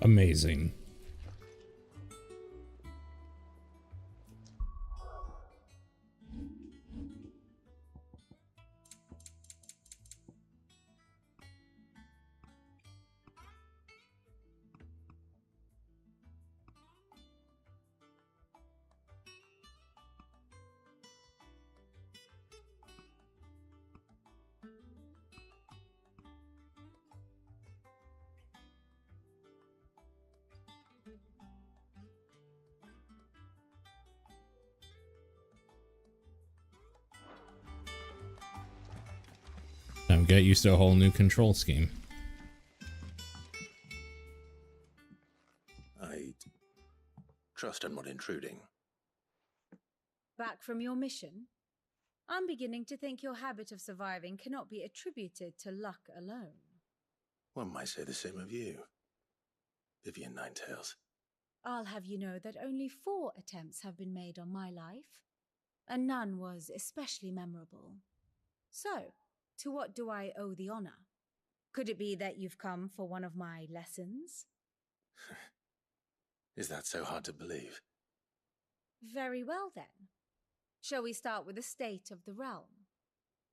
Amazing. Now get used to a whole new control scheme. I trust I'm not intruding. Back from your mission? I'm beginning to think your habit of surviving cannot be attributed to luck alone. One might say the same of you, Vivian Ninetails. I'll have you know that only 4 attempts have been made on my life, and none was especially memorable. So, to what do I owe the honor? Could it be that you've come for one of my lessons? Is that so hard to believe? Very well then. Shall we start with the state of the realm?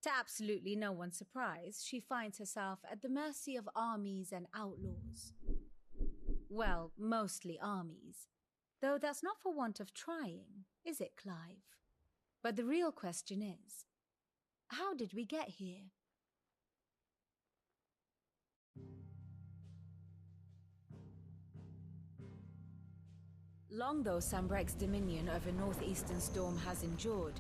To absolutely no one's surprise, she finds herself at the mercy of armies and outlaws. Well, mostly armies. Though that's not for want of trying, is it, Clive? But the real question is, how did we get here? Long though Sambrek's dominion over northeastern Storm has endured,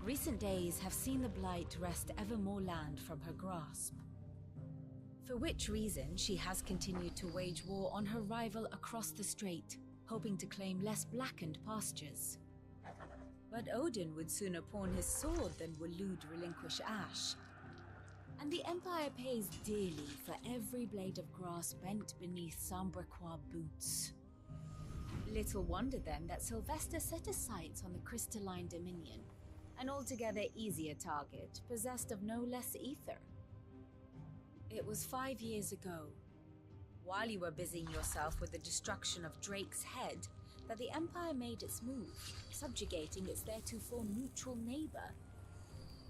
recent days have seen the Blight wrest ever more land from her grasp. For which reason she has continued to wage war on her rival across the strait, hoping to claim less blackened pastures. But Odin would sooner pawn his sword than Waloed relinquish Ash. And the Empire pays dearly for every blade of grass bent beneath Sambrequois boots. Little wonder then that Sylvester set his sights on the crystalline dominion, an altogether easier target, possessed of no less ether. It was 5 years ago, while you were busying yourself with the destruction of Drake's head, that the Empire made its move, subjugating its theretofore neutral neighbor.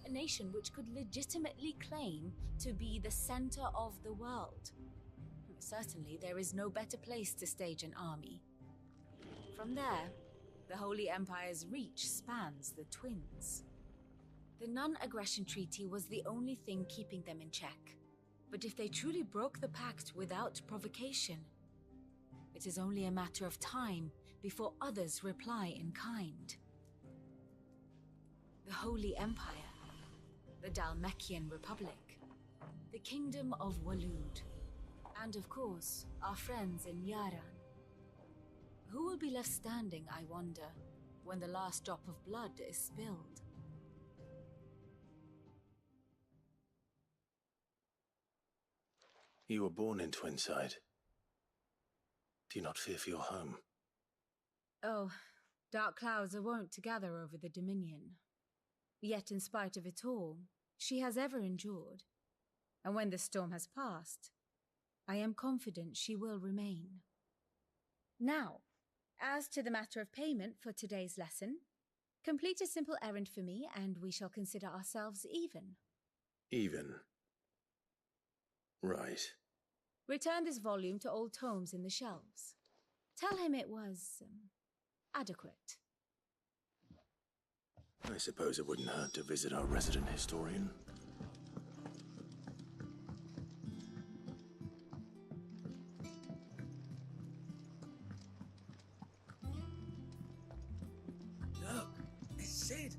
A nation which could legitimately claim to be the center of the world. Certainly, there is no better place to stage an army. From there, the Holy Empire's reach spans the Twins. The non-aggression treaty was the only thing keeping them in check. But if they truly broke the pact without provocation, it is only a matter of time before others reply in kind. The Holy Empire, the Dalmekian Republic, the Kingdom of Waloed, and of course, our friends in Yaran. Who will be left standing, I wonder, when the last drop of blood is spilled? You were born in Twinside. Do you not fear for your home? Oh, dark clouds are wont to gather over the Dominion. Yet in spite of it all, she has ever endured. And when the storm has passed, I am confident she will remain. Now, as to the matter of payment for today's lesson, complete a simple errand for me and we shall consider ourselves even. Even? Right. Return this volume to old tomes in the shelves. Tell him it was adequate. I suppose it wouldn't hurt to visit our resident historian. Look, it's Sid.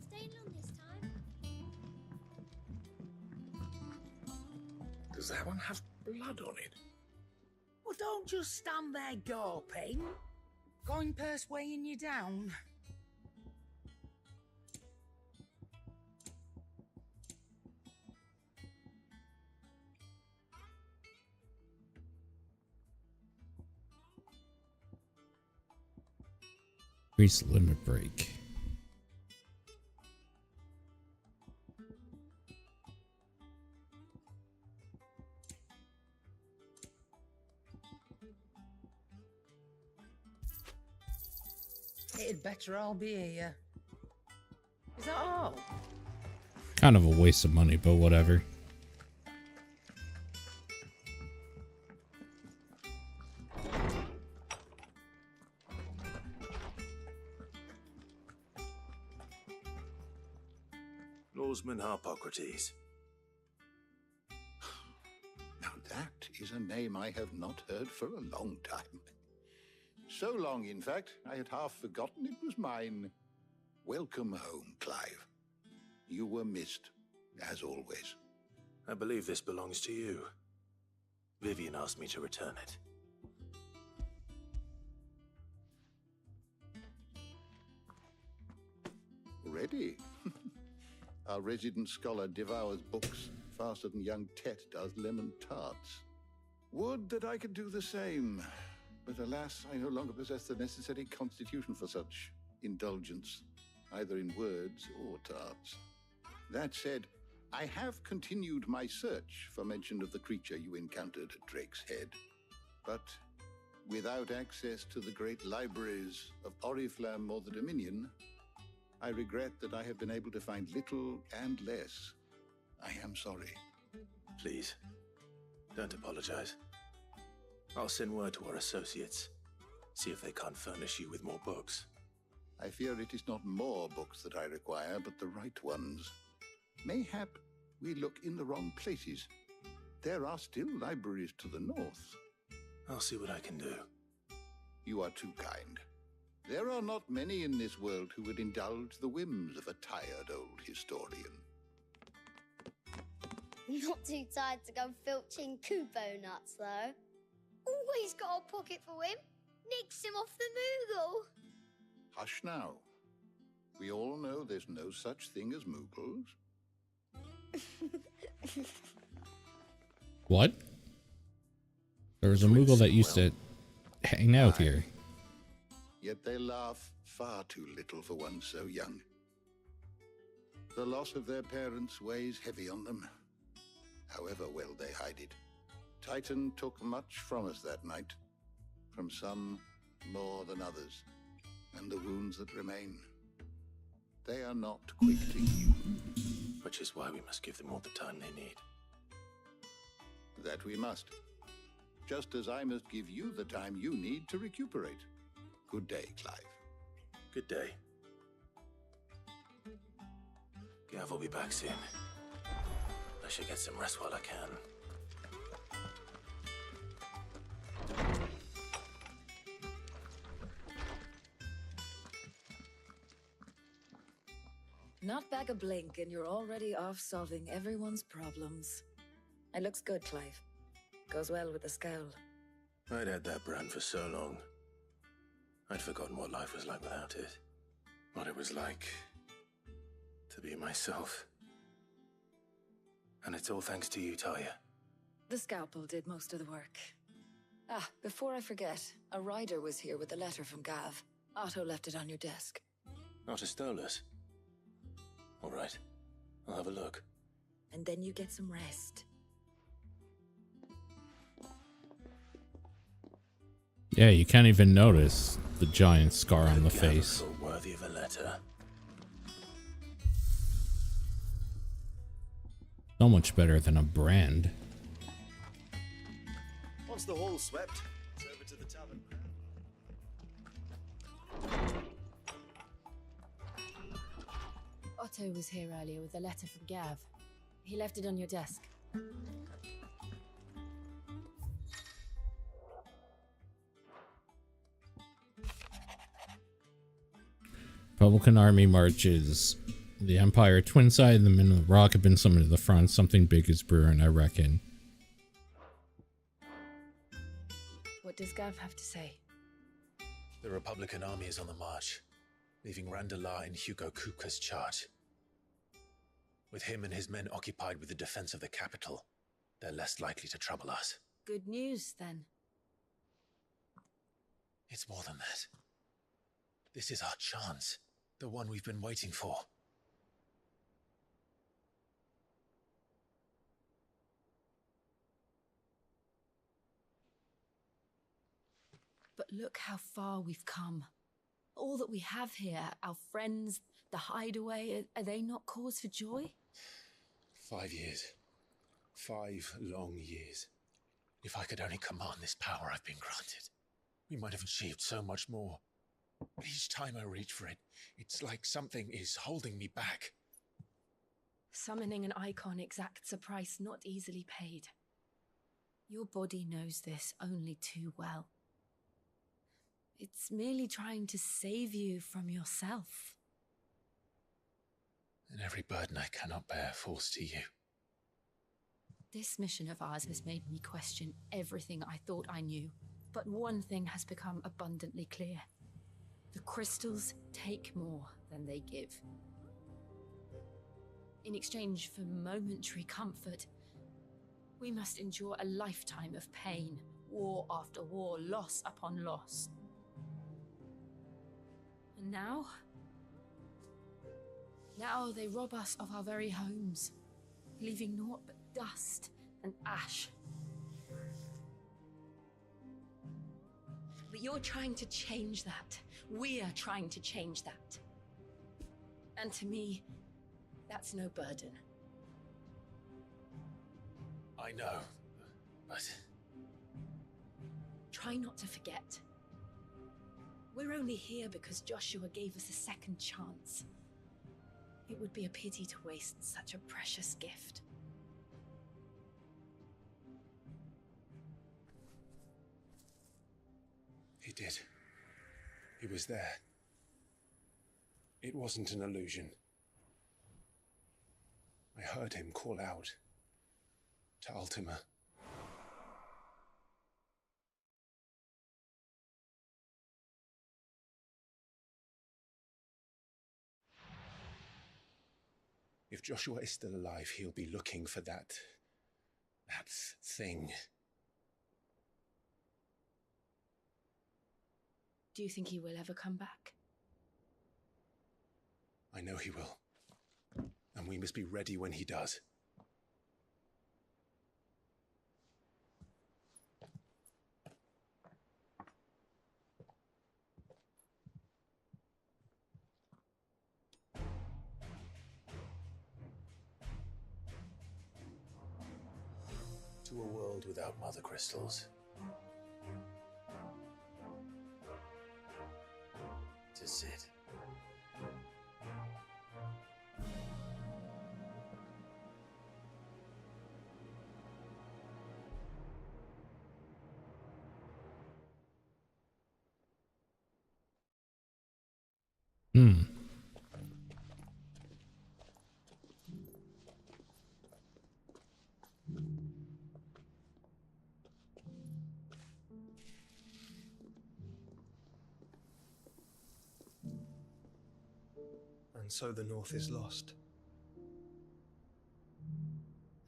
Staying long this time? Does that one have blood on it? Well, don't just stand there gawping. Going purse weighing you down. Increase limit break. It'd better all be here. Is that all? Kind of a waste of money, but whatever. Lawsman Harpocrates. Now that is a name I have not heard for a long time. So long, in fact, I had half forgotten it was mine. Welcome home, Clive. You were missed, as always. I believe this belongs to you. Vivian asked me to return it. Ready? Our resident scholar devours books faster than young Tet does lemon tarts. Would that I could do the same, but alas, I no longer possess the necessary constitution for such indulgence, either in words or tarts. That said, I have continued my search for mention of the creature you encountered at Drake's Head, but without access to the great libraries of Oriflamme or the Dominion, I regret that I have been able to find little and less. I am sorry. Please, don't apologize. I'll send word to our associates. See if they can't furnish you with more books. I fear it is not more books that I require, but the right ones. Mayhap we look in the wrong places. There are still libraries to the north. I'll see what I can do. You are too kind. There are not many in this world who would indulge the whims of a tired old historian. Not too tired to go filching Kupo nuts, though. Always got a pocket for him. Nicks him off the Moogle. Hush now. We all know there's no such thing as Moogles. What? There was a Moogle that used to hang out here. Yet they laugh far too little for one so young. The loss of their parents weighs heavy on them, however well they hide it. Titan took much from us that night, from some more than others, and the wounds that remain, they are not quick to heal. Which is why we must give them all the time they need. That we must. Just as I must give you the time you need to recuperate. Good day, Clive. Good day. Gav will be back soon. I should get some rest while I can. Not back a blink and you're already off solving everyone's problems. It looks good, Clive. Goes well with the scowl. I'd had that brand for so long. I'd forgotten what life was like without it. What it was like to be myself. And it's all thanks to you, Talia. The scalpel did most of the work. Ah, before I forget, a rider was here with a letter from Gav. Otto left it on your desk. Otto stole us. All right, I'll have a look. And then you get some rest. Yeah, you can't even notice the giant scar on the face. Worthy of a letter. So much better than a brand. Once the hall's swept, it's over to the tavern. Otto was here earlier with a letter from Gav. He left it on your desk. Republican Army marches. The Empire twin side, the men of the rock have been summoned to the front. Something big is brewing, I reckon. What does Gav have to say? The Republican army is on the march, leaving Randalar in Hugo Kupka's charge. With him and his men occupied with the defense of the capital, they're less likely to trouble us. Good news, then. It's more than that. This is our chance, the one we've been waiting for. But look how far we've come. All that we have here, our friends, the hideaway, are they not cause for joy? 5 years. 5 long years. If I could only command this power I've been granted, we might have achieved so much more. But each time I reach for it, it's like something is holding me back. Summoning an Eikon exacts a price not easily paid. Your body knows this only too well. It's merely trying to save you from yourself. And every burden I cannot bear falls to you. This mission of ours has made me question everything I thought I knew. But one thing has become abundantly clear. The crystals take more than they give. In exchange for momentary comfort, we must endure a lifetime of pain, war after war, loss upon loss. And now they rob us of our very homes, leaving naught but dust and ash. But you're trying to change that. We're trying to change that. And to me, that's no burden. I know, but... Try not to forget. We're only here because Joshua gave us a second chance. It would be a pity to waste such a precious gift. He did. He was there. It wasn't an illusion. I heard him call out to Ultima. If Joshua is still alive, he'll be looking for that thing. Do you think he will ever come back? I know he will. And we must be ready when he does. To a world without mother crystals. To Sid. And so the North is lost.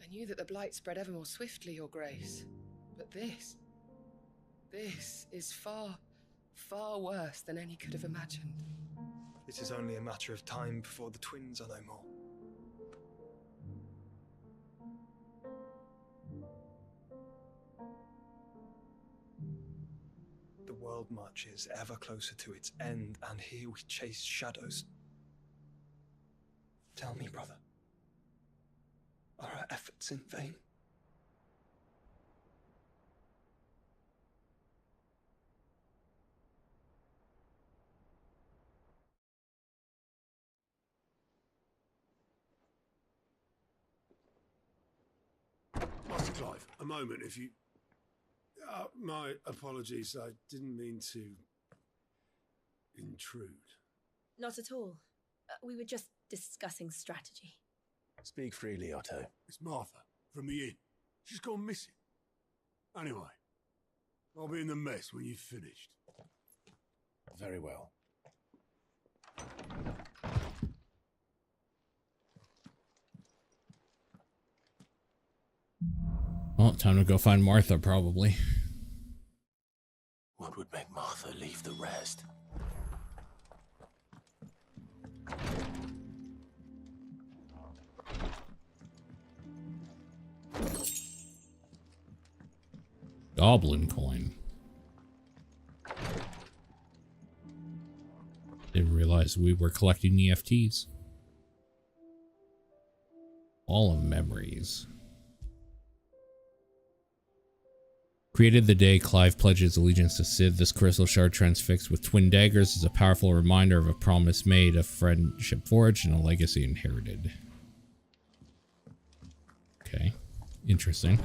I knew that the Blight spread ever more swiftly, Your Grace. But this is far, far worse than any could have imagined. It is only a matter of time before the twins are no more. The world marches ever closer to its end, and here we chase shadows. Tell me, brother, are our efforts in vain? Master Clive, a moment, if you... my apologies, I didn't mean to intrude. Not at all. We were just discussing strategy. Speak freely, Otto. It's Martha, from the inn. She's gone missing. Anyway, I'll be in the mess when you've finished. Very well. Well, time to go find Martha, probably. What would make Martha leave the rest? Goblin coin. realized we were collecting EFTs. All of memories. Created the day Clive pledges allegiance to Sid, this crystal shard transfixed with twin daggers is a powerful reminder of a promise made, a friendship forged, and a legacy inherited. Okay, interesting.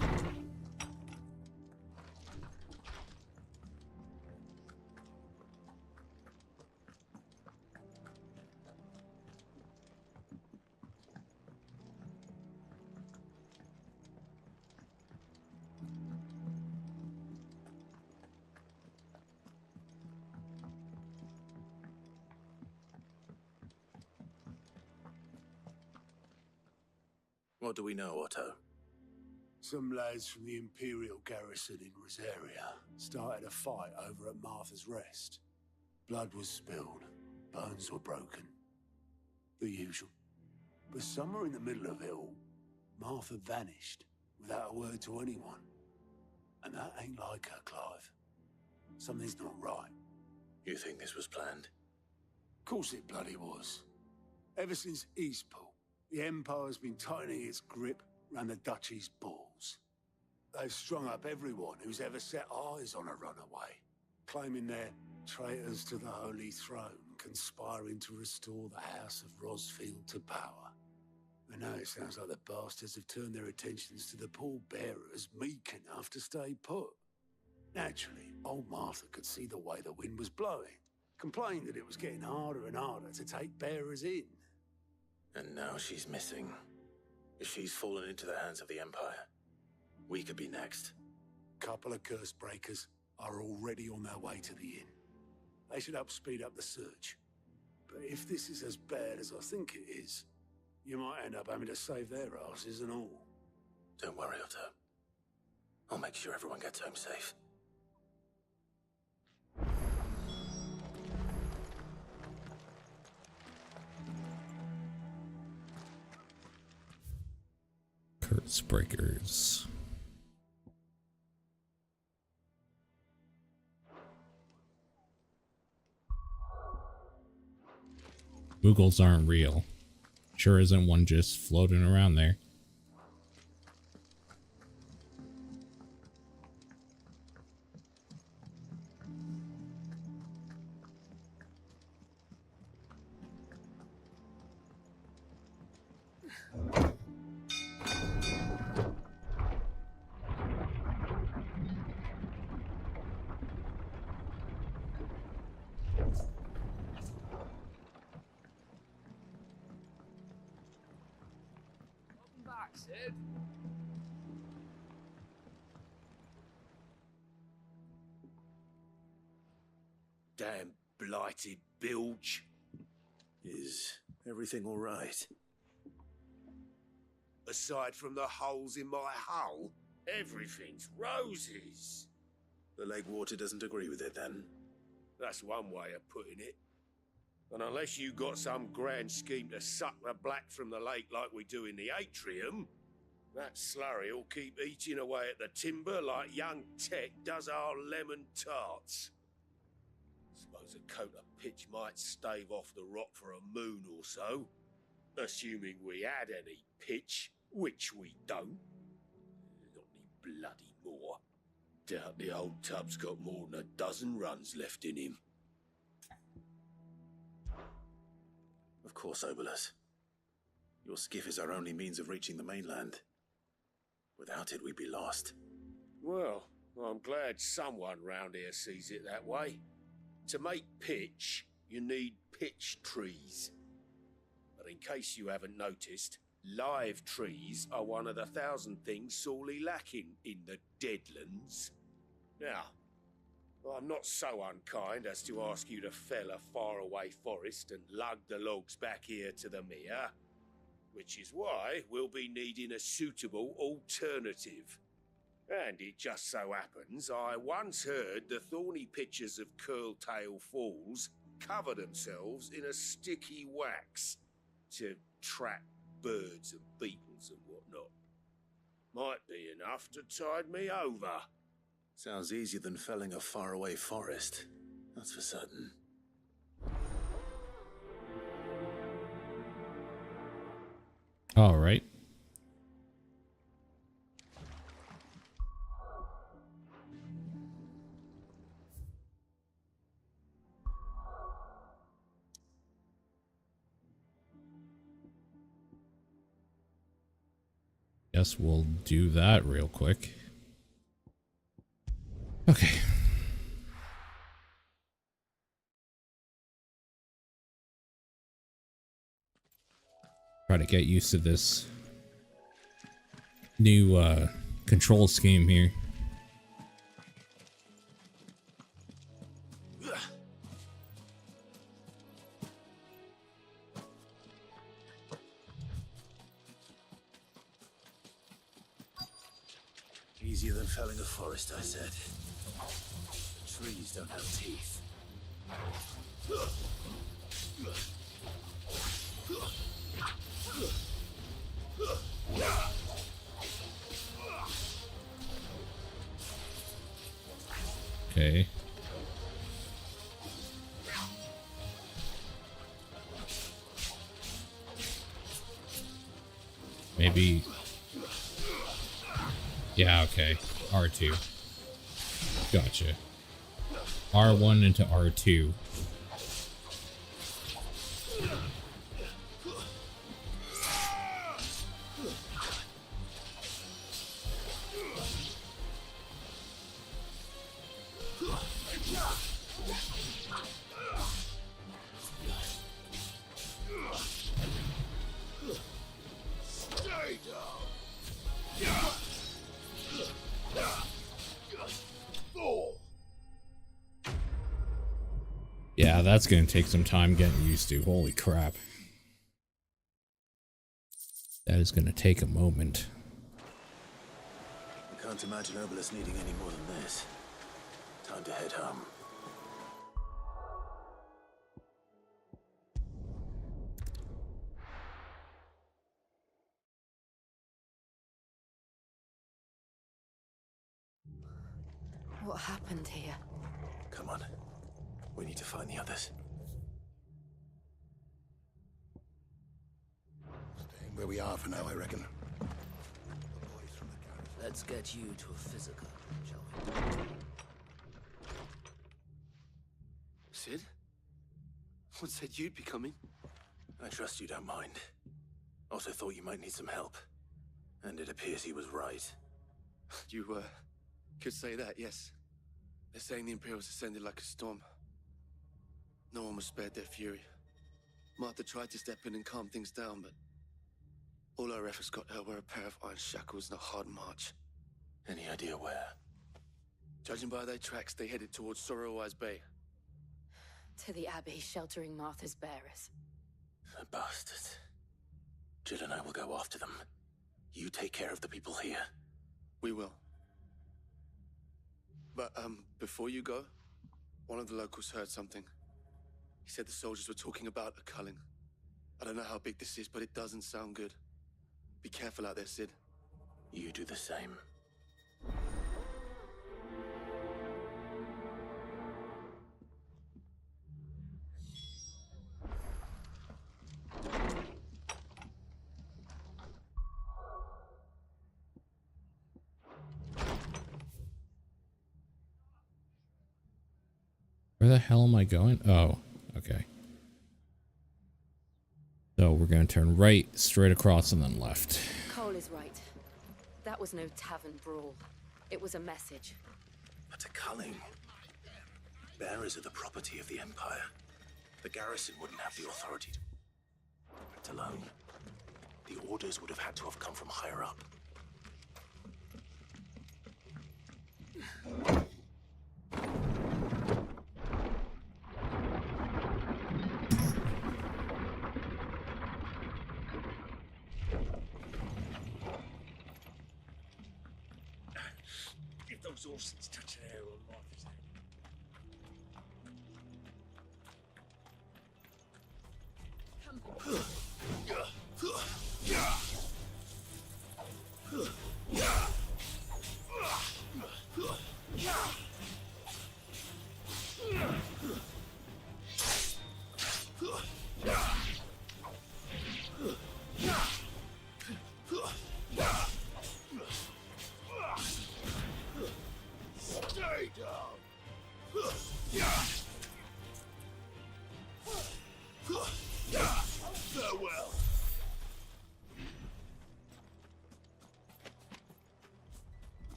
What do we know, Otto? Some lads from the Imperial garrison in Rosaria started a fight over at Martha's Rest. Blood was spilled, bones were broken. The usual. But somewhere in the middle of it all, Martha vanished without a word to anyone. And that ain't like her, Clive. Something's not right. You think this was planned? Of course it bloody was. Ever since Eastpool, the Empire's been tightening its grip around the Duchy's balls. They've strung up everyone who's ever set eyes on a runaway, claiming they're traitors to the Holy Throne, conspiring to restore the House of Rosfield to power. And now it sounds like the bastards have turned their attentions to the pallbearers meek enough to stay put. Naturally, old Martha could see the way the wind was blowing, complained that it was getting harder and harder to take bearers in. And now she's missing. If she's fallen into the hands of the Empire, we could be next. Couple of curse breakers are already on their way to the inn. They should help speed up the search. But if this is as bad as I think it is, you might end up having to save their asses and all. Don't worry, Otto. I'll make sure everyone gets home safe. Curse breakers. Moogles aren't real. Sure isn't one just floating around there. Sid. Damn blighted bilge. Is everything all right? Aside from the holes in my hull, everything's roses. The lake water doesn't agree with it, then? That's one way of putting it. And unless you got some grand scheme to suck the black from the lake like we do in the atrium, that slurry will keep eating away at the timber like young Tech does our lemon tarts. Suppose a coat of pitch might stave off the rot for a moon or so, assuming we had any pitch, which we don't. Not any bloody more. Doubt the old tub's got more than a dozen runs left in him. Of course, Obolus. Your skiff is our only means of reaching the mainland. Without it, we'd be lost. Well, I'm glad someone round here sees it that way. To make pitch, you need pitch trees. But in case you haven't noticed, live trees are one of the 1,000 things sorely lacking in the Deadlands. Now, I'm not so unkind as to ask you to fell a faraway forest and lug the logs back here to the mere, which is why we'll be needing a suitable alternative. And it just so happens I once heard the thorny pitchers of Curltail Falls cover themselves in a sticky wax to trap birds and beetles and whatnot. Might be enough to tide me over. Sounds easier than felling a faraway forest. That's for certain. All right. Guess we'll do that real quick. Okay. Try to get used to this new control scheme here. Easier than felling a forest, I said. The trees don't have teeth. Okay. Maybe. Yeah, okay. R2. Gotcha. R1 into R2. Yeah, that's gonna take some time getting used to. Holy crap. That is gonna take a moment. I can't imagine Obelisk needing any more than this. Time to head home. What happened here? Come on. We need to find the others. Staying where we are for now, I reckon. Let's get you to a physical, shall we? Sid? What said you'd be coming? I trust you don't mind. Also thought you might need some help. And it appears he was right. You, could say that, yes. They're saying the Imperials ascended like a storm. No one was spared their fury. Martha tried to step in and calm things down, but all our efforts got her were a pair of iron shackles and a hard march. Any idea where? Judging by their tracks, they headed towards Sorrowwise Bay. To the Abbey, sheltering Martha's bearers. The bastards. Jill and I will go after them. You take care of the people here. We will. But, before you go, one of the locals heard something. He said the soldiers were talking about a culling. I don't know how big this is, but it doesn't sound good. Be careful out there, Sid. You do the same. Where the hell am I going? Oh, okay. So we're going to turn right, straight across, and then left. Cole is right. That was no tavern brawl. It was a message. But a culling. Bearers are the property of the Empire. The garrison wouldn't have the authority to act alone. The orders would have had to have come from higher up. If those horses touch an arrow on Martha's head.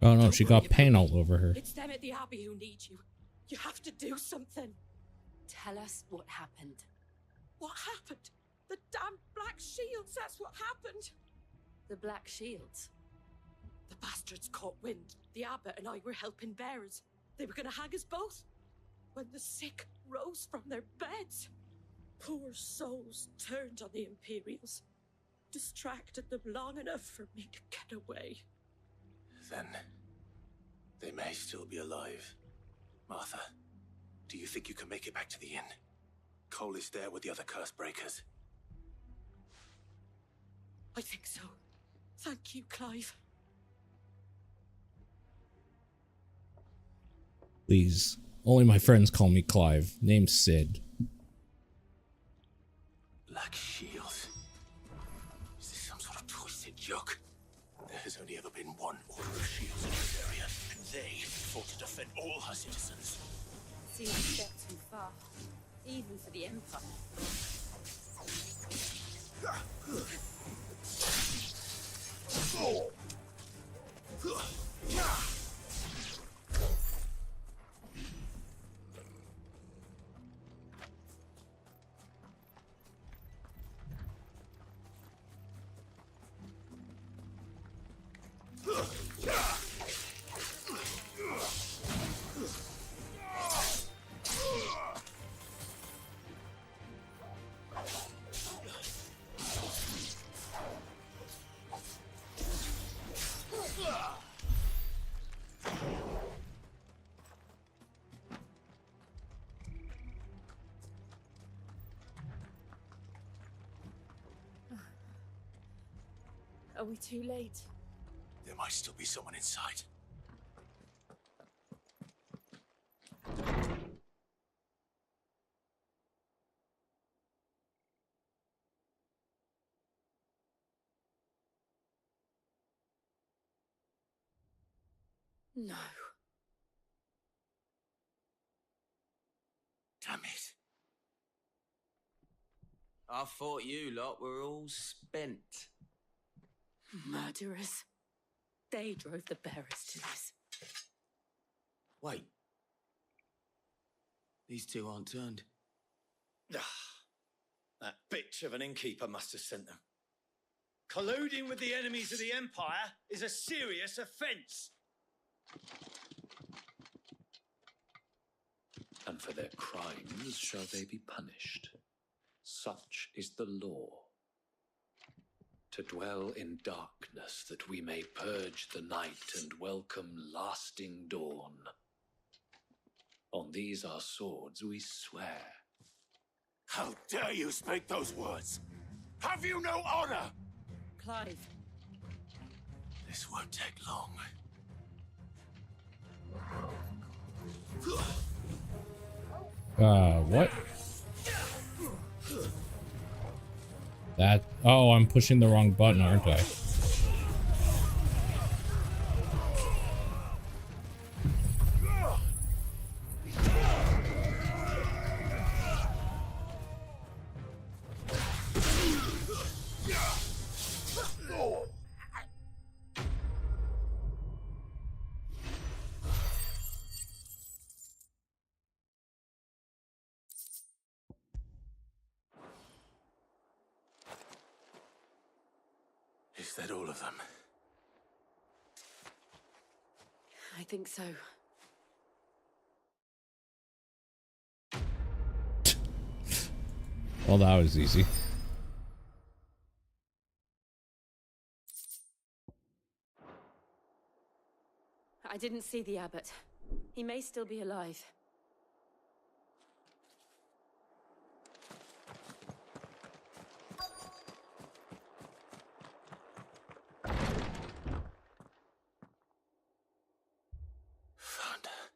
Oh no, she got paint all over her. It's them at the Abbey who need you. You have to do something. Tell us what happened. What happened? The damn Black Shields, that's what happened. The Black Shields? The bastards caught wind. The abbot and I were helping bearers. They were gonna hang us both. When the sick rose from their beds, poor souls turned on the Imperials. Distracted them long enough for me to get away. Then they may still be alive. Martha, do you think you can make it back to the inn? Cole is there with the other curse breakers. I think so. Thank you, Clive. Please. Only my friends call me Clive. Name's Sid. Black Shields? Is this some sort of twisted joke? There has only ever been one order of shields in this area, and they fought to defend all her citizens. Seems a step too far, even for the Empire. Are we too late? There might still be someone inside. No. Damn it. I thought you lot were all spent. Murderers. They drove the bearers to this. Wait. These two aren't turned. That bitch of an innkeeper must have sent them. Colluding with the enemies of the Empire is a serious offence. And for their crimes shall they be punished. Such is the law. To dwell in darkness that we may purge the night and welcome lasting dawn. On these our swords we swear. How dare you speak those words? Have you no honor? Clive. This won't take long. What? That... Oh, I'm pushing the wrong button, aren't I? Is that all of them? I think so. Well, that was easy. I didn't see the abbot. He may still be alive. Found her.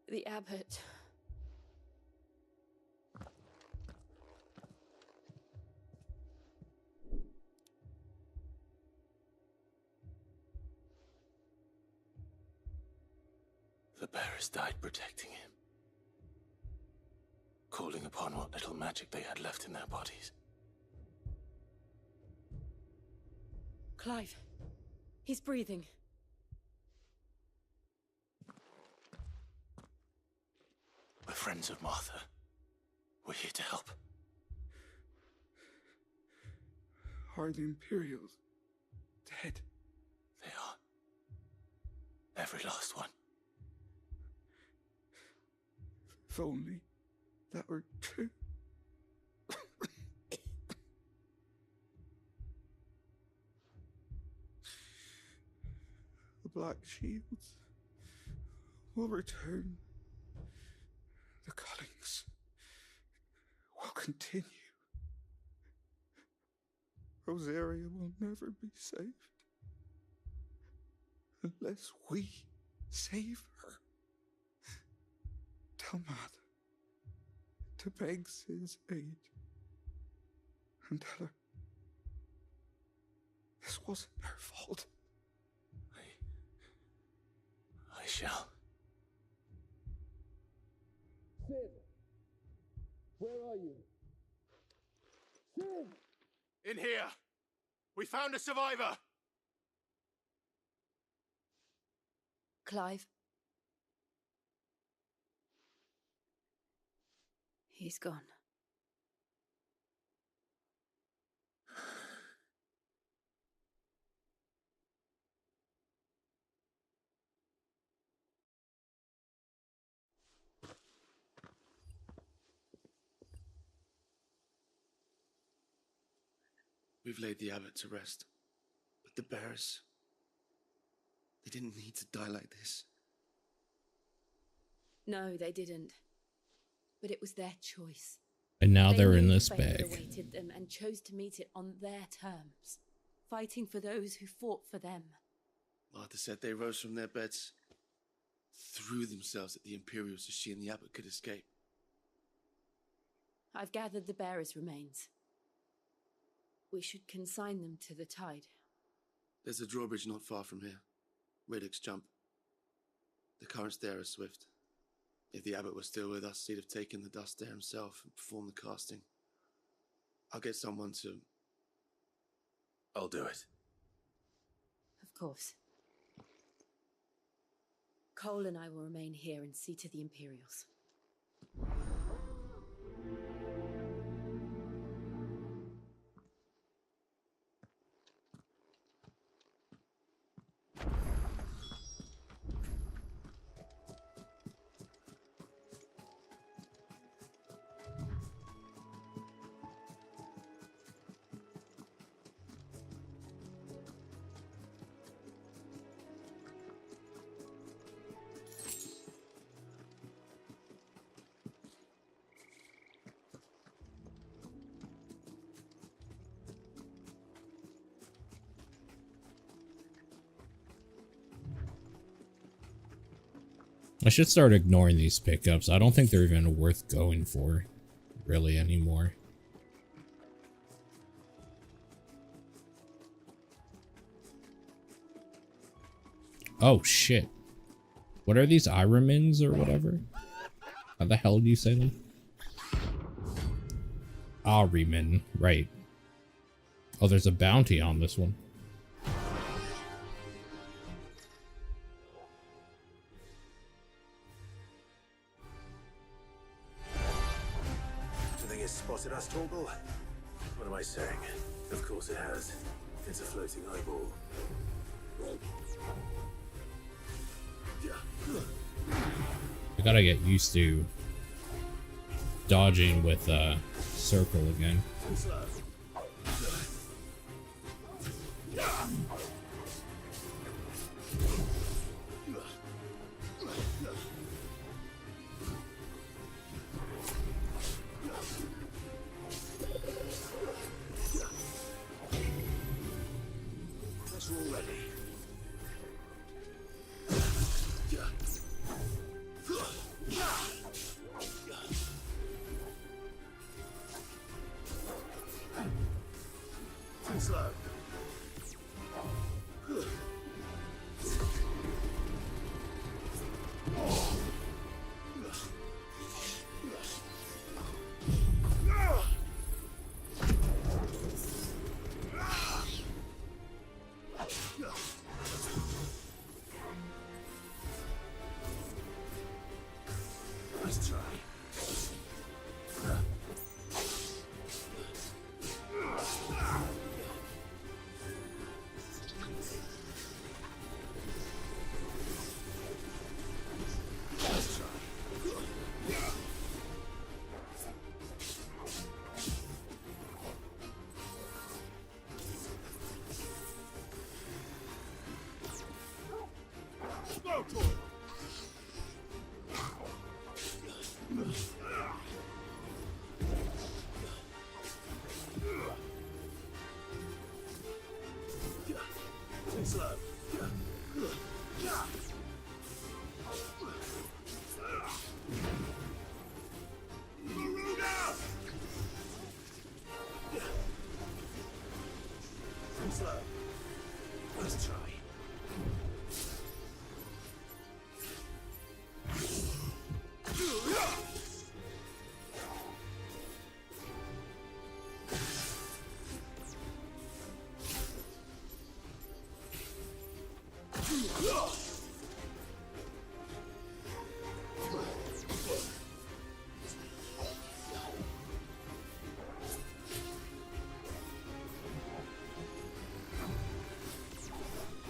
The abbot. The bearers died protecting him, calling upon what little magic they had left in their bodies. Clive. He's breathing. We're friends of Martha. We're here to help. Are the Imperials dead? They are. Every last one. If only that were true. The Black Shields will return. The cuttings will continue. Rosaria will never be saved unless we save her. Tell Matt to beg his aid and tell her this wasn't her fault. I shall. Sid! Where are you? Sid! In here! We found a survivor! Clive. He's gone. We've laid the abbot to rest. But the bearers, they didn't need to die like this. No, they didn't. But it was their choice. And now they're in knew this fate had bag. awaited them and chose to meet it on their terms, fighting for those who fought for them. Martha said they rose from their beds, threw themselves at the Imperials so she and the abbot could escape. I've gathered the bearers' remains. We should consign them to the tide. There's a drawbridge not far from here. Redux jump. The currents there are swift. If the abbot was still with us, he'd have taken the dust there himself and performed the casting. I'll get someone to... I'll do it. Of course. Cole and I will remain here and see to the Imperials. I should start ignoring these pickups. I don't think they're even worth going for, really, anymore. Oh, shit. What are these Ironmans or whatever? How the hell do you say them? Ahriman, right. Oh, there's a bounty on this one. Do you think it's spotted us, Torgal? What am I saying? Of course it has. It's a floating eyeball. I gotta get used to dodging with circle again. That's all ready. Slow. slow. Let's try.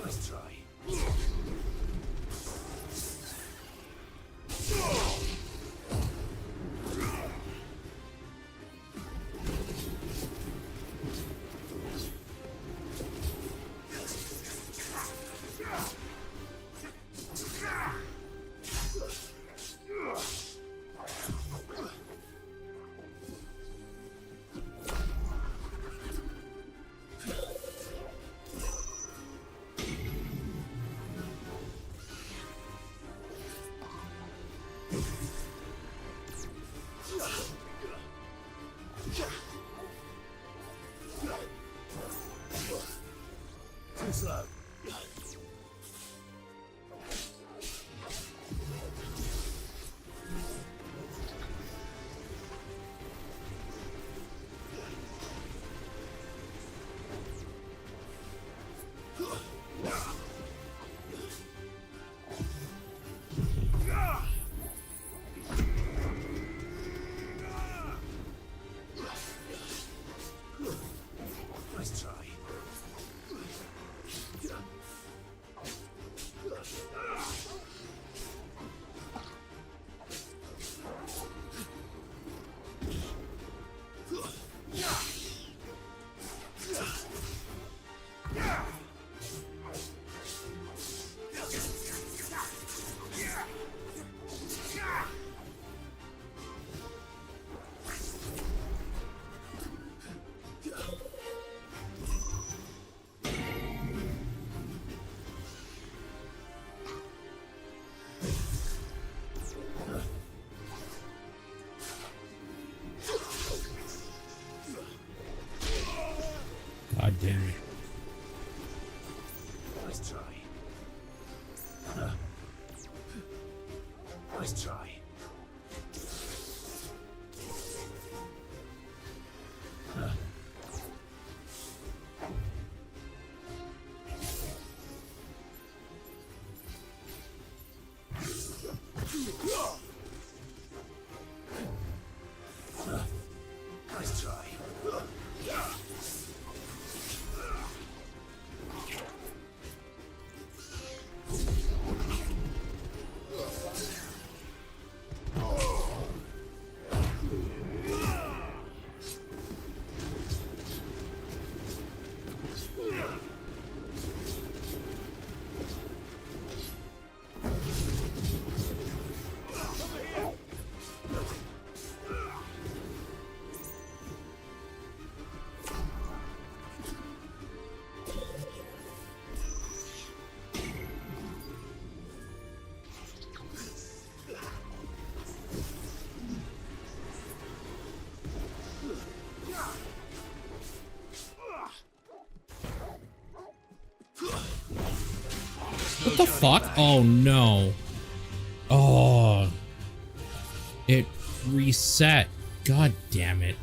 Let's try. Too slow. Let's try. God damn it. Let's try. Let's try. Let's try. What the fuck? Oh no. Oh. It reset. God damn it.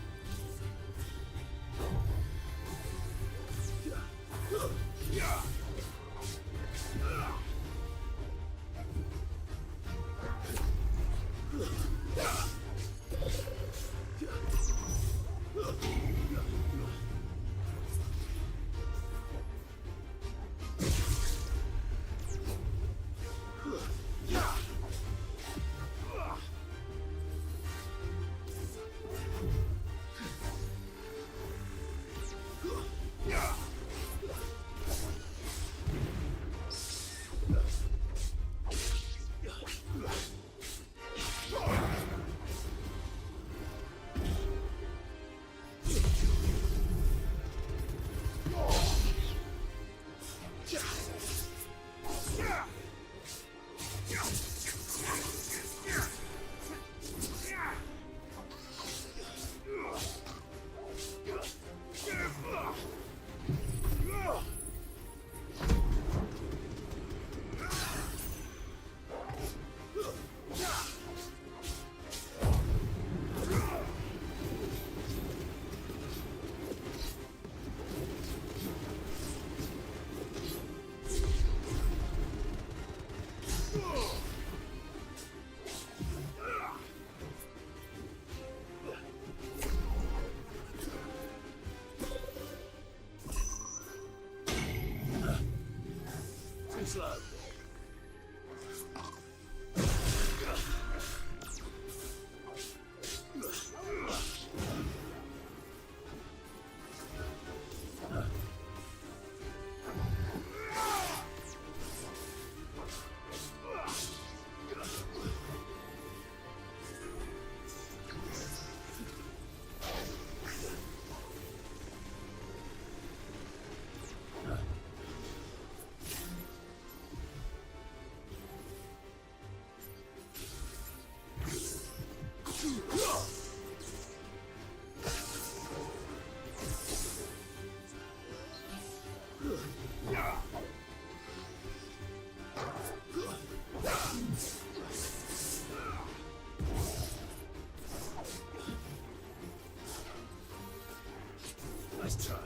Nice try.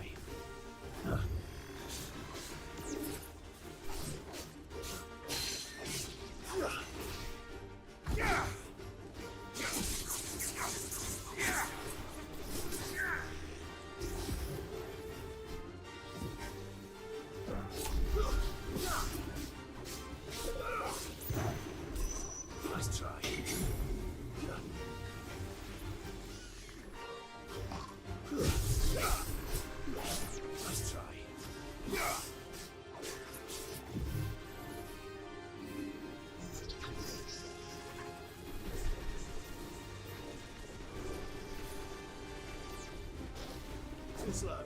Nice try. Nice try. Too slow.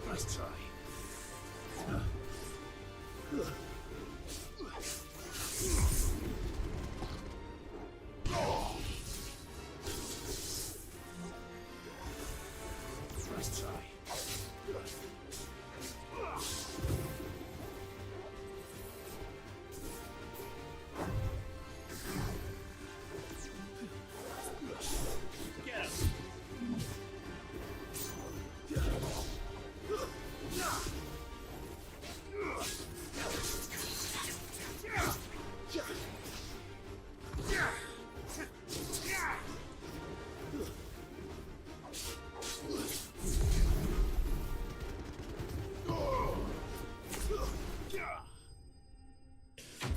Nice try. Nice try. Get him.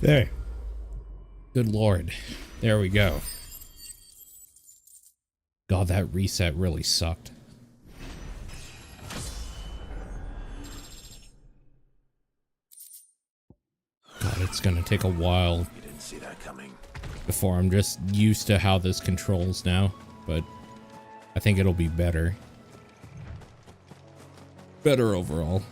There. Good lord. There we go. God, that reset really sucked. God, it's gonna take a while You didn't see that coming. before I'm just used to how this controls now, but I think it'll be better. Better overall.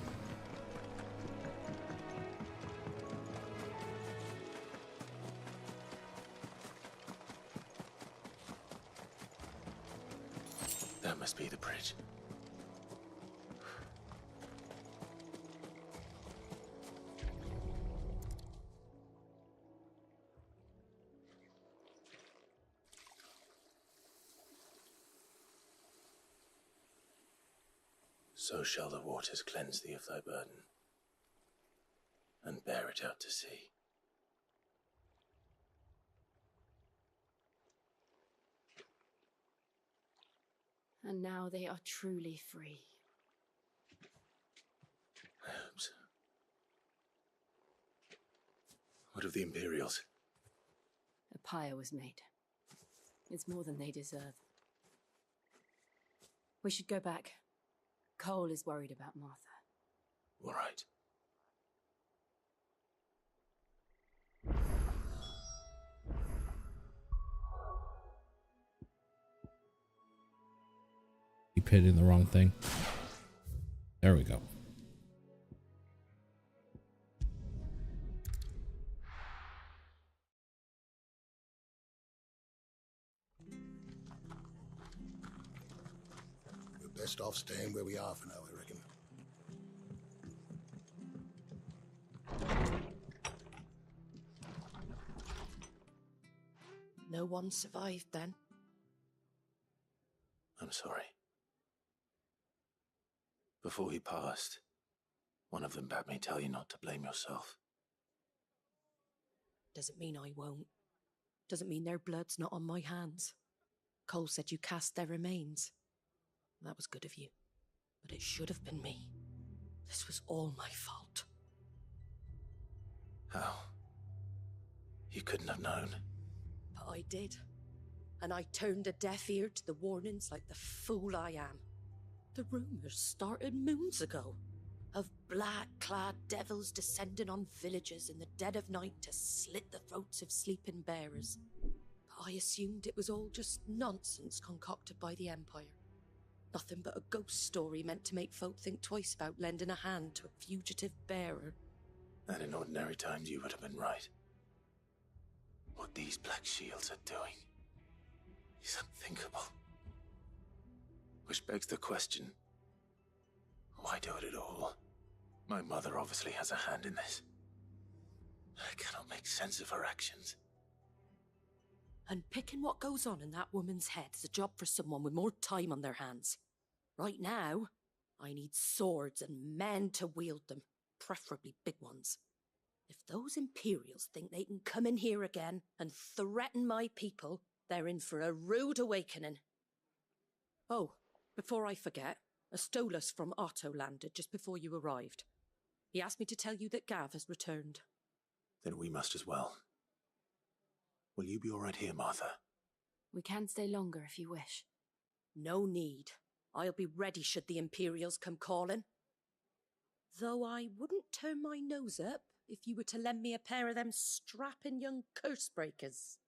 That must be the bridge. So shall the waters cleanse thee of thy burden, and bear it out to sea. And now they are truly free. I hope so. What of the Imperials? A pyre was made. It's more than they deserve. We should go back. Cole is worried about Martha. All right. Keep hitting the wrong thing. There we go. We're best off staying where we are for now, I reckon. No one survived then? I'm sorry. Before he passed, one of them bade me tell you not to blame yourself. Doesn't mean I won't. Doesn't mean their blood's not on my hands. Cole said you cast their remains. That was good of you. But it should have been me. This was all my fault. How? You couldn't have known. But I did. And I turned a deaf ear to the warnings like the fool I am. The rumours started moons ago. Of black-clad devils descending on villages in the dead of night to slit the throats of sleeping bearers. But I assumed it was all just nonsense concocted by the Empire. Nothing but a ghost story meant to make folk think twice about lending a hand to a fugitive bearer. And in ordinary times you would have been right. What these Black Shields are doing is unthinkable. Which begs the question, why do it at all? My mother obviously has a hand in this. I cannot make sense of her actions. And picking what goes on in that woman's head is a job for someone with more time on their hands. Right now, I need swords and men to wield them, preferably big ones. If those Imperials think they can come in here again and threaten my people, they're in for a rude awakening. Oh, before I forget, a Stolas from Otto landed just before you arrived. He asked me to tell you that Gav has returned. Then we must as well. Will you be all right here, Martha? We can stay longer if you wish. No need. I'll be ready should the Imperials come calling. Though I wouldn't turn my nose up if you were to lend me a pair of them strapping young curse breakers.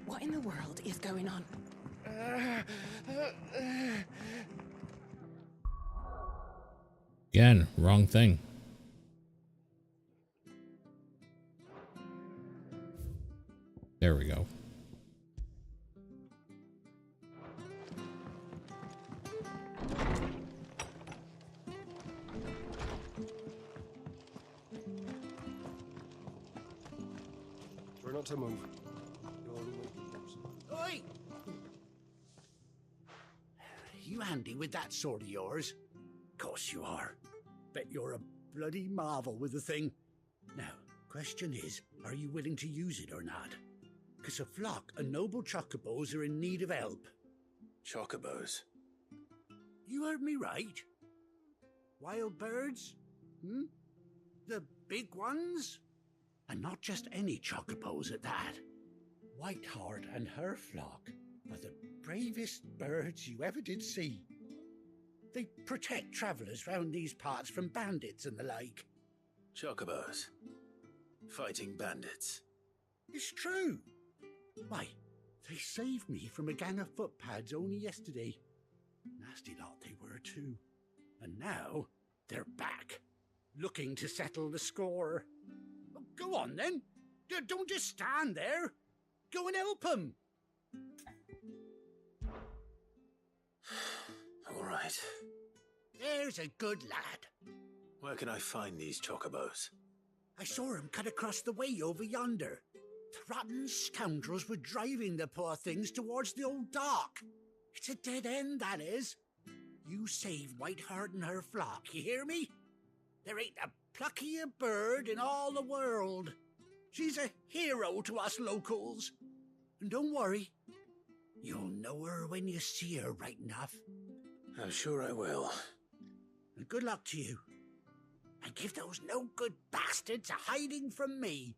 What in the world is going on? Again, wrong thing. There we go. We're not to move. Oi! You handy with that sword of yours? Course you are. Bet you're a bloody marvel with the thing. Now, question is, are you willing to use it or not? 'Cause a flock of noble chocobos are in need of help. Chocobos? You heard me right. Wild birds? Hmm? The big ones? And not just any chocobos at that. Whiteheart and her flock are the bravest birds you ever did see. They protect travellers round these parts from bandits and the like. Chocobos? Fighting bandits? It's true. Why, they saved me from a gang of footpads only yesterday. Nasty lot they were too. And now they're back, looking to settle the score. Oh, go on then. Don't just stand there. Go and help them. All right. There's a good lad. Where can I find these chocobos? I saw him cut across the way over yonder. The rotten scoundrels were driving the poor things towards the old dock. It's a dead end, that is. You save Whiteheart and her flock, you hear me? There ain't a pluckier bird in all the world. She's a hero to us locals. And don't worry, you'll know her when you see her right enough. I'm sure I will. And good luck to you. And give those no-good bastards a hiding from me.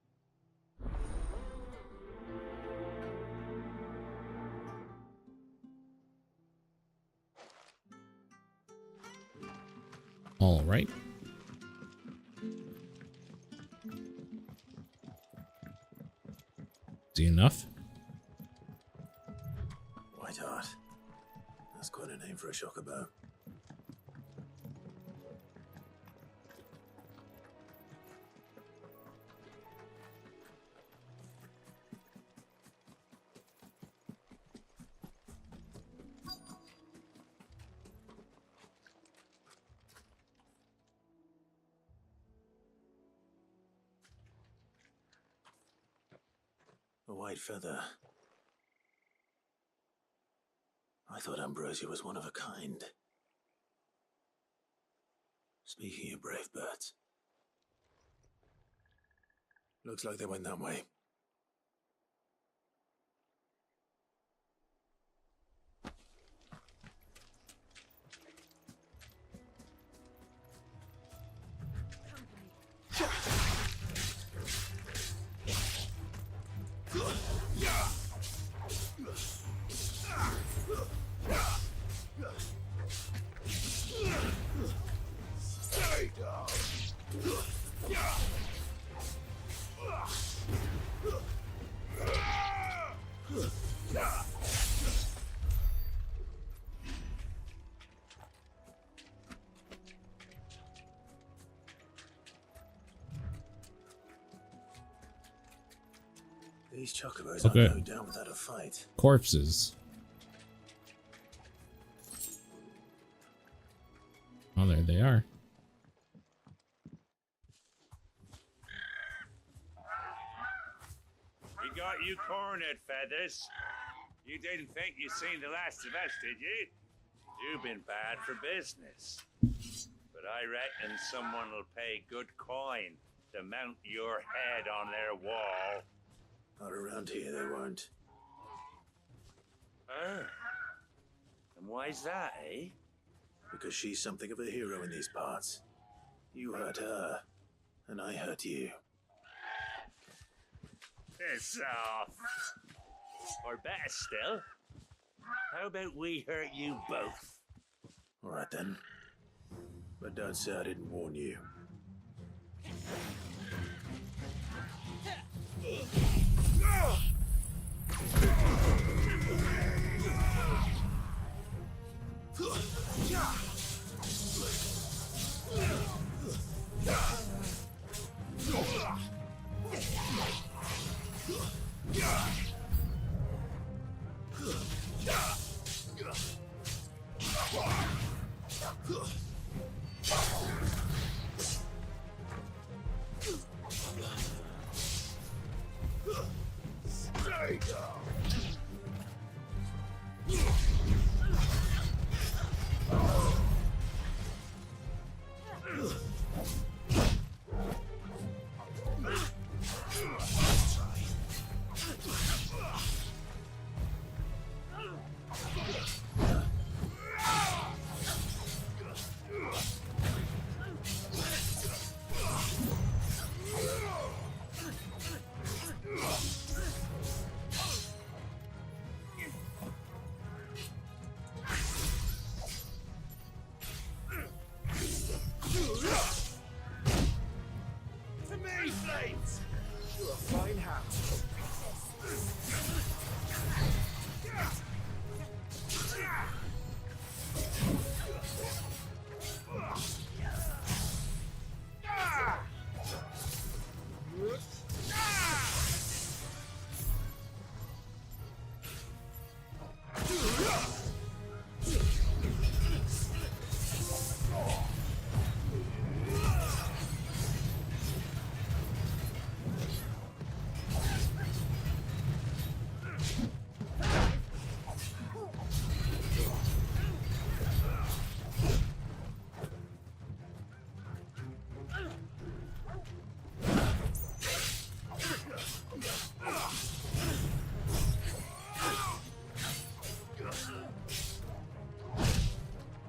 All right. Is he enough? Whiteheart. That's quite a name for a chocobo. A white feather. I thought Ambrosia was one of a kind. Speaking of brave birds. Looks like they went that way. These chocobos Okay. aren't going down without a fight. Corpses. Oh, there they are. We got you cornered, Feathers. You didn't think you'd seen the last of us, did you? You've been bad for business. But I reckon someone will pay good coin to mount your head on their wall. Not around here, they won't. Oh. And why's that, eh? Because she's something of a hero in these parts. You hurt her, and I hurt you. Piss off. Or better still, how about we hurt you both? All right then. But don't say I didn't warn you.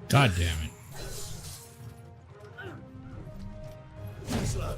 God damn it. Slow.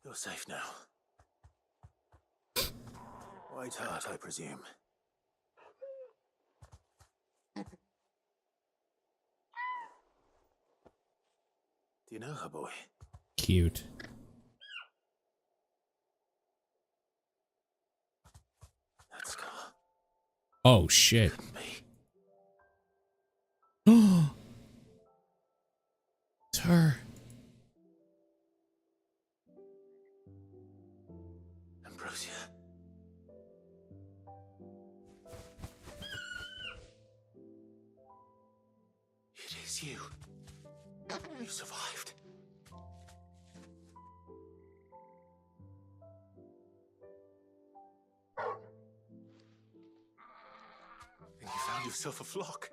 You're safe now. White Heart, I presume. Do you know her, boy? Cute. Let's go. Oh shit. Oh, it's her. Ambrosia. It is you. You survived. And you found yourself a flock.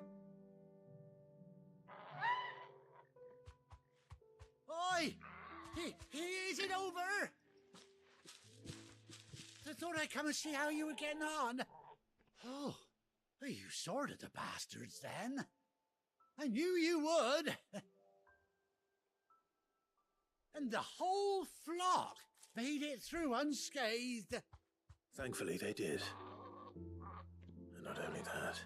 Oi! Is it over? I thought I'd come and see how you were getting on. Oh, you sorted the bastards then. I knew you would. And the whole flock made it through unscathed. Thankfully, they did. And not only that.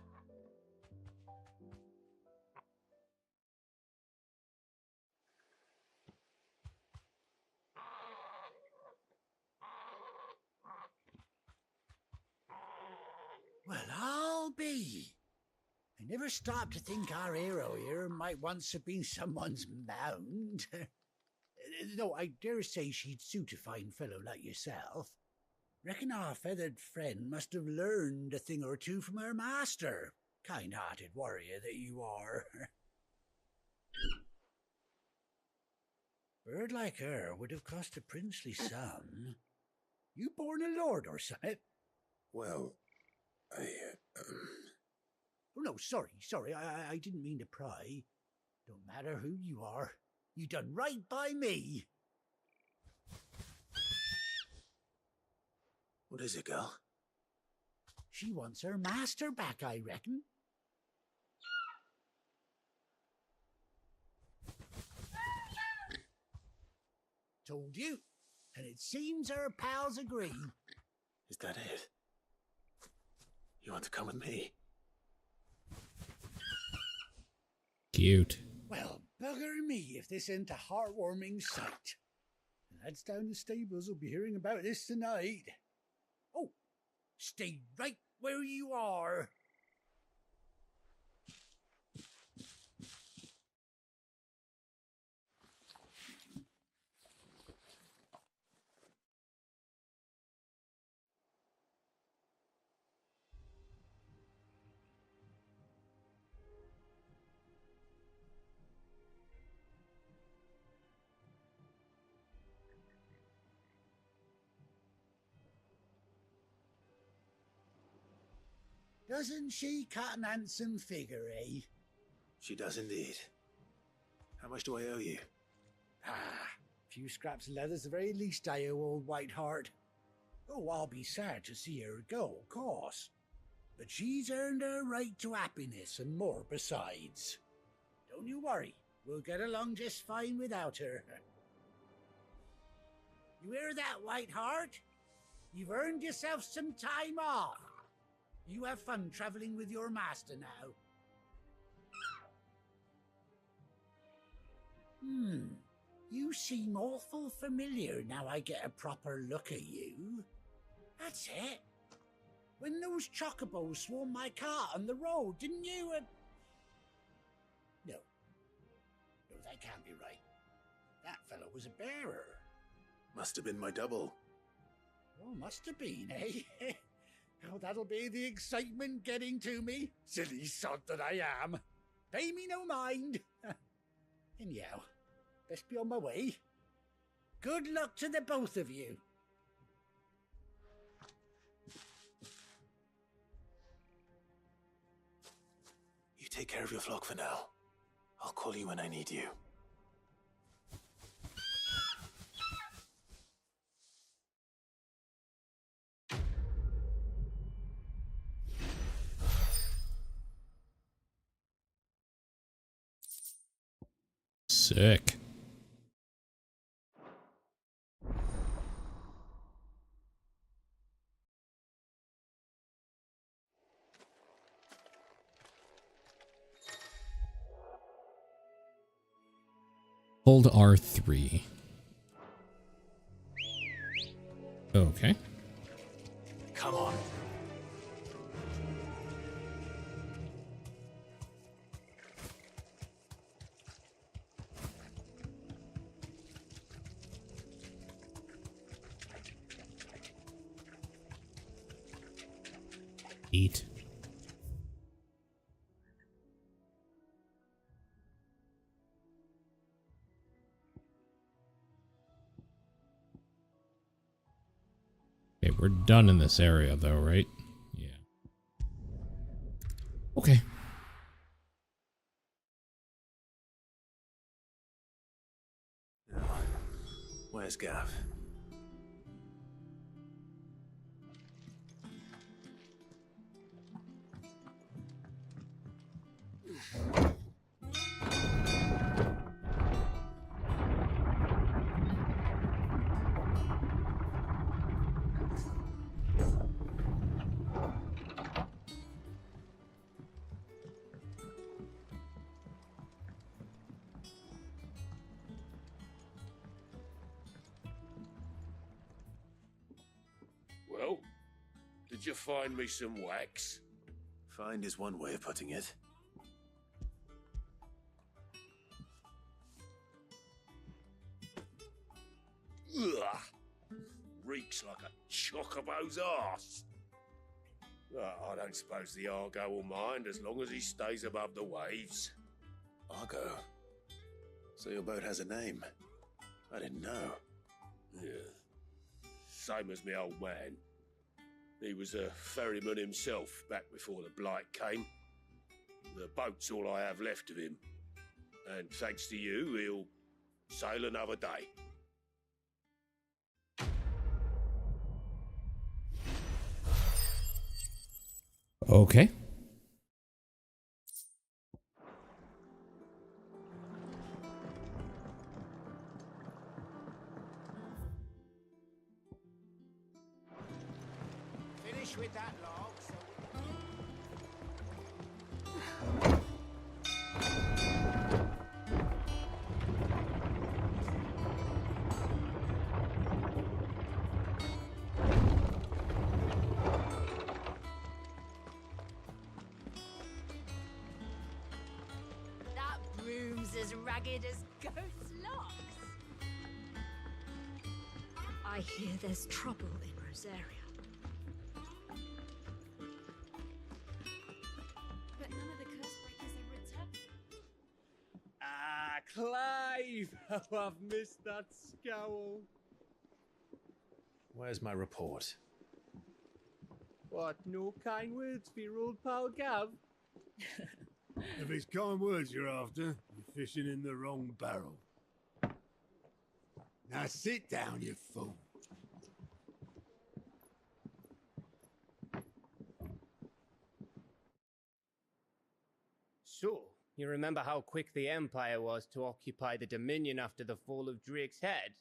Well, I'll be. I never stopped to think our hero here might once have been someone's mount. Though I dare say she'd suit a fine fellow like yourself. Reckon our feathered friend must have learned a thing or two from her master. Kind-hearted warrior that you are. Bird like her would have cost a princely sum. You born a lord or something? Well, Oh, no, sorry, I didn't mean to pry. Don't matter who you are. You done right by me. What is it, girl? She wants her master back, I reckon. Told you. And it seems her pals agree. Is that it? You want to come with me? Cute. Well, bugger me if this ain't a heartwarming sight. The lads down the stables will be hearing about this tonight. Oh, stay right where you are. Doesn't she cut an handsome figure, eh? She does indeed. How much do I owe you? A few scraps of leather's the very least I owe old Whiteheart. Oh, I'll be sad to see her go, of course. But she's earned her right to happiness and more besides. Don't you worry, we'll get along just fine without her. You hear that, Whiteheart? You've earned yourself some time off. You have fun traveling with your master now. You seem awful familiar now I get a proper look at you. That's it. When those chocobos swarmed my cart on the road, didn't you? No, that can't be right. That fellow was a bearer. Must have been my double. Oh, must have been, eh? Oh, that'll be the excitement getting to me. Silly sod that I am. Pay me no mind. Anyhow, best be on my way. Good luck to the both of you. You take care of your flock for now. I'll call you when I need you. Sick. Hold R3. Okay. Come on. Eat. Okay, we're done in this area though, right? Yeah. Okay. Where's Gav? Well, did you find me some wax? Find is one way of putting it. Ugh. Reeks like a chocobo's arse. I don't suppose the Argo will mind as long as he stays above the waves. Argo? So your boat has a name? I didn't know. Yeah. Same as me old man. He was a ferryman himself back before the Blight came. The boat's all I have left of him. And thanks to you, he'll sail another day. Okay. Finish with that log, so That broom's as ragged as goat's locks. I hear there's trouble in Rosaria. But none of the curse breakers have returned. Ah, Clive! How I've missed that scowl. Where's my report? What, no kind words for your old pal Gav? If it's kind words you're after, you're fishing in the wrong barrel. Now sit down, you fool. So, you remember how quick the Empire was to occupy the Dominion after the fall of Drake's head?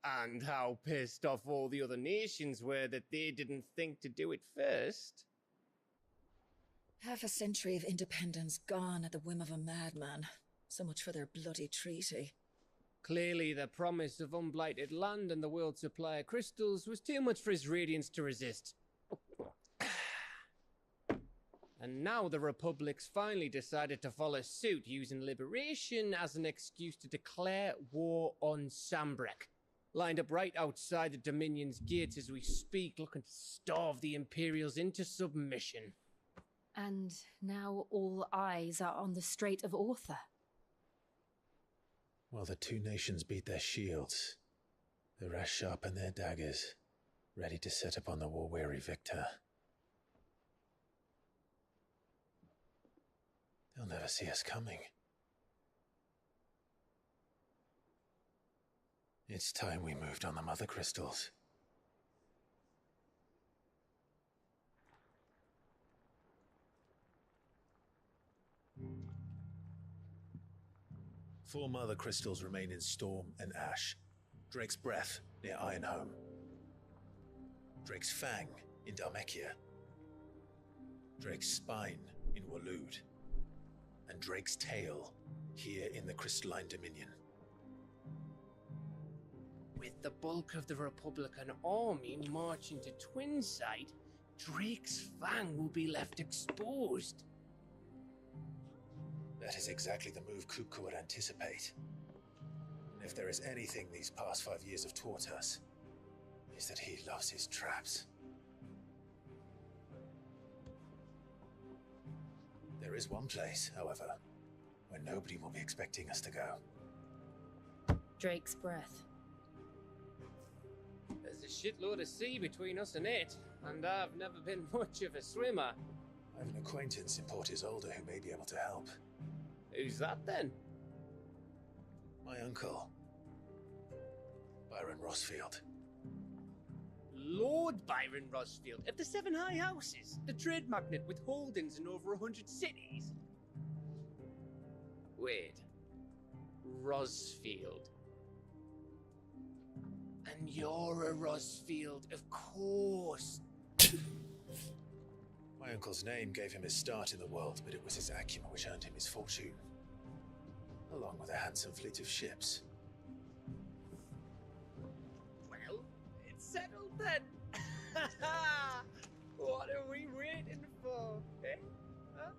And how pissed off all the other nations were that they didn't think to do it first? Half a century of independence gone at the whim of a madman. So much for their bloody treaty. Clearly, the promise of unblighted land and the world's supply of crystals was too much for his radiance to resist. And now the Republic's finally decided to follow suit, using liberation as an excuse to declare war on Sambrek. Lined up right outside the Dominion's gates as we speak, looking to starve the Imperials into submission. And now all eyes are on the Strait of Author. While the two nations beat their shields, the rest sharpen their daggers, ready to set upon the war-weary victor. They'll never see us coming. It's time we moved on the mother crystals. Four mother crystals remain in Storm and Ash. Drake's Breath near Ironhome. Drake's Fang in Dhalmekia. Drake's Spine in Waloed. And Drake's Tail here in the Crystalline Dominion. With the bulk of the Republican army marching to Twinside, Drake's Fang will be left exposed. That is exactly the move Kupka would anticipate. And if there is anything these past 5 years have taught us, is that he loves his traps. There is one place, however, where nobody will be expecting us to go. Drake's breath. There's a shitload of sea between us and it, and I've never been much of a swimmer. I have an acquaintance in Port Isolde who may be able to help. Who's that then? My uncle, Byron Rosfield. Lord Byron Rosfield of the Seven High Houses, the trade magnate with holdings in over 100 cities. Wait, Rosfield. And you're a Rosfield, of course. My uncle's name gave him his start in the world, but it was his acumen which earned him his fortune, along with a handsome fleet of ships. Well, it's settled then. What are we waiting for, eh? Huh?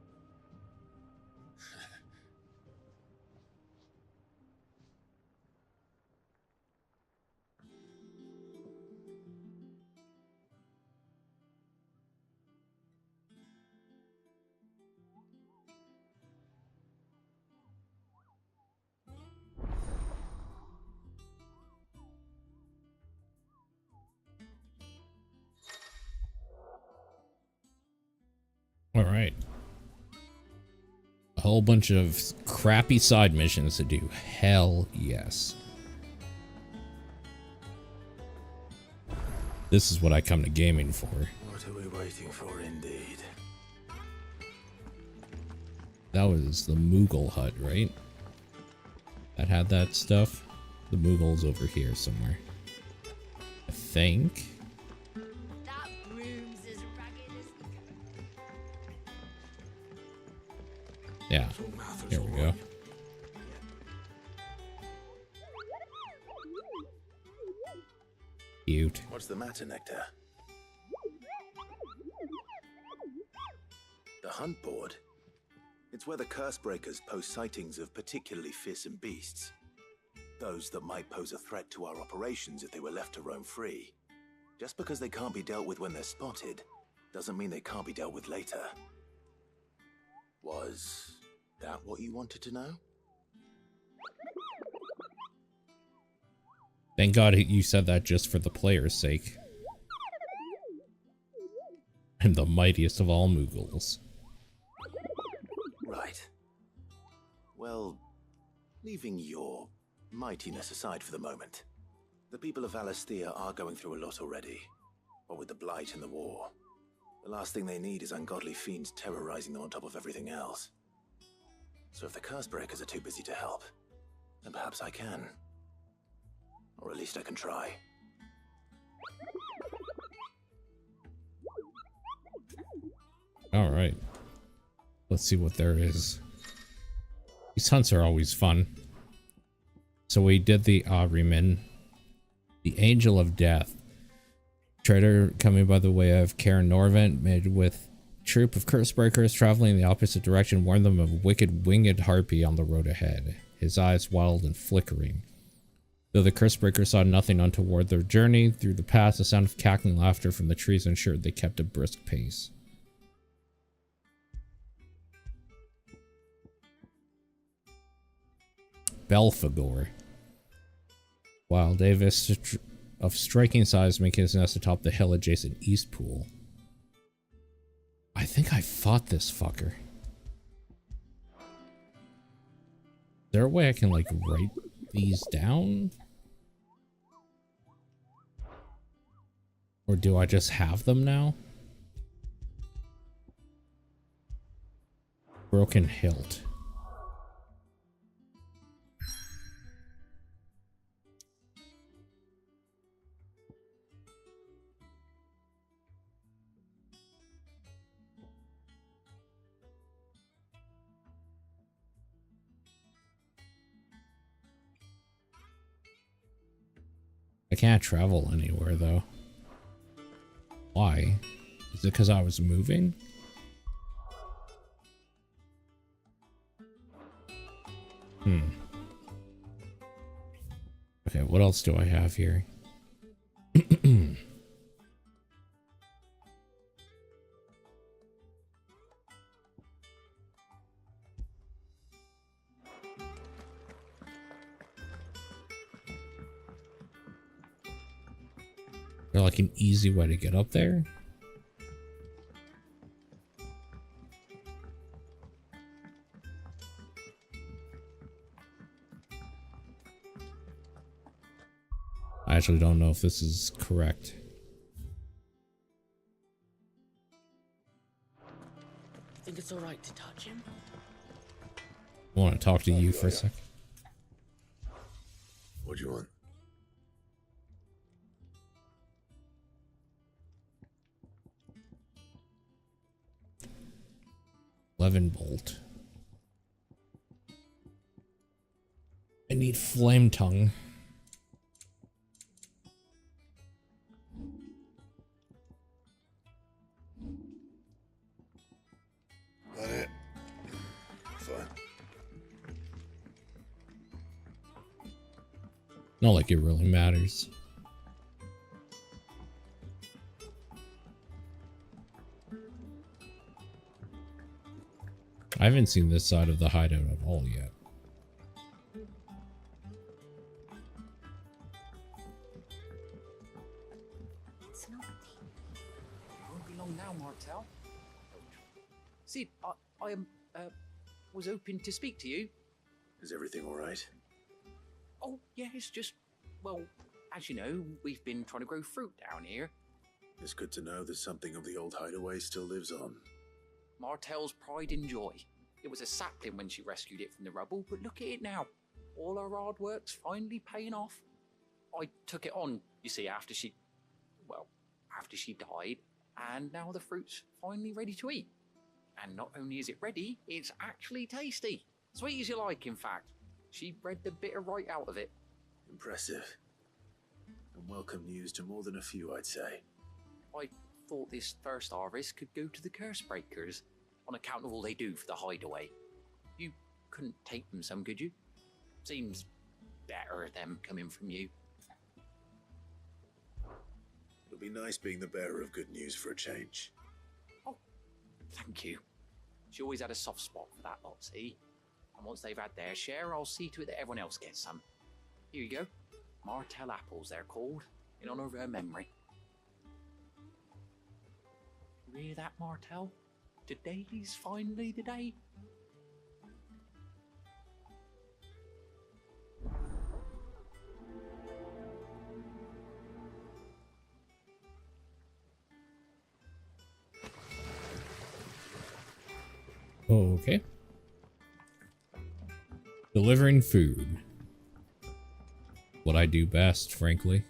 All right. A whole bunch of crappy side missions to do. Hell yes. This is what I come to gaming for. What are we waiting for, indeed? That was the Moogle hut, right? That had that stuff. The Moogle's over here somewhere, I think. That room's as ragged as Yeah, here we go. Cute. What's the matter, Nectar? The hunt board? It's where the curse breakers post sightings of particularly fearsome beasts. Those that might pose a threat to our operations if they were left to roam free. Just because they can't be dealt with when they're spotted, doesn't mean they can't be dealt with later. Was that what you wanted to know? Thank God you said that just for the player's sake. And the mightiest of all Moogles. Right. Well, leaving your mightiness aside for the moment, the people of Valisthea are going through a lot already. What with the Blight and the war. The last thing they need is ungodly fiends terrorizing them on top of everything else. So if the Cursebreakers are too busy to help, then perhaps I can. Or at least I can try. Alright. Let's see what there is. These hunts are always fun. So we did the Ahriman. The Angel of Death. Traitor coming by the way of Karen Norvent, made with troop of Cursebreakers traveling in the opposite direction, warned them of wicked winged harpy on the road ahead, his eyes wild and flickering. Though the Cursebreakers saw nothing untoward their journey through the pass, the sound of cackling laughter from the trees ensured they kept a brisk pace. Belphegor. Wild Davis of striking size making his nest atop the hill adjacent East Pool. I think I fought this fucker. Is there a way I can like write these down? Or do I just have them now? Broken hilt. can't travel anywhere though. Why? Is it because I was moving? Okay, what else do I have here? Is there like an easy way to get up there? I actually don't know if this is correct. Think it's alright to touch him? I want to talk to you for a sec. What do you want? Levin bolt. I need flame tongue. That it? Fine. Not like it really matters. I haven't seen this side of the hideout at all yet. Won't be long now, Martel. Sid, I was hoping to speak to you. Is everything all right? Oh, yeah, it's just, well, as you know, we've been trying to grow fruit down here. It's good to know that something of the old hideaway still lives on. Martel's pride and joy. It was a sapling when she rescued it from the rubble, but look at it now. All her hard work's finally paying off. I took it on, you see, after she died, and now the fruit's finally ready to eat. And not only is it ready, it's actually tasty. Sweet as you like, in fact. She bred the bitter right out of it. Impressive. And welcome news to more than a few, I'd say. I thought this first harvest could go to the curse breakers, on account of all they do for the hideaway. You couldn't take them some, could you? Seems better them coming from you. It'll be nice being the bearer of good news for a change. Oh, thank you. She always had a soft spot for that lot, see? And once they've had their share, I'll see to it that everyone else gets some. Here you go. Martel apples, they're called, in honor of her memory. You hear that, Martel? Today's finally the day. Okay. Delivering food. What I do best, frankly.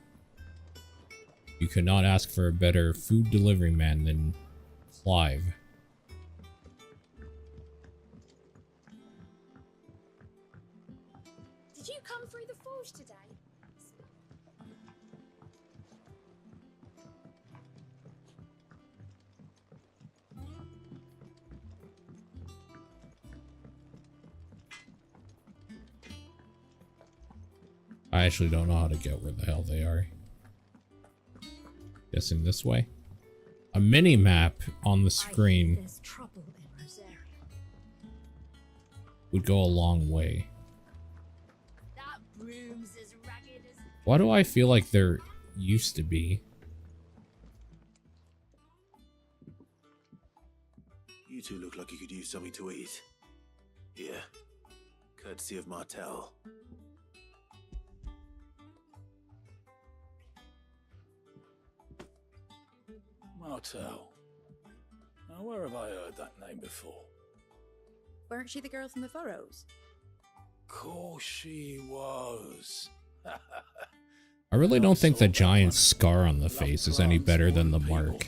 You could not ask for a better food delivery man than Clive. Did you come through the forge today? I actually don't know how to get where the hell they are. Guessing this way. A mini map on the screen would go a long way. That broom's as ragged as... Why do I feel like there used to be? You two look like you could use something to eat. Here. Courtesy of Martel. Martel. Now, where have I heard that name before? Weren't she the girl from the Furrows? Course she was. I really don't think the giant scar on the face is any better than the mark.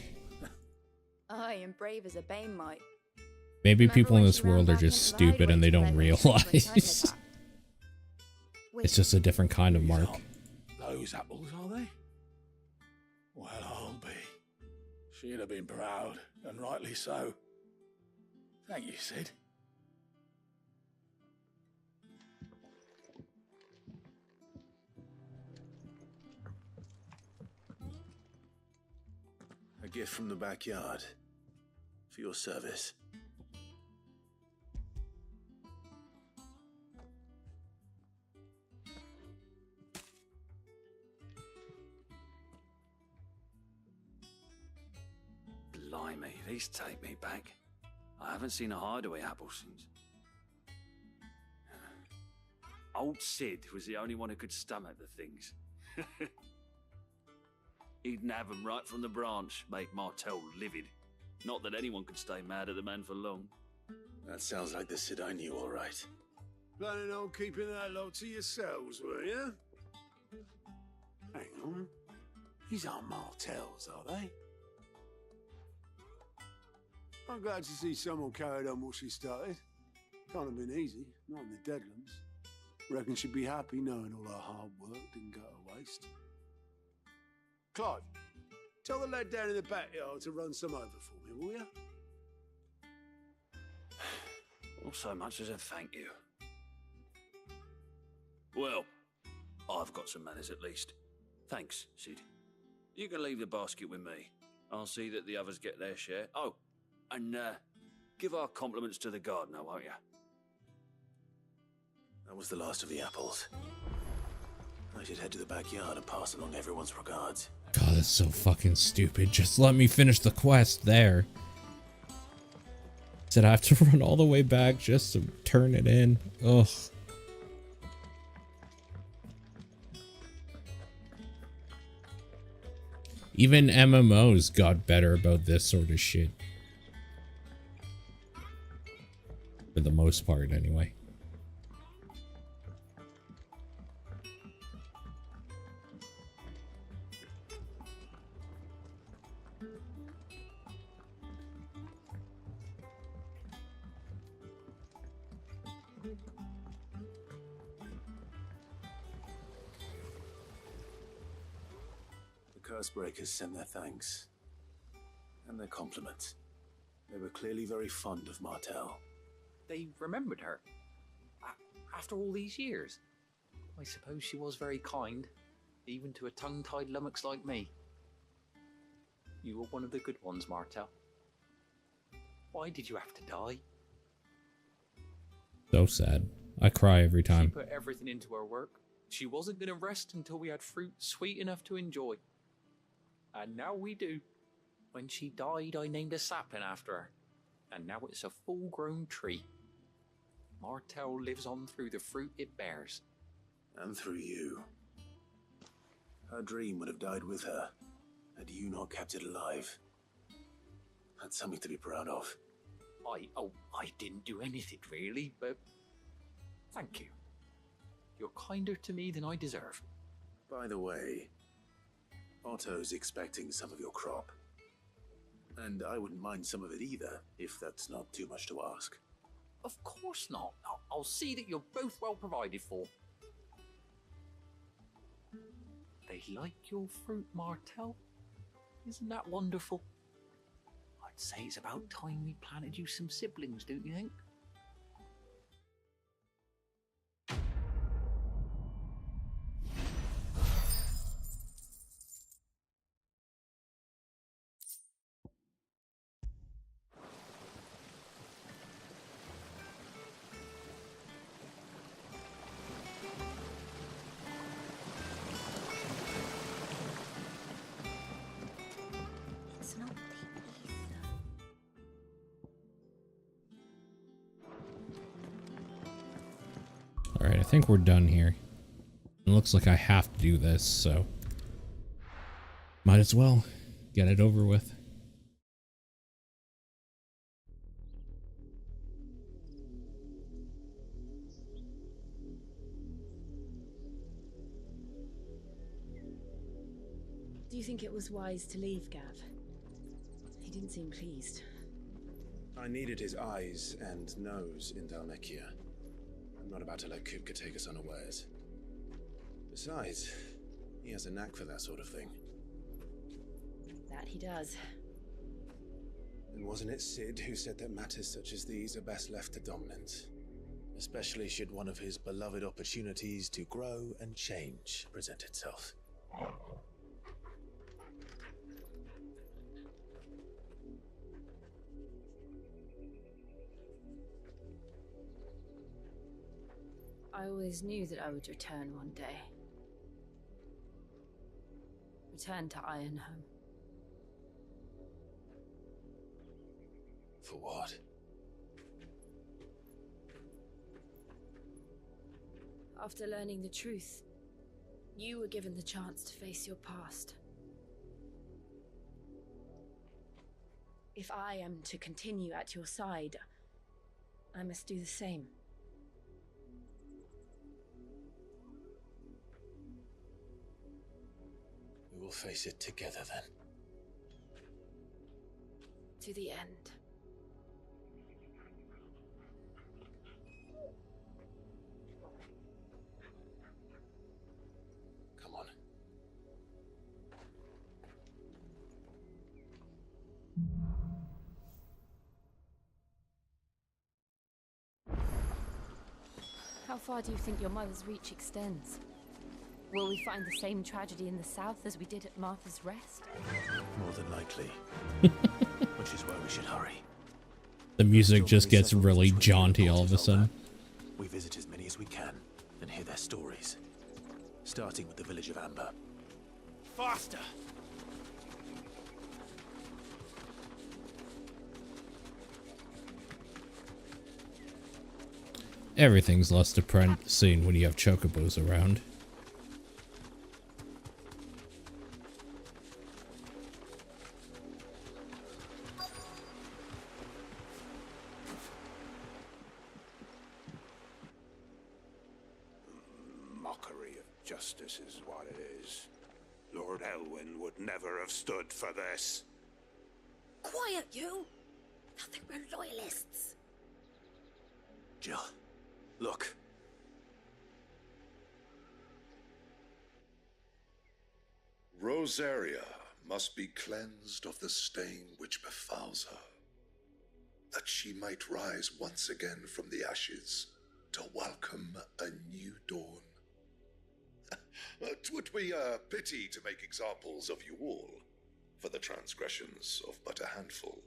Aye, and brave as a bane might. Maybe people in this world are just stupid and they don't realize. It's just a different kind of mark. Those Otto's apples, are they? Well, I'll be. She'd have been proud, and rightly so. Thank you, Sid. A gift from the backyard. For your service. Blimey, these take me back. I haven't seen a hideaway apple since. Old Sid was the only one who could stomach the things. He'd nab 'em right from the branch, make Martell livid. Not that anyone could stay mad at the man for long. That sounds like the Sid I knew, all right. Planning on keeping that lot to yourselves, were you? Hang on. These aren't Martells, are they? I'm glad to see someone carried on what she started. Can't have been easy, not in the Deadlands. Reckon she'd be happy knowing all her hard work didn't go to waste. Clive, tell the lad down in the backyard to run some over for me, will you? Not so much as a thank you. Well, I've got some manners at least. Thanks, Sid. You can leave the basket with me. I'll see that the others get their share. Oh, and give our compliments to the gardener, won't you? That was the last of the apples. I should head to the backyard and pass along everyone's regards. God, that's so fucking stupid. Just let me finish the quest there. Said I have to run all the way back just to turn it in. Ugh. Even MMOs got better about this sort of shit. For the most part, anyway. Cursebreakers send their thanks. And their compliments. They were clearly very fond of Martell. They remembered her. After all these years. I suppose she was very kind, even to a tongue-tied lummox like me. You were one of the good ones, Martell. Why did you have to die? So sad. I cry every time. She put everything into her work. She wasn't going to rest until we had fruit sweet enough to enjoy. And now we do. When she died, I named a sapling after her. And now it's a full-grown tree. Martell lives on through the fruit it bears. And through you. Her dream would have died with her, had you not kept it alive. That's something to be proud of. I didn't do anything really, but thank you. You're kinder to me than I deserve. By the way, Otto's expecting some of your crop. And I wouldn't mind some of it either, if that's not too much to ask. Of course not. I'll see that you're both well provided for. They like your fruit, Martell. Isn't that wonderful? I'd say it's about time we planted you some siblings, don't you think? It's not the ether. Alright, I think we're done here. It looks like I have to do this, so might as well get it over with. Do you think it was wise to leave, Gav? He didn't seem pleased. I needed his eyes and nose in Dalmekia. I'm not about to let Kupka take us unawares. Besides, He has a knack for that sort of thing. That he does. And wasn't it Sid who said that matters such as these are best left to dominance? Especially should one of his beloved opportunities to grow and change present itself. I always knew that I would return one day. Return to Ironhome. For what? After learning the truth, you were given the chance to face your past. If I am to continue at your side, I must do the same. We will face it together then. To the end. Come on. How far do you think your mother's reach extends? Will we find the same tragedy in the south as we did at Martha's Rest? More than likely. Which is why we should hurry. The music just gets really jaunty all of a sudden. We visit as many as we can and hear their stories. Starting with the village of Amber. Faster! Everything's less depressing when you have chocobos around. Mockery of justice is what it is. Lord Elwyn would never have stood for this. Quiet, you! Thought they were loyalists. Jill, look. Rosaria must be cleansed of the stain which befouls her, that she might rise once again from the ashes to welcome a new dawn. 'Twould be a pity to make examples of you all for the transgressions of but a handful.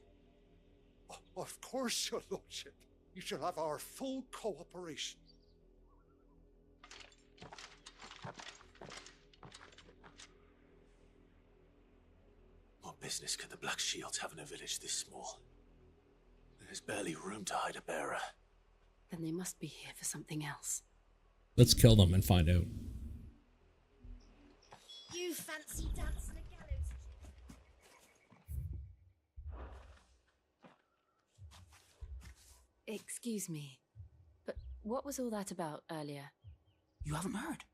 Of course, your lordship. You shall have our full cooperation. What business could the Black Shields have in a village this small? There's barely room to hide a bearer. Then they must be here for something else. Let's kill them and find out. You fancy dancing a gallows? Excuse me, but what was all that about earlier? You haven't heard?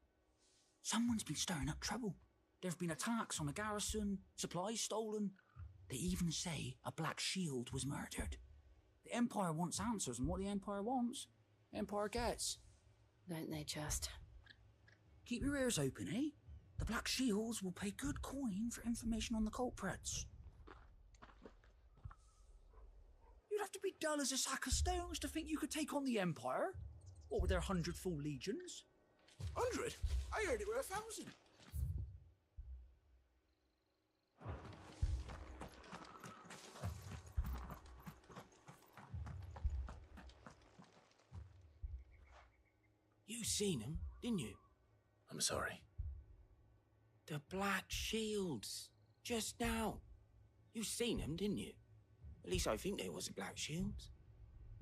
Someone's been stirring up trouble. There have been attacks on the garrison, supplies stolen. They even say a Black Shield was murdered. The Empire wants answers, and what the Empire wants, the Empire gets. Don't they just? Keep your ears open, eh? The Black Shields will pay good coin for information on the culprits. You'd have to be dull as a sack of stones to think you could take on the Empire. What with their 100 full legions? 100? I heard it were 1,000. You seen them, didn't you? I'm sorry. The Black Shields. Just now. You seen them, didn't you? At least I think they was the Black Shields.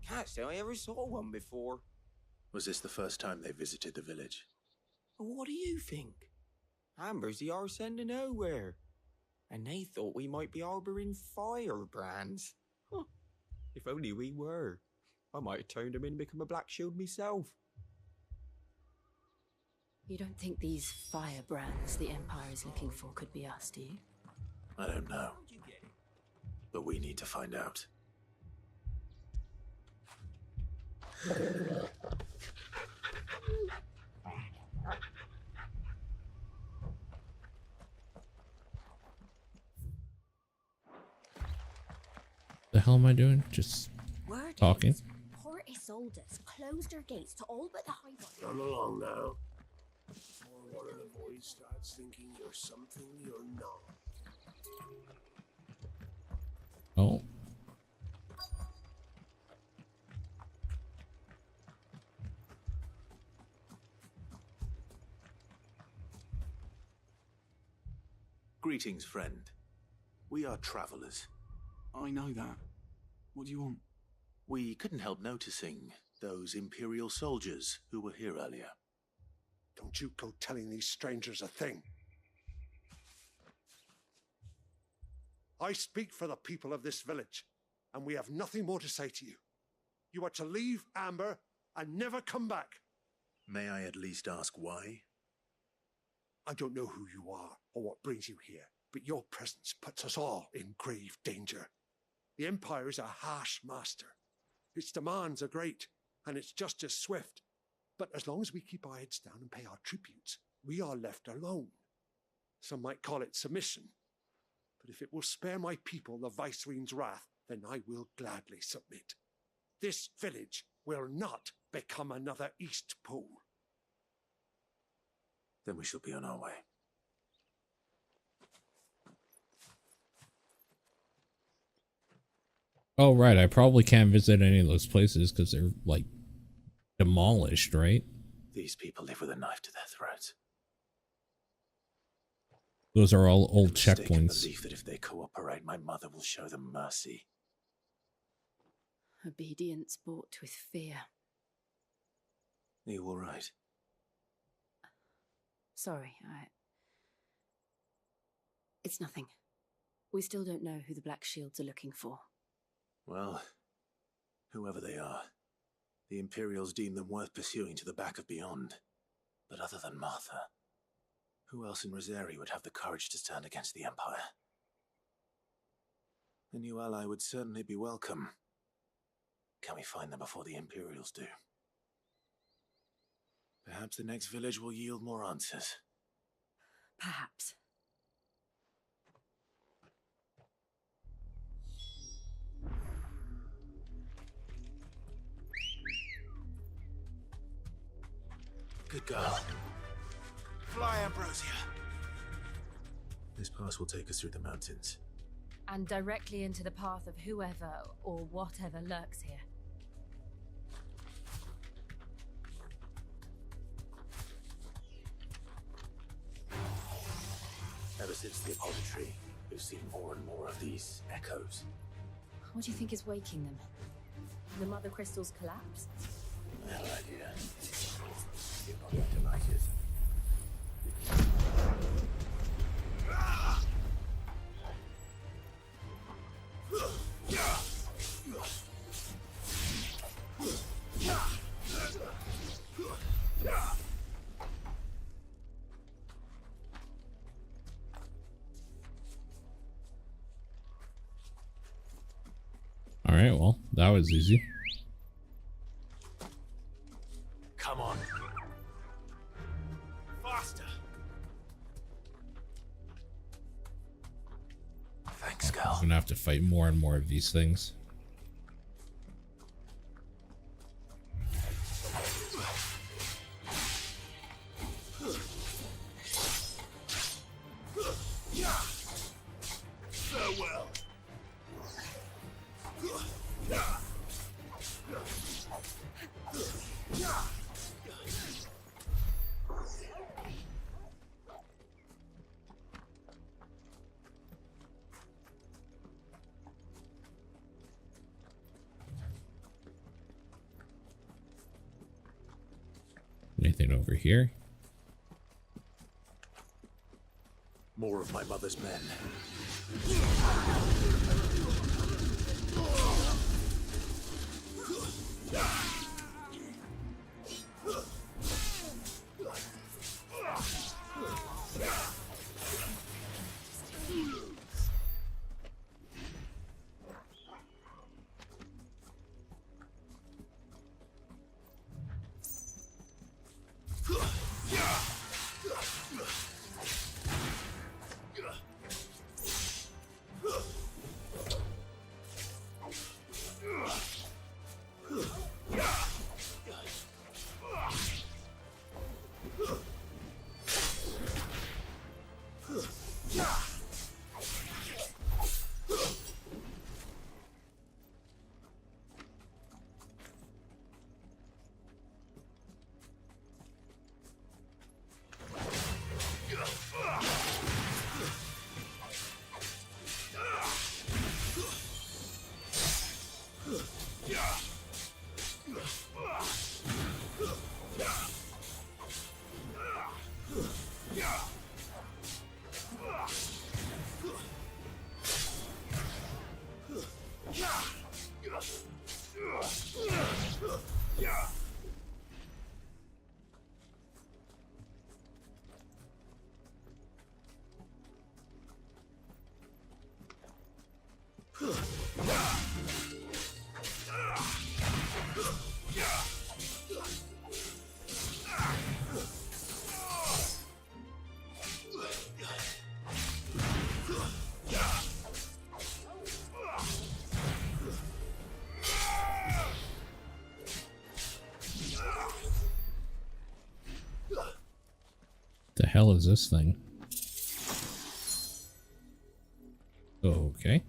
Can't say I ever saw one before. Was this the first time they visited the village? What do you think? Amber's the arse end of nowhere. And they thought we might be harbouring firebrands. Huh. If only we were. I might have turned them in and become a Black Shield myself. You don't think these firebrands the Empire is looking for could be us, do you? I don't know. But we need to find out. The hell am I doing? Just Word talking. is, Port Isolde's closed her gates to all but the high road. Come along now. Before one of the boys starts thinking you're something you're not. Oh. Greetings, friend. We are travelers. I know that. What do you want? We couldn't help noticing those Imperial soldiers who were here earlier. Don't you go telling these strangers a thing. I speak for the people of this village, and we have nothing more to say to you. You are to leave Amber and never come back. May I at least ask why? I don't know who you are or what brings you here, but your presence puts us all in grave danger. The Empire is a harsh master. Its demands are great, and its justice swift. But as long as we keep our heads down and pay our tributes, we are left alone. Some might call it submission. But if it will spare my people the Viceroy's wrath, then I will gladly submit. This village will not become another East Pole. Then we shall be on our way. Oh, right. I probably can't visit any of those places because they're, like, demolished, right? These people live with a knife to their throats. Those are all old Mistaken checkpoints. belief that if they cooperate, my mother will show them mercy. Obedience bought with fear. Are you all right? Sorry, It's nothing. We still don't know who the Black Shields are looking for. Well, whoever they are, the Imperials deem them worth pursuing to the back of beyond. But other than Martha, who else in Rosari would have the courage to stand against the Empire? A new ally would certainly be welcome. Can we find them before the Imperials do? Perhaps the next village will yield more answers. Perhaps. Good girl. Fly, Ambrosia. This pass will take us through the mountains. And directly into the path of whoever or whatever lurks here. Ever since the apodatory, we've seen more and more of these echoes. What do you think is waking them? The Mother Crystal's collapse? No idea. You're not going to like it. All right, well, that was easy. Come on. Faster. Thanks, girl. I'm gonna have to fight more and more of these things. Farewell. Anything over here? More of my mother's men. The hell is this thing? Okay.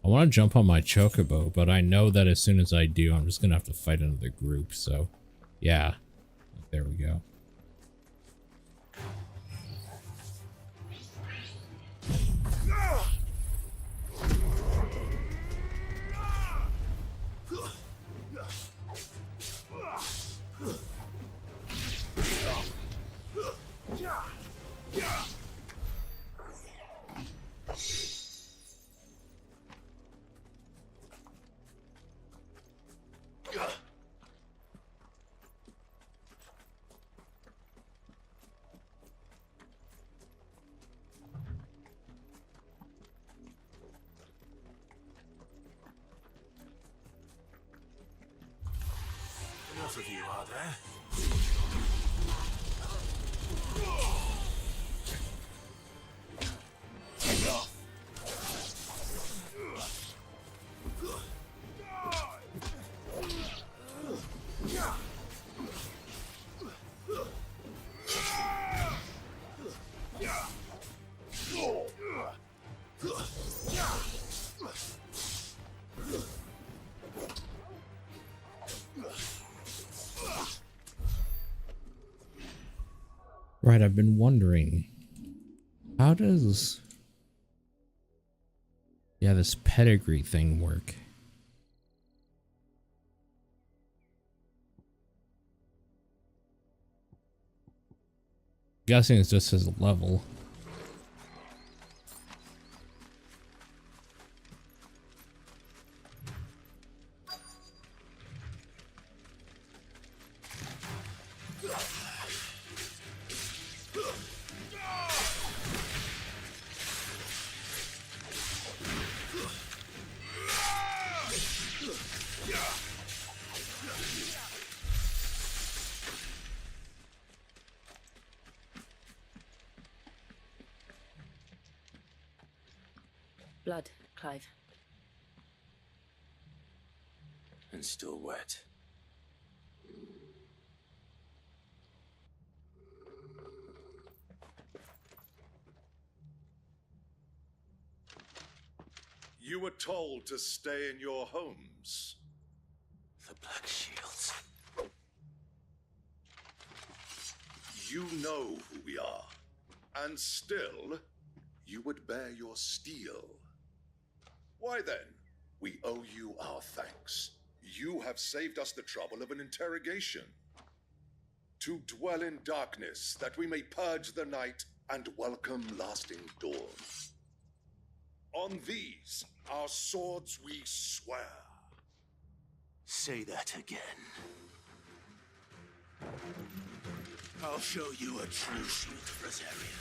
I want to jump on my chocobo, but I know that as soon as I do, I'm just going to have to fight another group. So, yeah. There we go. Enough of you, are there? Right, I've been wondering, how does, this pedigree thing work? Guessing it's just his level. Blood, Clive. And still wet. You were told to stay in your homes. The Black Shields. You know who we are. And still, you would bear your steel. Why then, we owe you our thanks. You have saved us the trouble of an interrogation. To dwell in darkness, that we may purge the night and welcome lasting dawn. On these, our swords we swear. Say that again. I'll show you a true shield of Rosaria.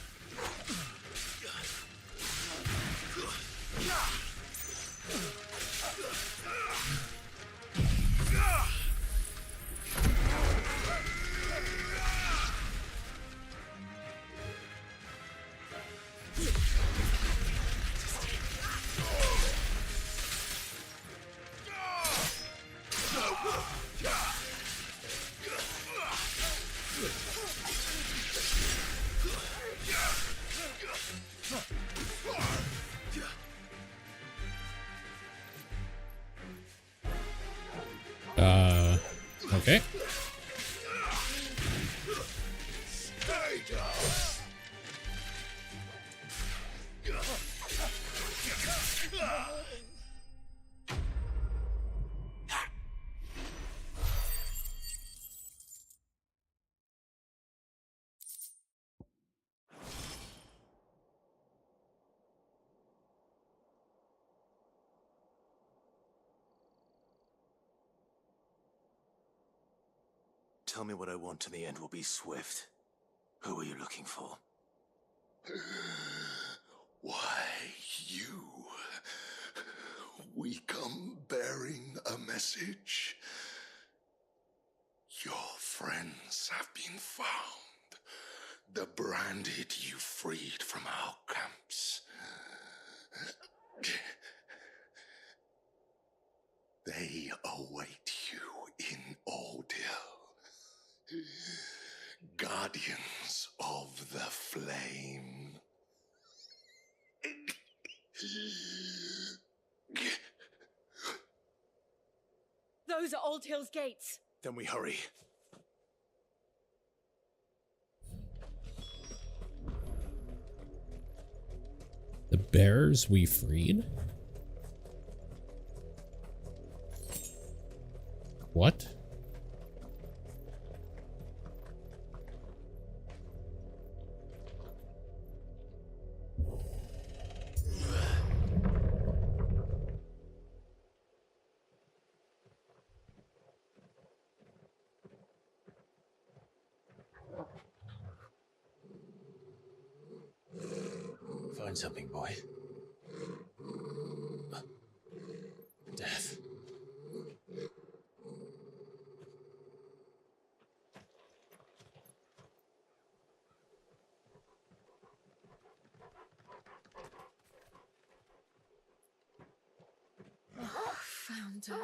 Okay. Tell me what I want and the end will be swift. Who are you looking for? Why, you. We come bearing a message. Your friends have been found. The branded you freed from our camps. They await you in Ordeal. Guardians of the Flame. Those are Old Hill's gates. Then we hurry. The bears we freed? What? Find something, boy. Death. Found her.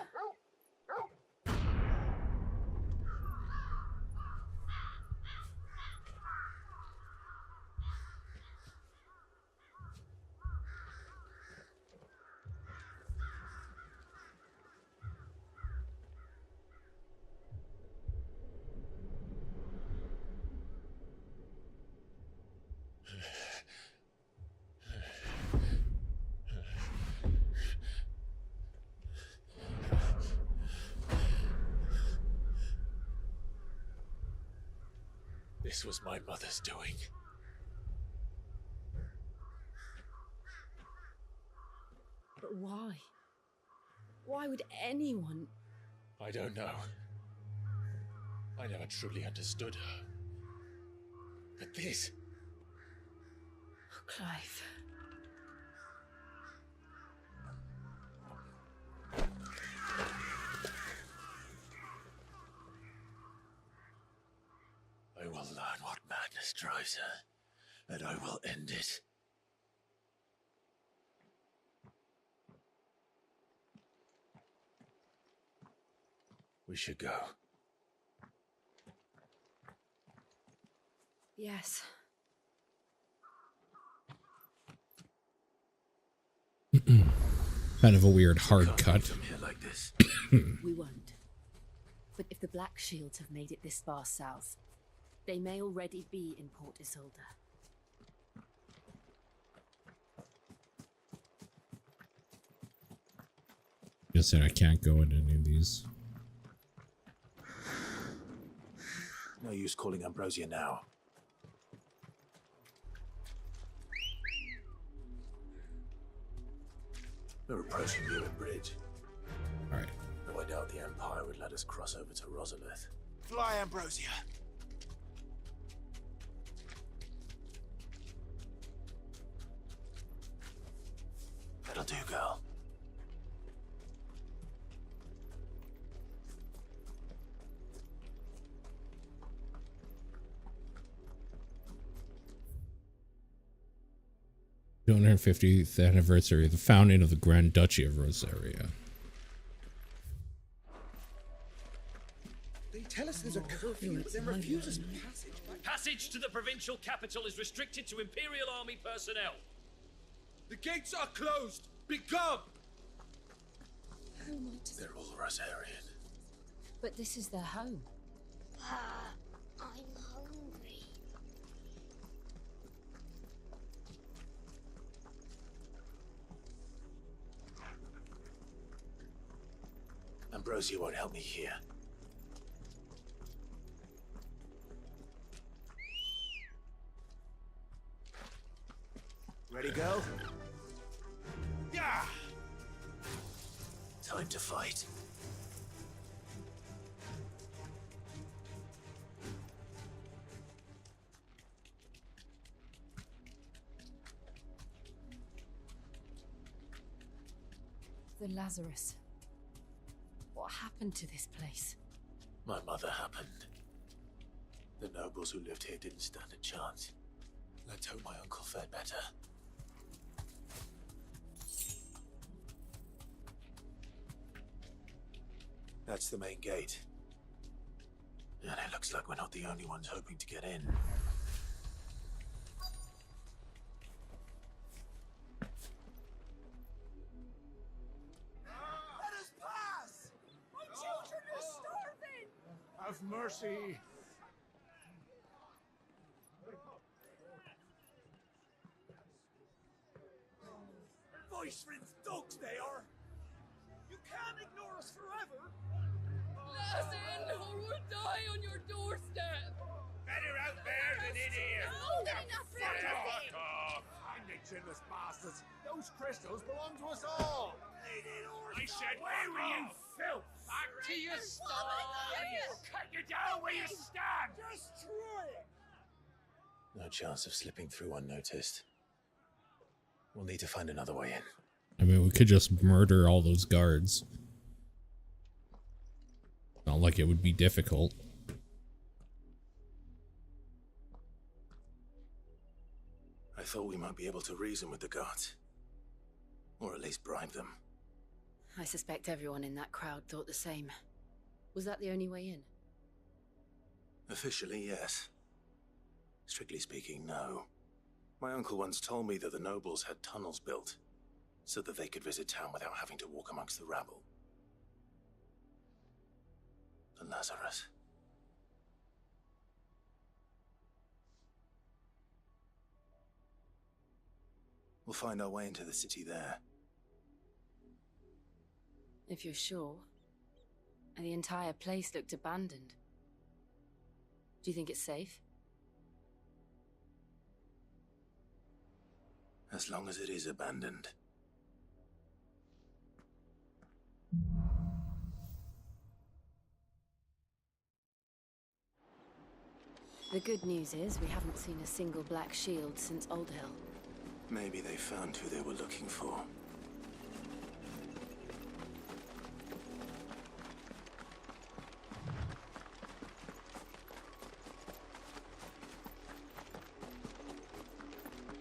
This was my mother's doing. But why? Why would anyone? I don't know. I never truly understood her. But this... Clive. I will learn what madness drives her, and I will end it. We should go. Yes. Kind of a weird hard cut. From here like this. We won't. But if the Black Shields have made it this far south, they may already be in Port Isolde. Guessing I can't go into any of these. No use calling Ambrosia now. We're approaching Lewin Bridge. Alright. Though I doubt the Empire would let us cross over to Rosalith. Fly, Ambrosia. That'll do, girl. The 250th anniversary of the founding of the Grand Duchy of Rosaria. They tell us there's a curfew, but then refuse us passage. Passage to the provincial capital is restricted to Imperial Army personnel. The gates are closed. Be gone. They're all Rosarian. But this is their home. I'm hungry. Ambrosia won't help me here. Ready, go? Yeah. Time to fight. The Lazarus. What happened to this place? My mother happened. The nobles who lived here didn't stand a chance. Let's hope my uncle fared better. That's the main gate. And it looks like we're not the only ones hoping to get in. Let us pass! My children are starving! Have mercy. Voice rinse dogs they are! You can't ignore us forever! Let us in, or we'll die on your doorstep! Better out there than in here! Hold it enough for Fuck off! Find the chinless bastards. Those crystals belong to us all. I said, where were you, filth? Back to your sties! Cut you down where you stand! Destroy it! No chance of slipping through unnoticed. We'll need to find another way in. I mean, we could just murder all those guards. Not like it would be difficult. I thought we might be able to reason with the guards. Or at least bribe them. I suspect everyone in that crowd thought the same. Was that the only way in? Officially, yes. Strictly speaking, no. My uncle once told me that the nobles had tunnels built, so that they could visit town without having to walk amongst the rabble. The Lazarus. We'll find our way into the city there. If you're sure. And the entire place looked abandoned. Do you think it's safe? As long as it is abandoned. The good news is we haven't seen a single black shield since Old Hill. Maybe they found who they were looking for.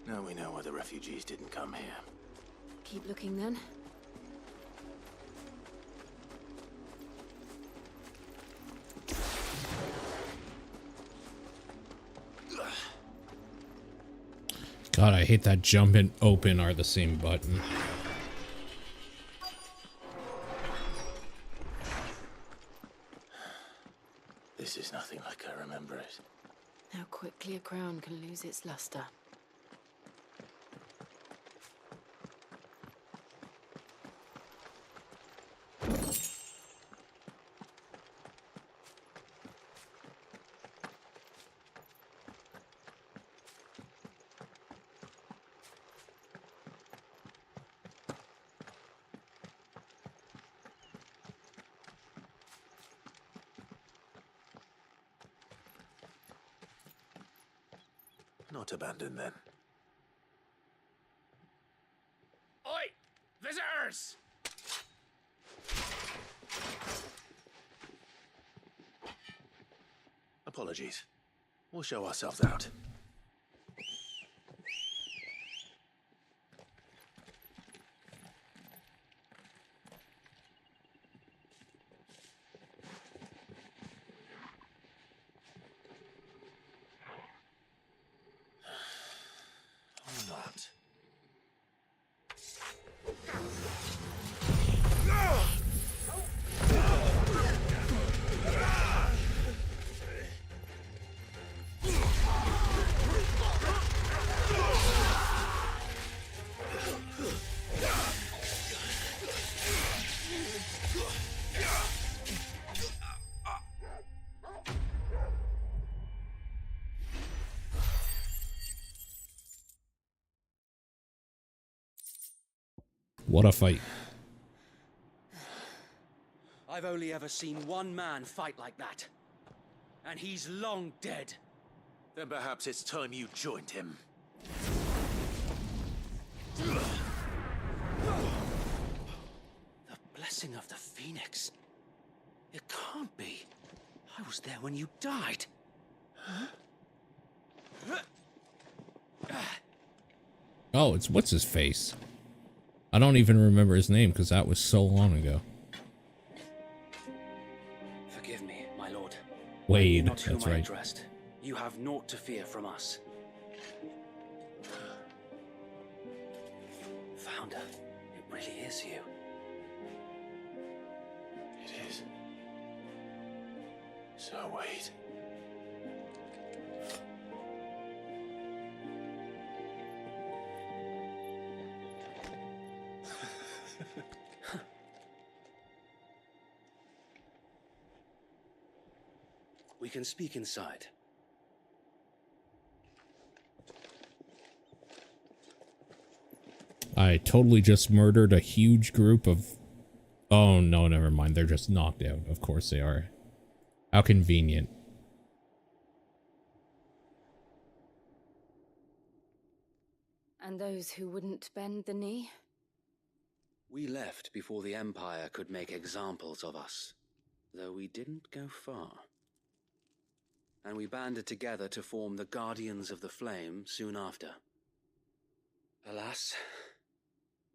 Now we know why the refugees didn't come here. Keep looking then. God, I hate that jump and open are the same button. This is nothing like I remember it. How quickly a crown can lose its luster. Not abandoned then. Oi! Visitors! Apologies. We'll show ourselves out. What a fight. I've only ever seen one man fight like that. And he's long dead. Then perhaps it's time you joined him. The blessing of the Phoenix. It can't be. I was there when you died. Oh, it's what's his face? I don't even remember his name because that was so long ago. Forgive me, my lord. Wade, Not whom that's I right. addressed. You have naught to fear from us. Founder, it really is you. It is. So wait. We can speak inside. I totally just murdered a huge group of... Oh, no, never mind. They're just knocked out. Of course they are. How convenient. And those who wouldn't bend the knee? We left before the Empire could make examples of us, though we didn't go far. And we banded together to form the Guardians of the Flame soon after. Alas,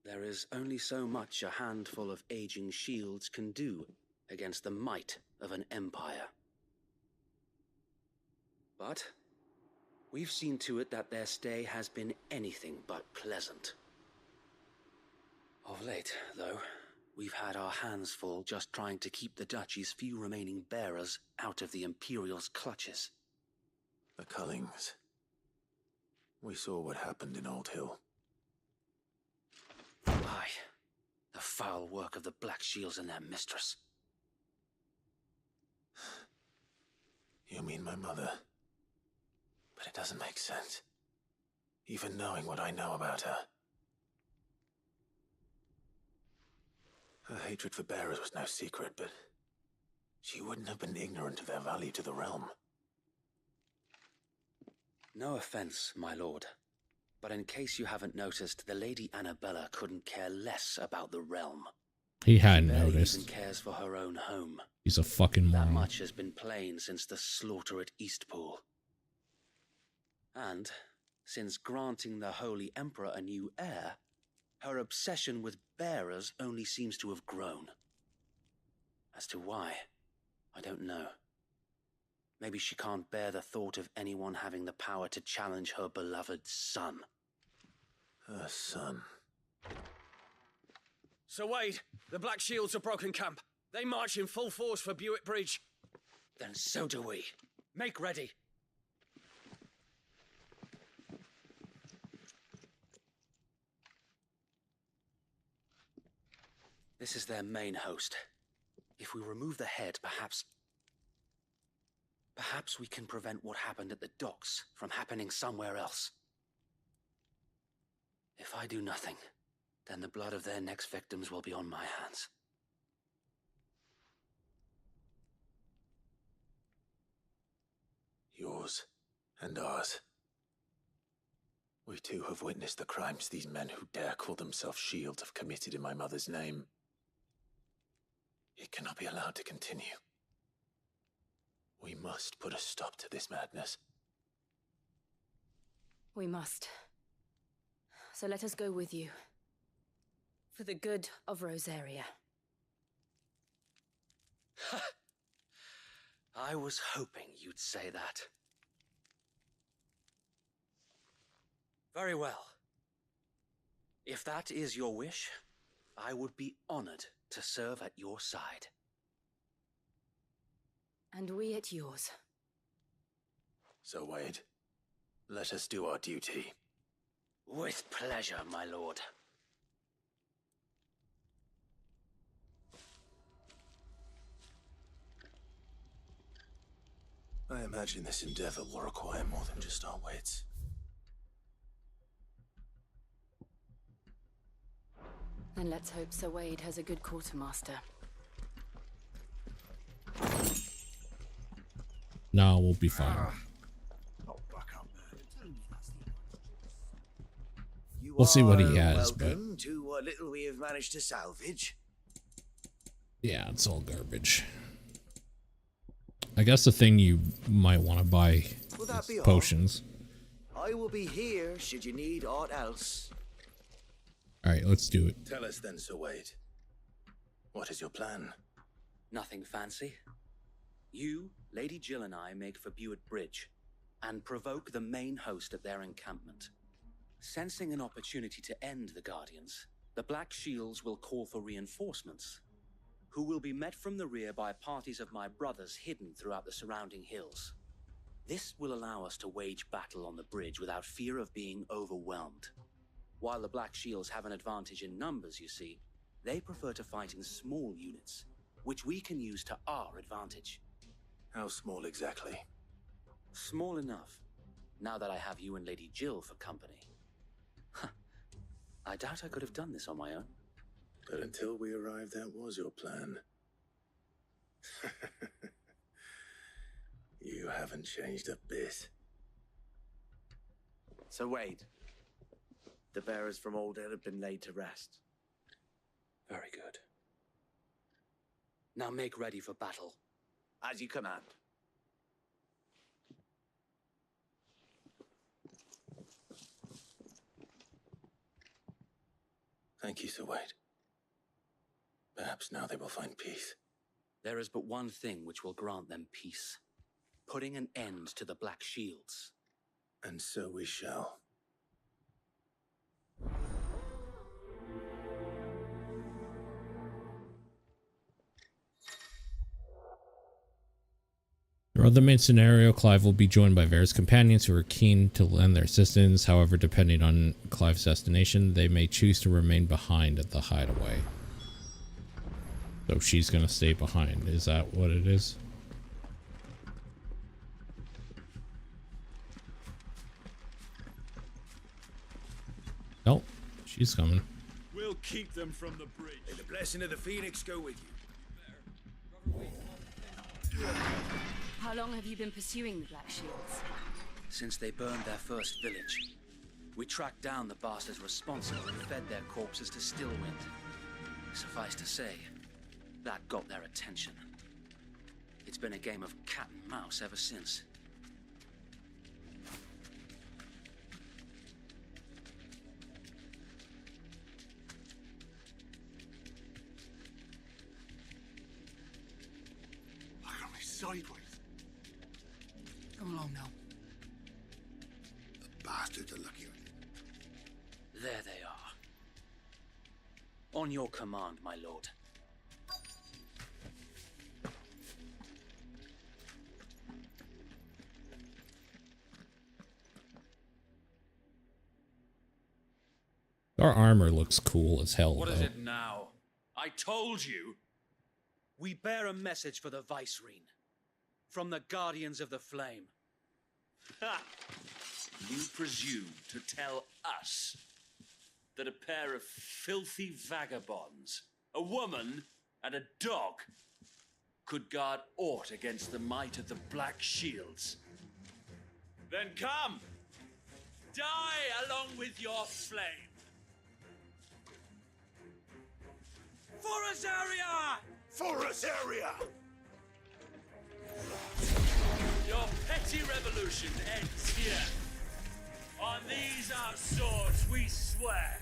there is only so much a handful of aging shields can do against the might of an empire. But we've seen to it that their stay has been anything but pleasant. Of late, though, we've had our hands full just trying to keep the Duchy's few remaining bearers out of the Imperial's clutches. The Cullings. We saw what happened in Old Hill. Aye, the foul work of the Black Shields and their mistress. You mean my mother? But it doesn't make sense. Even knowing what I know about her. Her hatred for bearers was no secret, but she wouldn't have been ignorant of their value to the realm. No offense, my lord, but in case you haven't noticed, the Lady Annabella couldn't care less about the realm. He hadn't She barely noticed. even cares for her own home. He's a fucking That moron. much has been plain since the slaughter at Eastpool. And since granting the Holy Emperor a new heir, her obsession with bearers only seems to have grown. As to why, I don't know. Maybe she can't bear the thought of anyone having the power to challenge her beloved son. Her son. Sir Wade, the Black Shields have broken camp. They march in full force for Buick Bridge. Then so do we. Make ready. This is their main host. If we remove the head, perhaps we can prevent what happened at the docks from happening somewhere else. If I do nothing, then the blood of their next victims will be on my hands. Yours and ours. We too have witnessed the crimes these men who dare call themselves shields have committed in my mother's name. It cannot be allowed to continue. We must put a stop to this madness. We must. So let us go with you. For the good of Rosaria. I was hoping you'd say that. Very well. If that is your wish, I would be honored to serve at your side. And we at yours. So, Wade, let us do our duty. With pleasure, my lord. I imagine this endeavor will require more than just our wits. Then let's hope Sir Wade has a good quartermaster. No, we'll be fine. We'll see what he has, but welcome to what little we have managed to salvage. yeah, it's all garbage. I guess the thing you might want to buy Will that be is all? potions. I will be here should you need aught else. All right, let's do it. Tell us then, Sir Wade. What is your plan? Nothing fancy. You, Lady Jill and I make for Buett Bridge and provoke the main host at their encampment. Sensing an opportunity to end the Guardians, the Black Shields will call for reinforcements, who will be met from the rear by parties of my brothers hidden throughout the surrounding hills. This will allow us to wage battle on the bridge without fear of being overwhelmed. While the Black Shields have an advantage in numbers, you see, they prefer to fight in small units, which we can use to our advantage. How small exactly? Small enough, now that I have you and Lady Jill for company. I doubt I could have done this on my own. But until we arrived, that was your plan. You haven't changed a bit. So Wade, the bearers from Oldale have been laid to rest. Very good. Now make ready for battle. As you command. Thank you, Sir Wade. Perhaps now they will find peace. There is but one thing which will grant them peace. Putting an end to the Black Shields. And so we shall. Throughout the main scenario, Clive will be joined by various companions who are keen to lend their assistance. However, depending on Clive's destination, they may choose to remain behind at the hideaway. So she's going to stay behind. Is that what it is? Nope. She's coming. We'll keep them from the bridge. May the blessing of the Phoenix go with you. How long have you been pursuing the Black Shields? Since they burned their first village, we tracked down the bastards responsible and fed their corpses to Stillwind. Suffice to say, that got their attention. It's been a game of cat and mouse ever since. Look at me sideways. Come along now. The bastards are lucky on you. There they are. On your command, my lord. Our armor looks cool as hell, What though. is it now? I told you! We bear a message for the Vicereine. From the Guardians of the Flame. Ha! You presume to tell us that a pair of filthy vagabonds, a woman and a dog, could guard aught against the might of the Black Shields? Then come! Die along with your flame! For Azaria! For Azaria! Your petty revolution ends here. On these our swords we swear.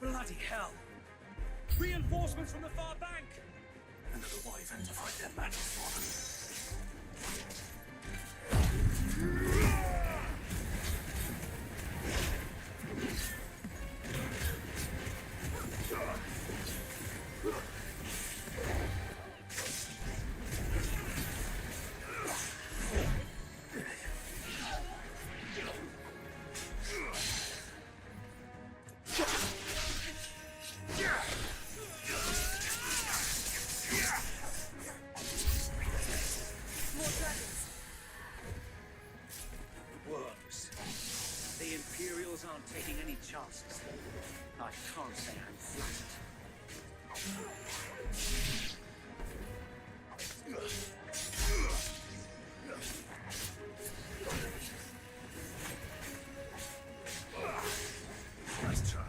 Bloody hell! Reinforcements from the far bank! And the wyvern to fight their magic for them. I can't say I'm flattered. Nice try.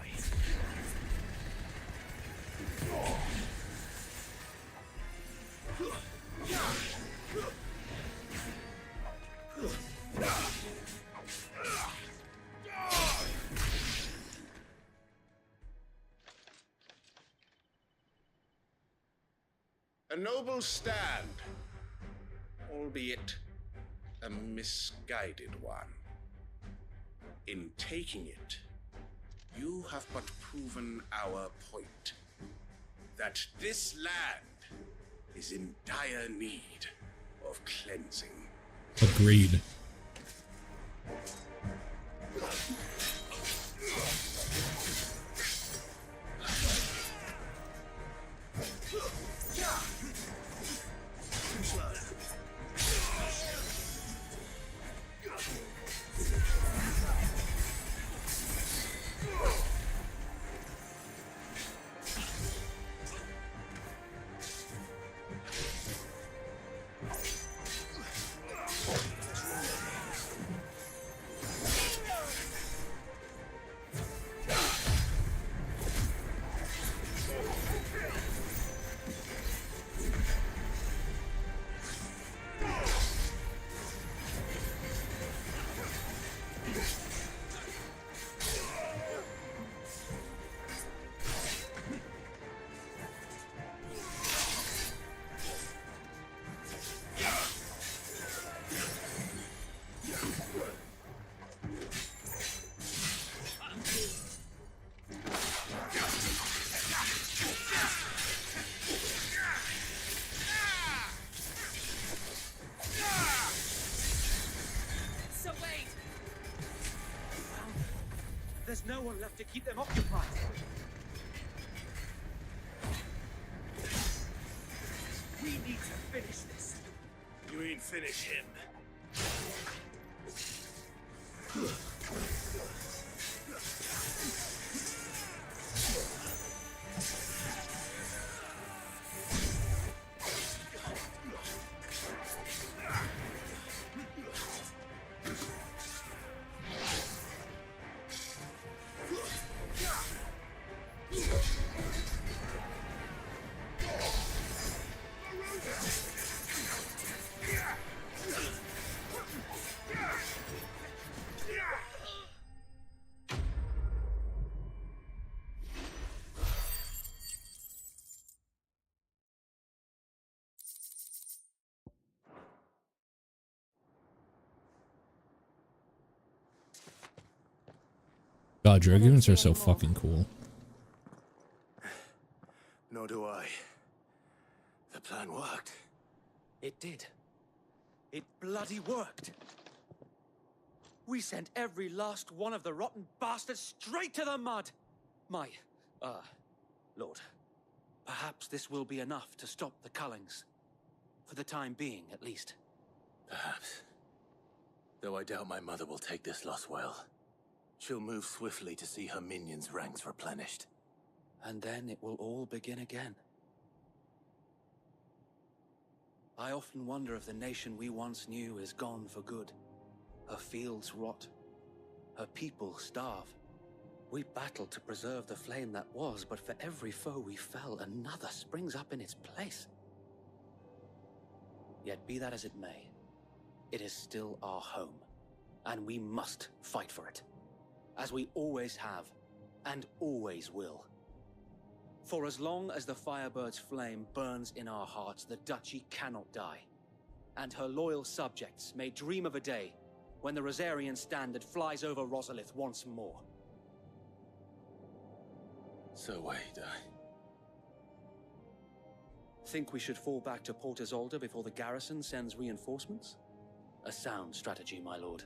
A noble stand, albeit a misguided one. In taking it, you have but proven our point, that this land is in dire need of cleansing. Agreed. There's no one left to keep them occupied. We need to finish this. You mean finish him? God, Dragoons are so fucking cool. Nor do I. The plan worked. It did. It bloody worked. We sent every last one of the rotten bastards straight to the mud. My, Lord, perhaps this will be enough to stop the Cullings. For the time being, at least. Perhaps. Though I doubt my mother will take this loss well. She'll move swiftly to see her minions' ranks replenished. And then it will all begin again. I often wonder if the nation we once knew is gone for good. Her fields rot. Her people starve. We battled to preserve the flame that was, but for every foe we fell, another springs up in its place. Yet be that as it may, it is still our home, and we must fight for it. As we always have, and always will. For as long as the Firebird's flame burns in our hearts, the Duchy cannot die. And her loyal subjects may dream of a day when the Rosarian standard flies over Rosalith once more. So wait, Think we should fall back to Port Isolde before the garrison sends reinforcements? A sound strategy, my lord.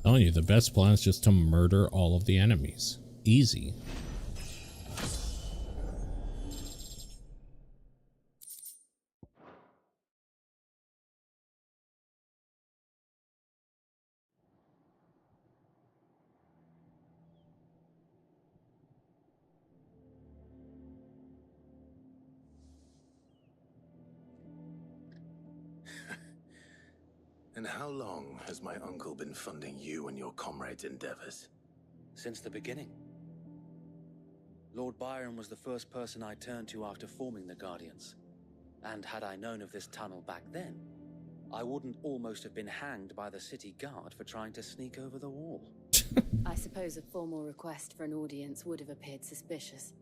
Telling you, the best plan is just to murder all of the enemies. Easy. And how long has my uncle been funding you and your comrades' endeavors? Since the beginning. Lord Byron was the first person I turned to after forming the Guardians. And had I known of this tunnel back then, I wouldn't almost have been hanged by the city guard for trying to sneak over the wall. I suppose a formal request for an audience would have appeared suspicious.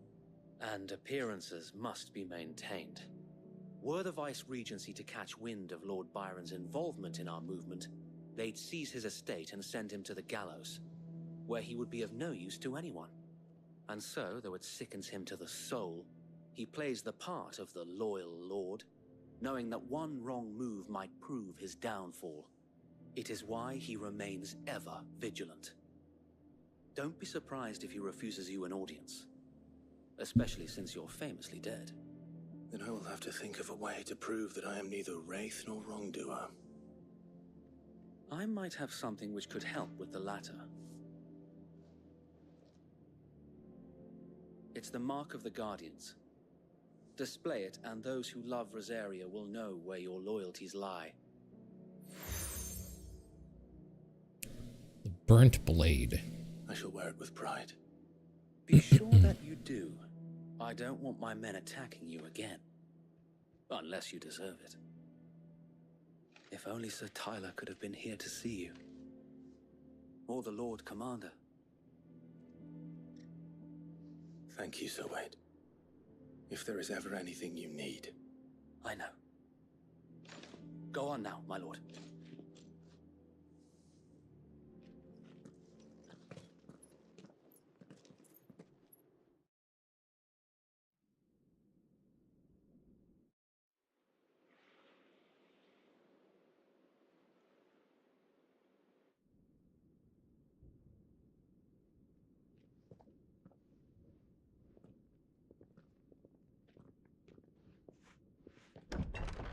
And appearances must be maintained. Were the Vice-Regency to catch wind of Lord Byron's involvement in our movement, they'd seize his estate and send him to the gallows, where he would be of no use to anyone. And so, though it sickens him to the soul, he plays the part of the loyal lord, knowing that one wrong move might prove his downfall. It is why he remains ever vigilant. Don't be surprised if he refuses you an audience, especially since you're famously dead. Then I will have to think of a way to prove that I am neither wraith nor wrongdoer. I might have something which could help with the latter. It's the mark of the Guardians. Display it, and those who love Rosaria will know where your loyalties lie. The burnt blade. I shall wear it with pride. Be sure that you do. I don't want my men attacking you again. Unless you deserve it. If only Sir Tyler could have been here to see you. Or the Lord Commander. Thank you, Sir Wade. If there is ever anything you need. I know. Go on now, my lord.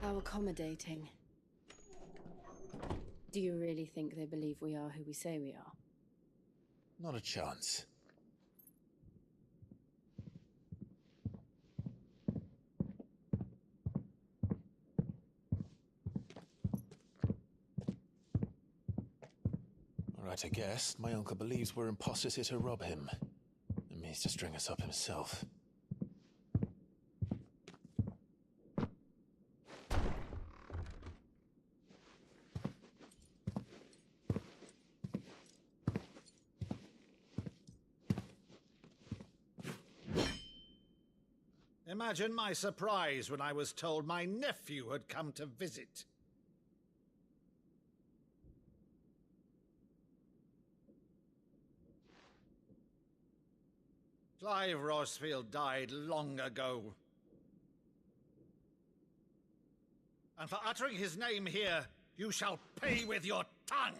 How accommodating. Do you really think they believe we are who we say we are? Not a chance. Alright, I guess. My uncle believes we're imposters here to rob him. And means to string us up himself. Imagine my surprise when I was told my nephew had come to visit. Clive Rosfield died long ago. And for uttering his name here, you shall pay with your tongue!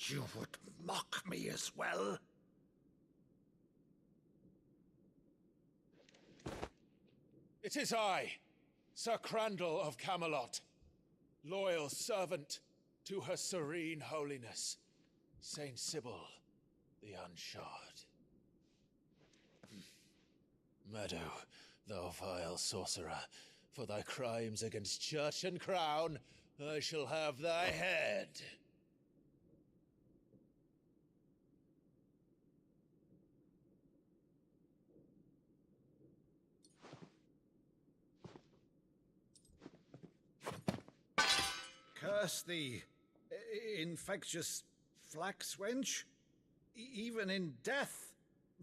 You would mock me as well? It is I, Sir Crandall of Camelot, loyal servant to Her Serene Holiness, Saint Sybil the Unshod. Meadow, thou vile sorcerer, for thy crimes against church and crown, I shall have thy head. Curse thee, infectious flax wench. Even in death,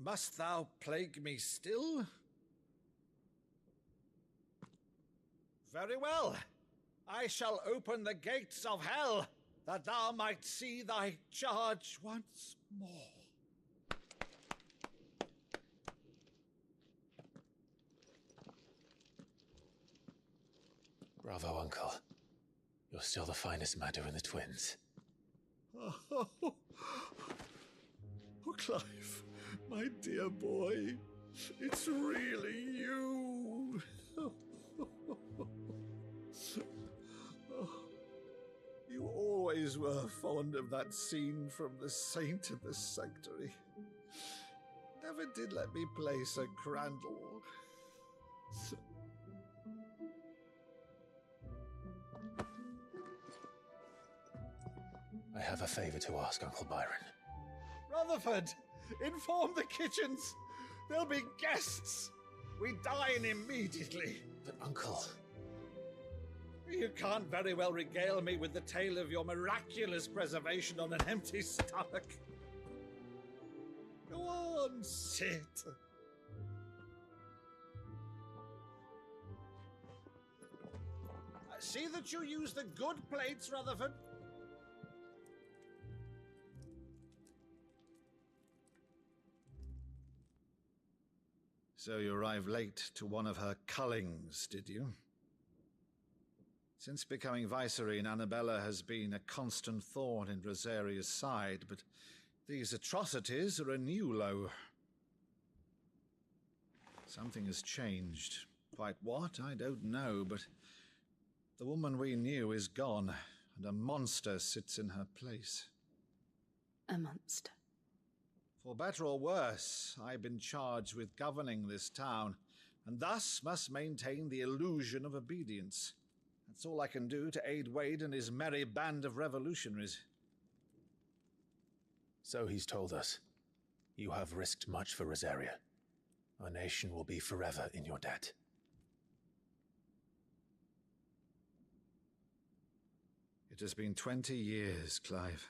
must thou plague me still? Very well. I shall open the gates of hell, that thou might see thy charge once more. Bravo, Uncle. You're still the finest Maddo in the twins. Oh, Clive, my dear boy, it's really you. You always always were fond of that scene from The Saint of the Sanctuary. Never did let me play Sir Crandall. I have a favor to ask, Uncle Byron. Rutherford, inform the kitchens. There'll be guests. We dine immediately. But, Uncle... You can't very well regale me with the tale of your miraculous preservation on an empty stomach. Go on, sit. See that you use the good plates, Rutherford. So you arrived late to one of her cullings, did you? Since becoming Vicereine, Annabella has been a constant thorn in Rosaria's side, but these atrocities are a new low. Something has changed. Quite what, I don't know, but the woman we knew is gone, and a monster sits in her place. A monster. For better or worse, I've been charged with governing this town, and thus must maintain the illusion of obedience. That's all I can do to aid Wade and his merry band of revolutionaries. So he's told us. You have risked much for Rosaria. Our nation will be forever in your debt. It has been 20 years, Clive.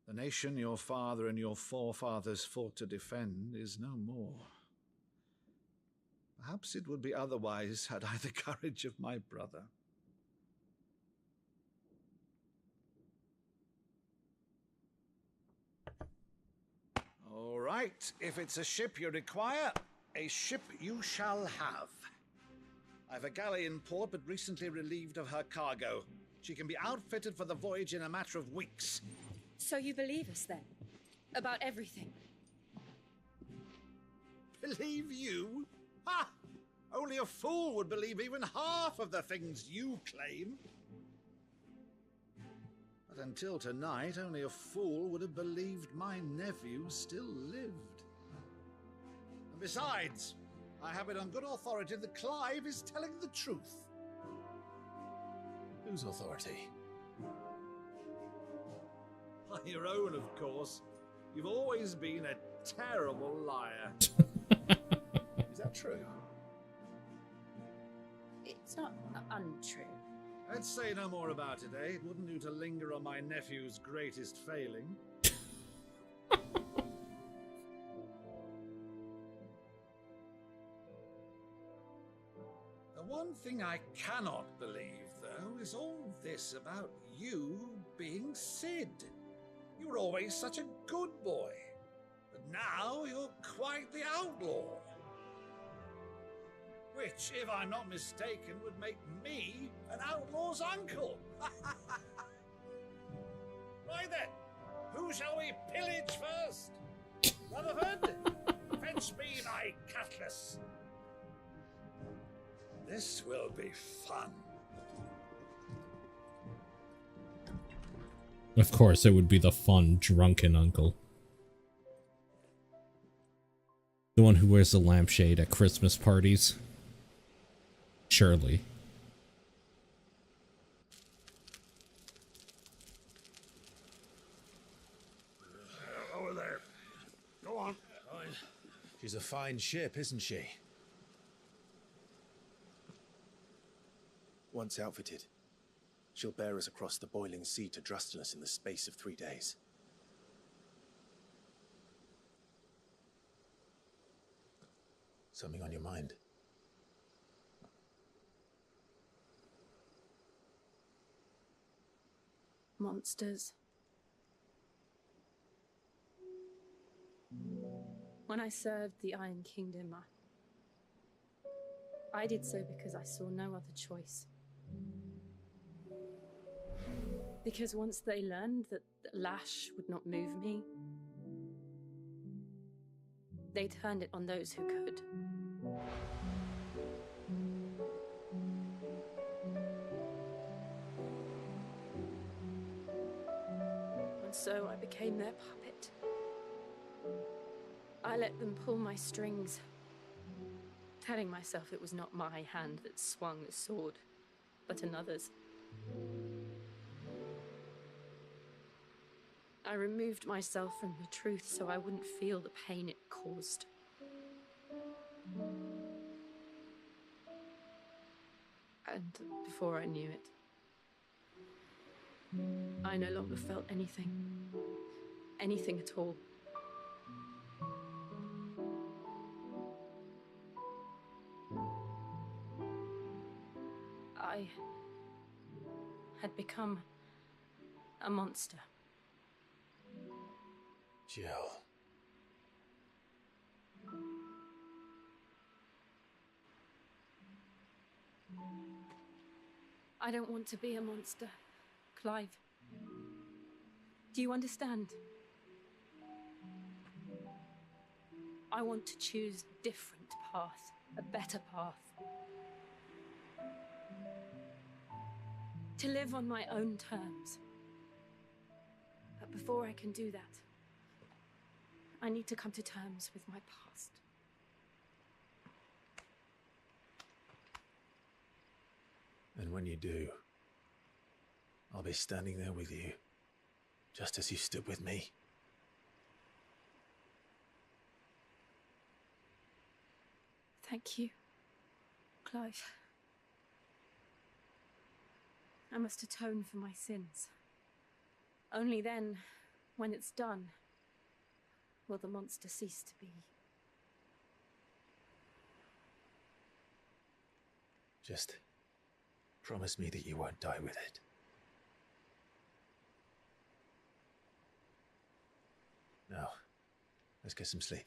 The nation your father and your forefathers fought to defend is no more. Perhaps it would be otherwise had I the courage of my brother. All right, if it's a ship you require, a ship you shall have. I've a galley in port, but recently relieved of her cargo. She can be outfitted for the voyage in a matter of weeks. So you believe us then? About everything? Believe you? Ha! Only a fool would believe even half of the things you claim. But until tonight, only a fool would have believed my nephew still lived. And besides, I have it on good authority that Clive is telling the truth. Whose authority? On your own, of course. You've always been a terrible liar. Is that true? It's not untrue. Let's say no more about it, eh? It wouldn't do to linger on my nephew's greatest failing. The one thing I cannot believe, though, is all this about you being Sid. You were always such a good boy, but now you're quite the outlaw. Which, if I'm not mistaken, would make me an outlaw's uncle. Right then, who shall we pillage first? Rutherford, fetch me my cutlass. This will be fun. Of course, it would be the fun, drunken uncle. The one who wears the lampshade at Christmas parties. Surely. Over there. Go on. She's a fine ship, isn't she? Once outfitted, she'll bear us across the boiling sea to Drustinus in the space of 3 days. Something on your mind? Monsters. When I served the Iron Kingdom, I did so because I saw no other choice. Because once they learned that the lash would not move me, they turned it on those who could. so I became their puppet. I let them pull my strings, telling myself it was not my hand that swung the sword, but another's. I removed myself from the truth so I wouldn't feel the pain it caused. And before I knew it, I no longer felt anything. Anything at all. I had become a monster. Jill. I don't want to be a monster, Clive. Do you understand? I want to choose a different path, a better path. To live on my own terms. But before I can do that, I need to come to terms with my past. And when you do, I'll be standing there with you, just as you stood with me. Thank you, Clive. I must atone for my sins. Only then, when it's done, will the monster cease to be. Just promise me that you won't die with it. Now, let's get some sleep.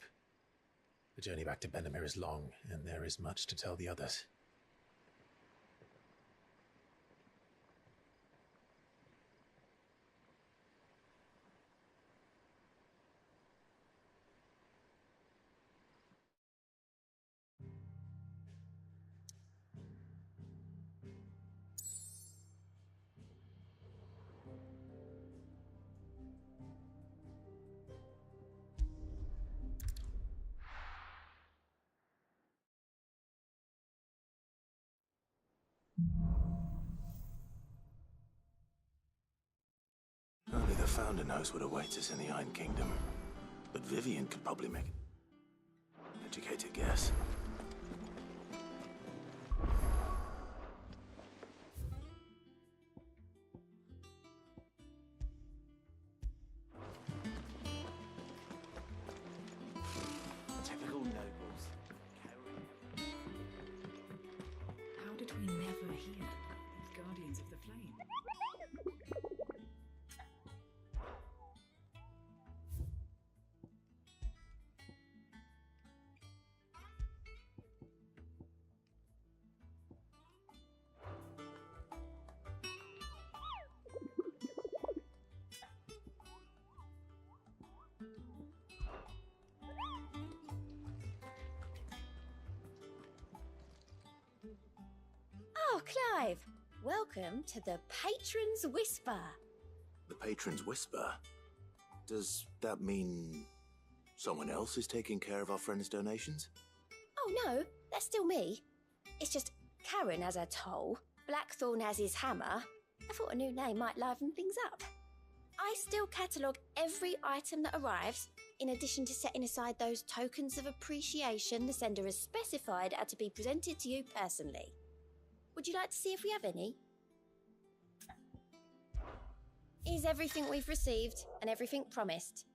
The journey back to Benamir is long, and there is much to tell the others. Only the Founder knows what awaits us in the Iron Kingdom. But Vivian could probably make an educated guess. Typical nobles. How did we never hear these Guardians of the Flame? Oh, Clive! Welcome to the Patron's Whisper. The Patron's Whisper? Does that mean someone else is taking care of our friend's donations? Oh no, that's still me. It's just Karen has her toll, Blackthorn has his hammer. I thought a new name might liven things up. I still catalogue every item that arrives, in addition to setting aside those tokens of appreciation the sender has specified are to be presented to you personally. Would you like to see if we have any? Here's everything we've received and everything promised.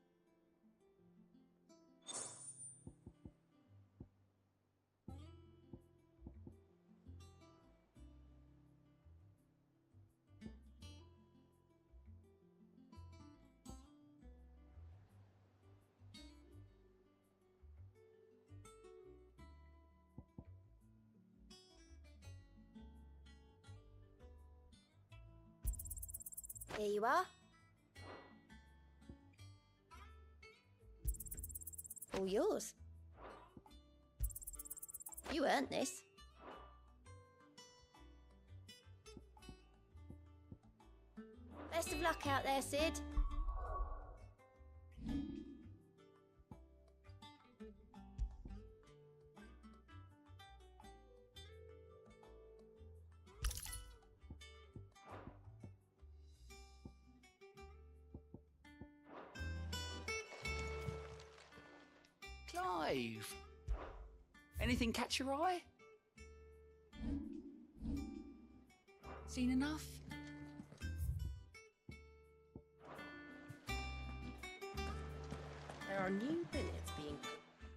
Here you are. All yours. You earned this. Best of luck out there, Sid. cave. Anything catch your eye? Seen enough? There are new billets being...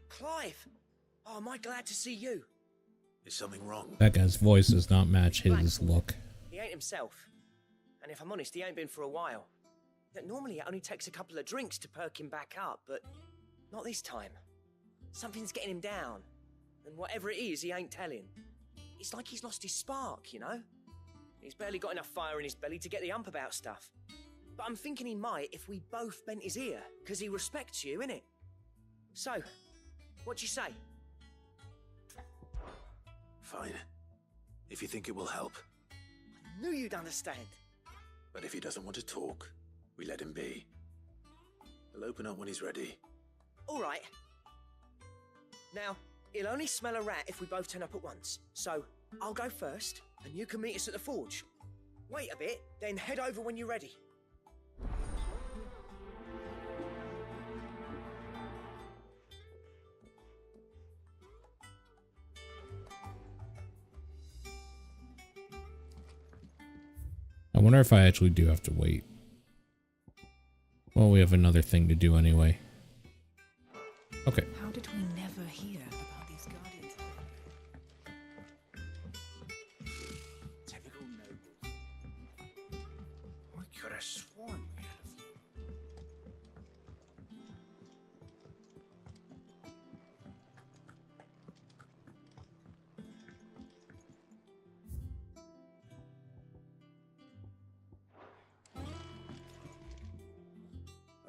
Clive! Oh, am I glad to see you? Is something wrong? That guy's voice does not match his look. He ain't himself. And if I'm honest, he ain't been for a while. Normally it only takes a couple of drinks to perk him back up, but not this time. Something's getting him down. And whatever it is, he ain't telling. It's like he's lost his spark, you know? He's barely got enough fire in his belly to get the ump about stuff. But I'm thinking he might if we both bent his ear, because he respects you, innit? So, what do you say? Fine. If you think it will help. I knew you'd understand. But if he doesn't want to talk, we let him be. He'll open up when he's ready. All right. Now, he'll only smell a rat if we both turn up at once. So, I'll go first, and you can meet us at the forge. Wait a bit, then head over when you're ready. I wonder if I actually do have to wait. Well, we have another thing to do anyway. Okay. How did we never hear about these guardians? Typical nobles. I could have sworn we had a few.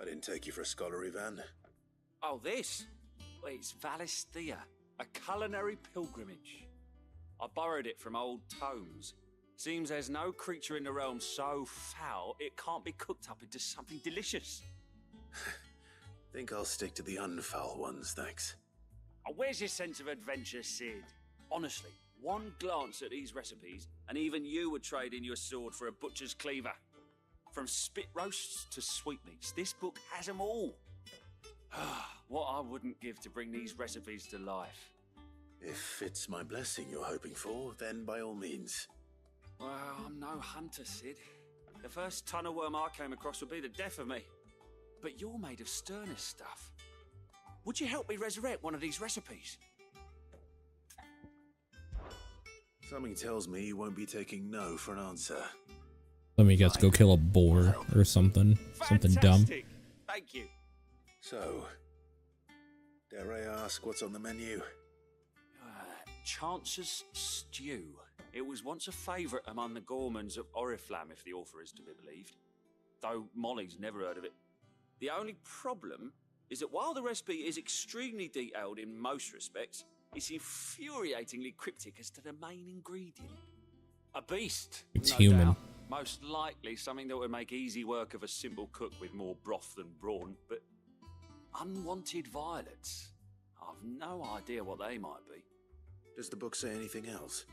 I didn't take you for a scholarly van. Oh, this? Well, it's Valisthea, a culinary pilgrimage. I borrowed it from old tomes. Seems there's no creature in the realm so foul it can't be cooked up into something delicious. Think I'll stick to the unfoul ones, thanks. Oh, where's your sense of adventure, Sid? Honestly, one glance at these recipes, and even you would trade in your sword for a butcher's cleaver. From spit roasts to sweetmeats, this book has them all. What I wouldn't give to bring these recipes to life. If it's my blessing you're hoping for, then by all means. Well, I'm no hunter, Sid. The first tunnel worm I came across would be the death of me. But you're made of sterner stuff. Would you help me resurrect one of these recipes? Something tells me you won't be taking no for an answer. Let me guess, go kill a boar or something. Something dumb. Thank you. So, dare I ask what's on the menu? Chance's Stew. It was once a favourite among the gourmands of Oriflamme, if the author is to be believed. Though Molly's never heard of it. The only problem is that while the recipe is extremely detailed in most respects, it's infuriatingly cryptic as to the main ingredient. A beast. It's no human. doubt. Most likely something that would make easy work of a simple cook with more broth than brawn, but unwanted violets. I've no idea what they might be. Does the book say anything else?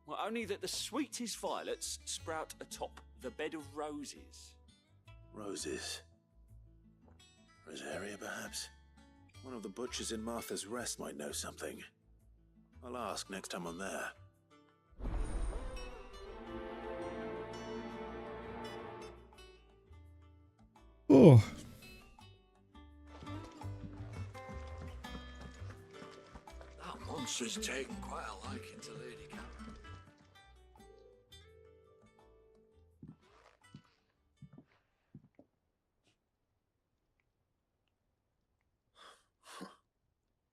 Well, only that the sweetest violets sprout atop the bed of roses. Roses. Rosaria, perhaps? One of the butchers in Martha's Rest might know something. I'll ask next time I'm there. Oh. That monster's taken quite a liking to Lady Cameron.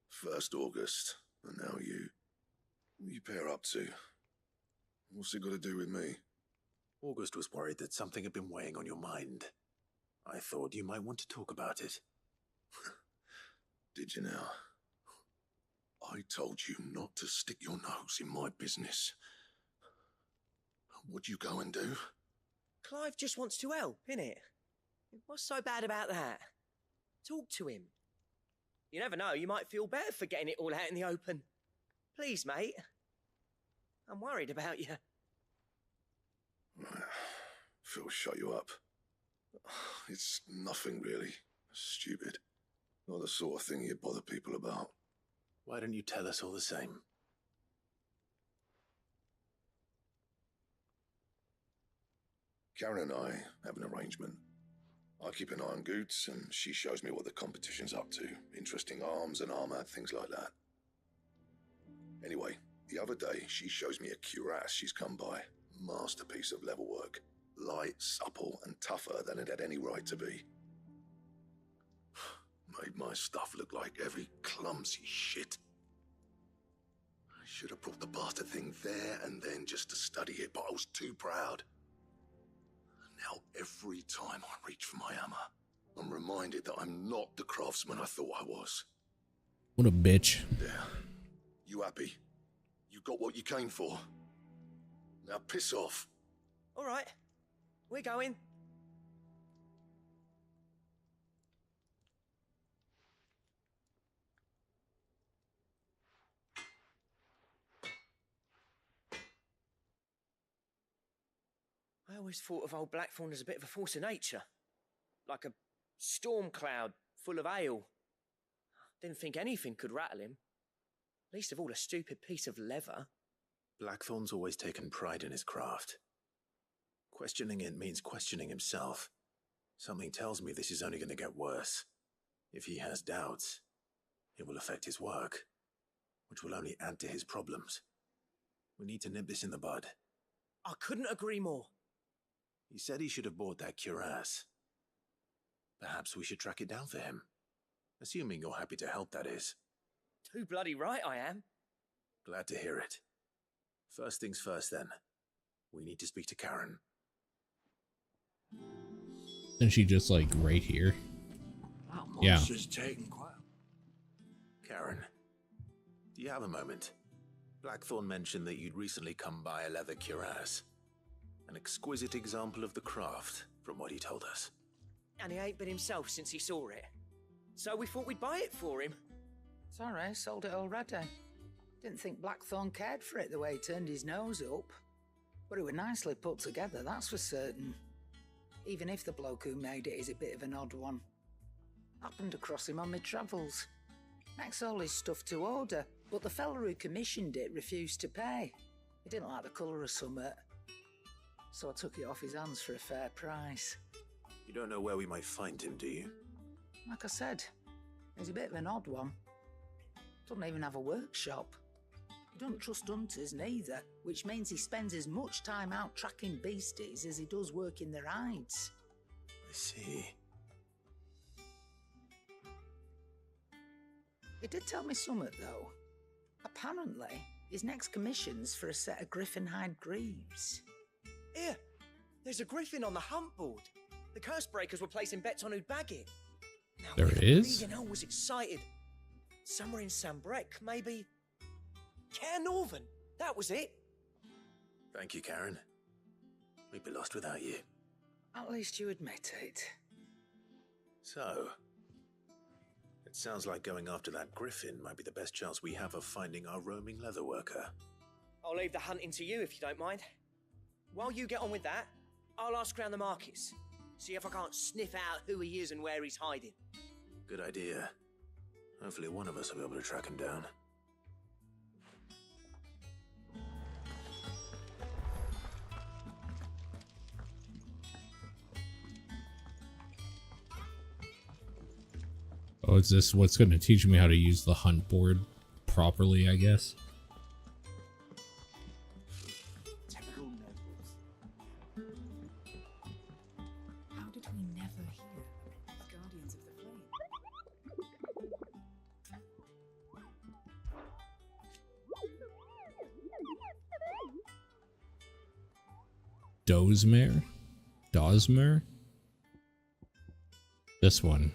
First August, and now you. What you pair up to? What's it got to do with me? August was worried that something had been weighing on your mind. I thought you might want to talk about it. Did you now? I told you not to stick your nose in my business. What'd you go and do? Clive just wants to help, innit? What's so bad about that? Talk to him. You never know, you might feel better for getting it all out in the open. Please, mate. I'm worried about you. Phil, shut you up. It's nothing really. Stupid. Not the sort of thing you bother people about. Why don't you tell us all the same? Karen and I have an arrangement. I keep an eye on Goots, and she shows me what the competition's up to. Interesting arms and armor, things like that. Anyway, the other day, she shows me a cuirass she's come by. Masterpiece of level work. Light, supple, and tougher than it had any right to be. Made my stuff look like every clumsy shit. I should have brought the bastard thing there and then just to study it, but I was too proud. Now, every time I reach for my hammer, I'm reminded that I'm not the craftsman I thought I was. What a bitch. There. You happy? You got what you came for? Now piss off. All right. We're going. I always thought of old Blackthorn as a bit of a force of nature. Like a storm cloud full of ale. Didn't think anything could rattle him. Least of all a stupid piece of leather. Blackthorn's always taken pride in his craft. Questioning it means questioning himself. Something tells me this is only going to get worse. If he has doubts, it will affect his work, which will only add to his problems. We need to nip this in the bud. I couldn't agree more. He said he should have bought that cuirass. Perhaps we should track it down for him. Assuming you're happy to help, that is. Too bloody right I am. Glad to hear it. First things first, then. We need to speak to Karen. Isn't she just like right here? Yeah. Taking quite. Karen, do you have a moment? Blackthorn mentioned that you'd recently come by a leather cuirass. An exquisite example of the craft, from what he told us. And he ain't been himself since he saw it. So we thought we'd buy it for him. Sorry, sold it already. Didn't think Blackthorn cared for it the way he turned his nose up. But it was nicely put together, that's for certain. Even if the bloke who made it is a bit of an odd one. Happened across him on my travels. Makes all his stuff to order, but the fella who commissioned it refused to pay. He didn't like the colour of summit. So I took it off his hands for a fair price. You don't know where we might find him, do you? Like I said, he's a bit of an odd one. Doesn't even have a workshop. He doesn't trust hunters neither, which means he spends as much time out tracking beasties as he does working their hides. I see. He did tell me something, though. Apparently, his next commission's for a set of griffin hide greaves. Here, there's a griffin on the hunt board. The curse breakers were placing bets on who'd bag it. Now, there it is. Bleeding hell was excited. Somewhere in Sambrec, maybe. Care Northern, that was it. Thank you, Karen. We'd be lost without you. At least you admit it. So, it sounds like going after that griffin might be the best chance we have of finding our roaming leatherworker. I'll leave the hunting to you if you don't mind. While you get on with that, I'll ask around the markets. See if I can't sniff out who he is and where he's hiding. Good idea. Hopefully one of us will be able to track him down. Oh, is this what's going to teach me how to use the hunt board properly, I guess? How did we never hear of Guardians of the Flame? Dosmer? This one.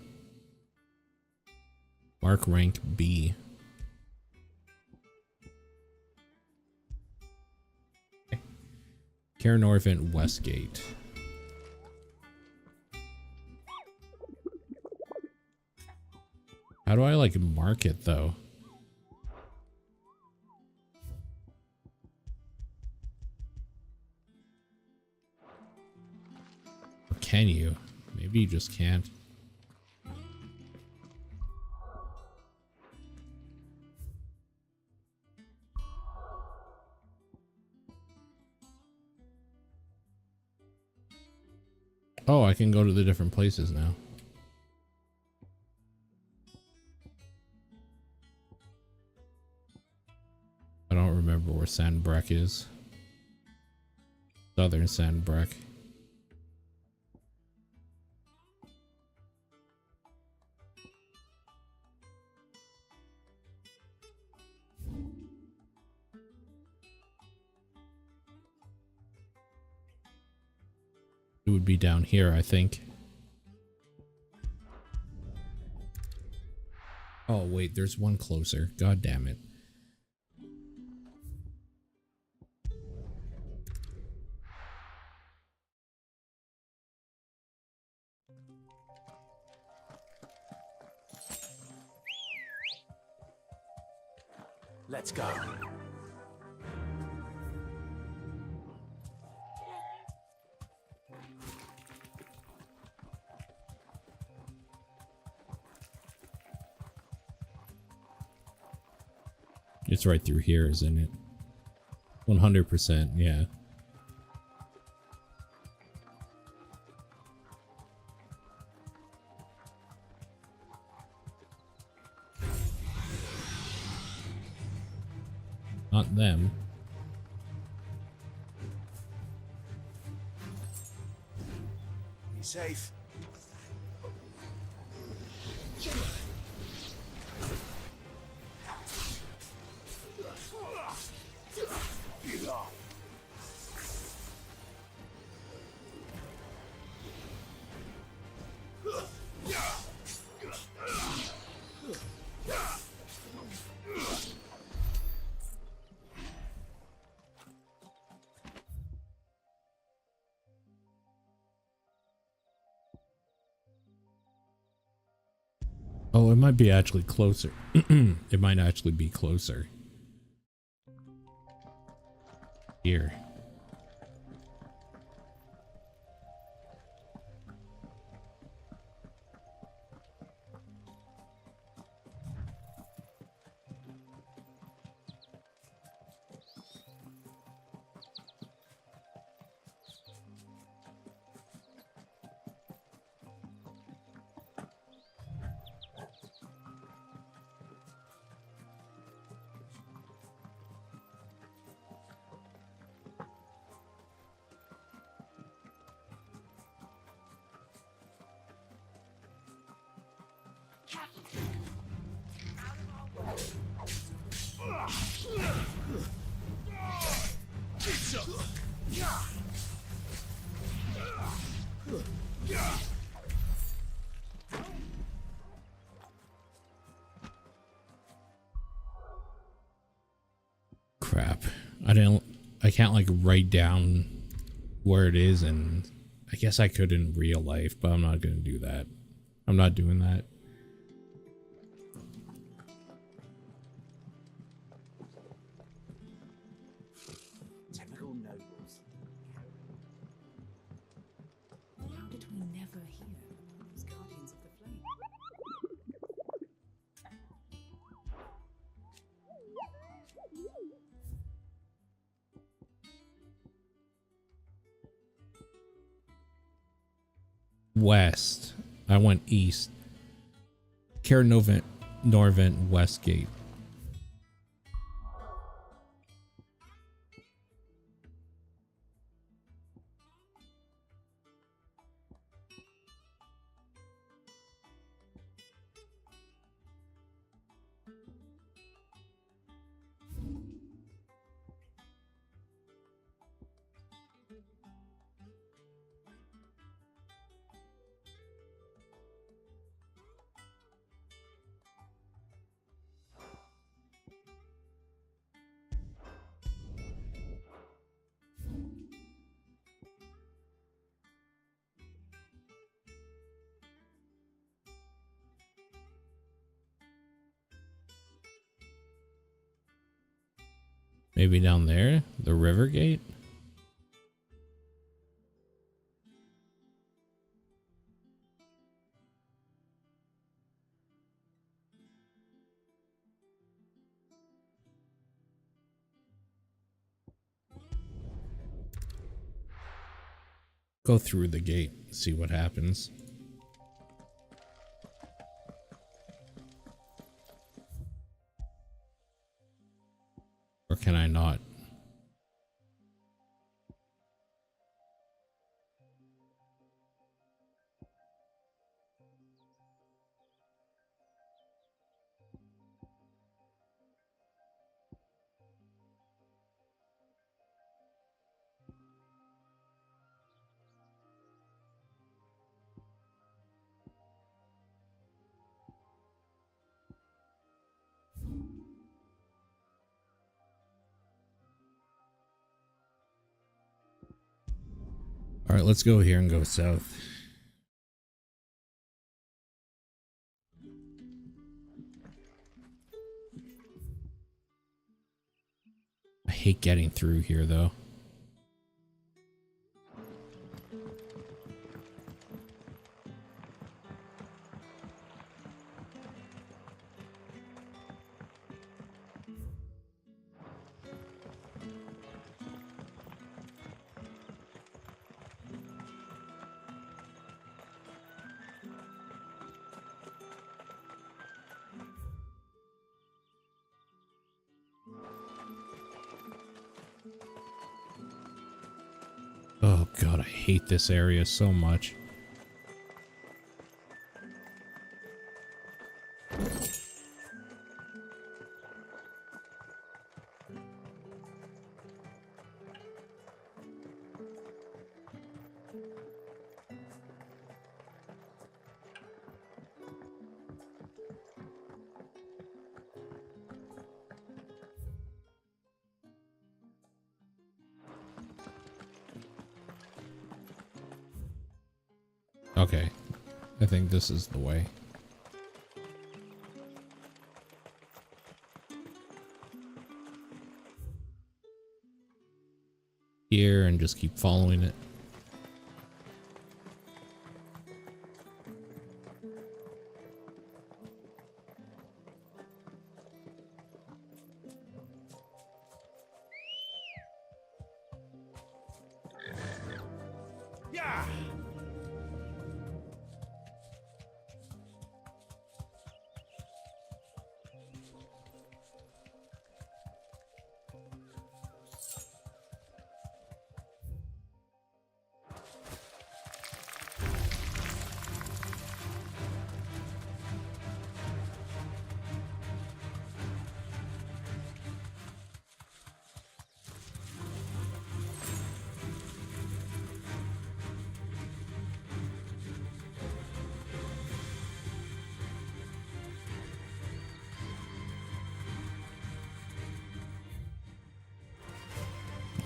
Mark rank B. Okay. Cairnorvent Westgate. How do I like mark it though? Or can you? Maybe you just can't. Oh, I can go to the different places now. I don't remember where Sandbreck is. Southern Sandbreck. It would be down here, I think. Oh, wait, there's one closer. God damn it. Let's go. It's right through here, isn't it? 100%, yeah. Not them. Be safe. Oh, it might be actually closer. It might actually be closer. Here. Crap. I can't like write down where it is, and I guess I could in real life, but I'm not gonna do that. I'm not doing that. Typical nobles. How did we never hear about those guardians of the flame? West. I went east. Norvent Westgate. Maybe down there? The river gate? Go through the gate, see what happens. Or can I not? All right, let's go here and go south. I hate getting through here, though. Oh god, I hate this area so much. Okay, I think this is the way. Here and just keep following it. Yeah.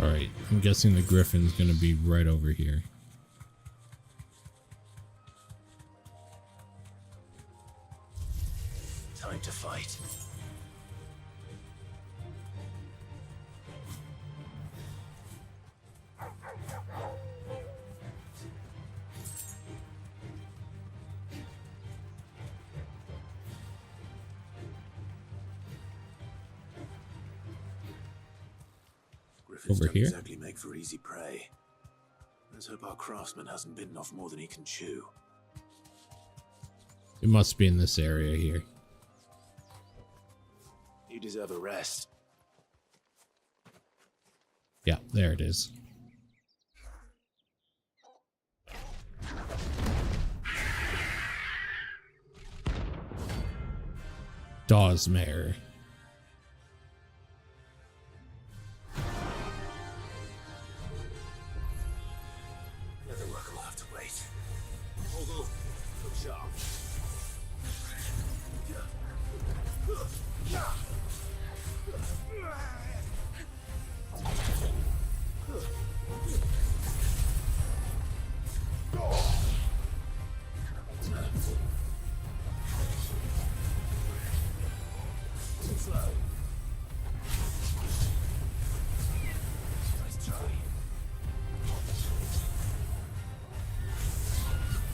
Alright, I'm guessing the griffin's gonna be right over here. Time to fight. Griffins Over don't here? exactly make for easy prey. Let's hope our craftsman hasn't bitten off more than he can chew. It must be in this area here. You deserve a rest. Yeah, there it is. Dawsmare. Other work will have to wait. Although, look sharp.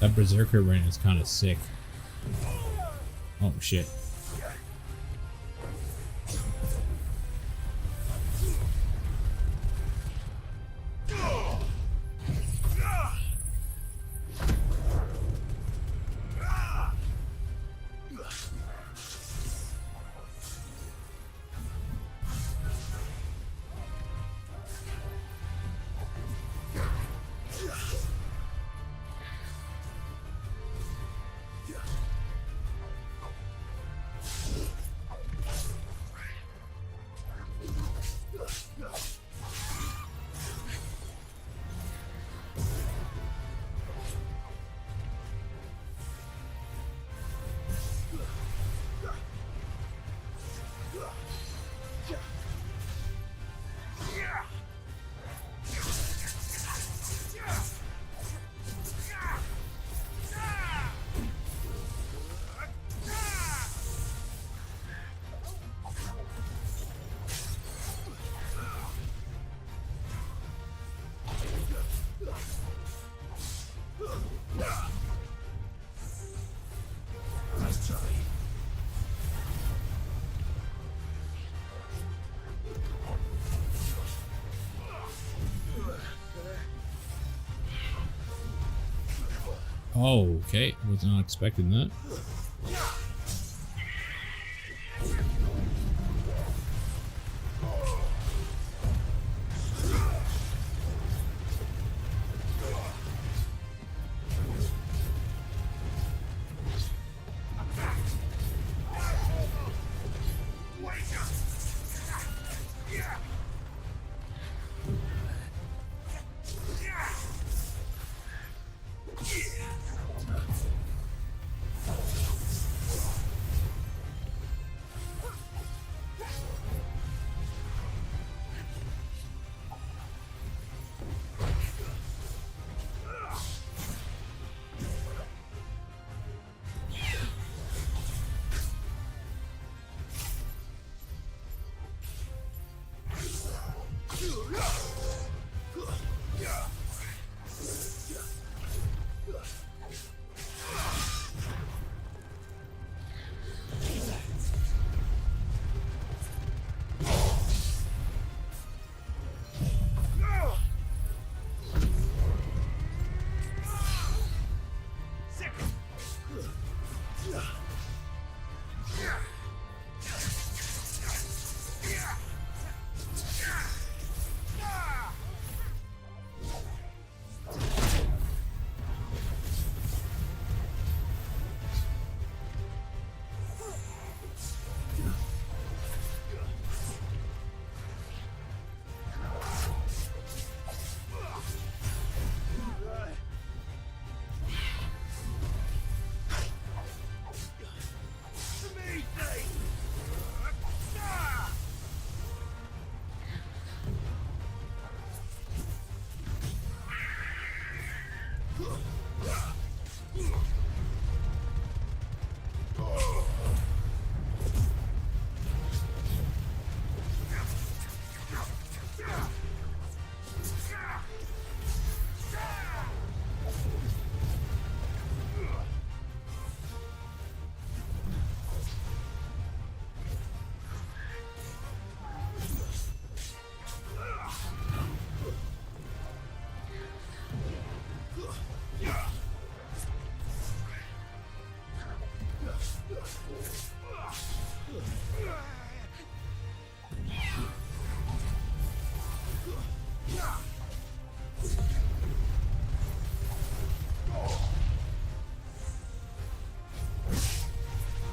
That Berserker ring is kind of sick. Oh shit. Oh, okay. Was not expecting that.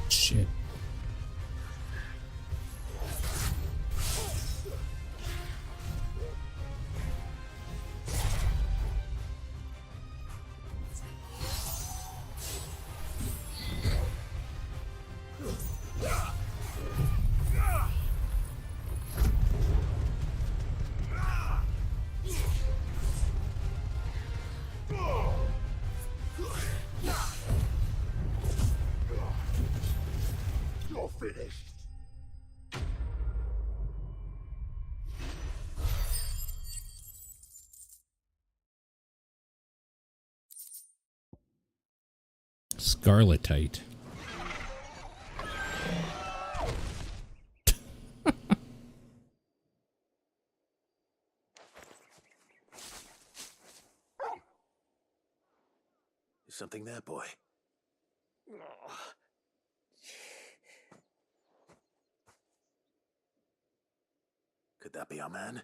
Shit. You're finished. Scarletite. Is something there, boy? Could that be our man?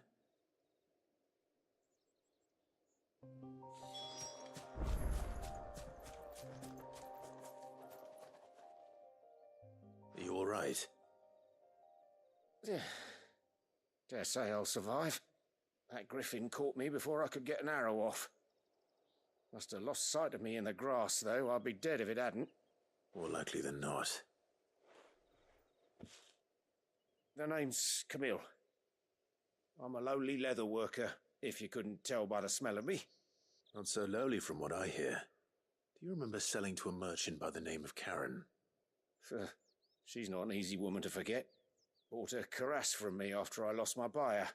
Are you all right? Dare say I'll survive. That griffin caught me before I could get an arrow off. Must have lost sight of me in the grass, though. I'd be dead if it hadn't. More likely than not. The name's Camille. I'm a lowly leather worker, if you couldn't tell by the smell of me. Not so lowly from what I hear. Do you remember selling to a merchant by the name of Karen? She's not an easy woman to forget. Bought a cuirass from me after I lost my buyer.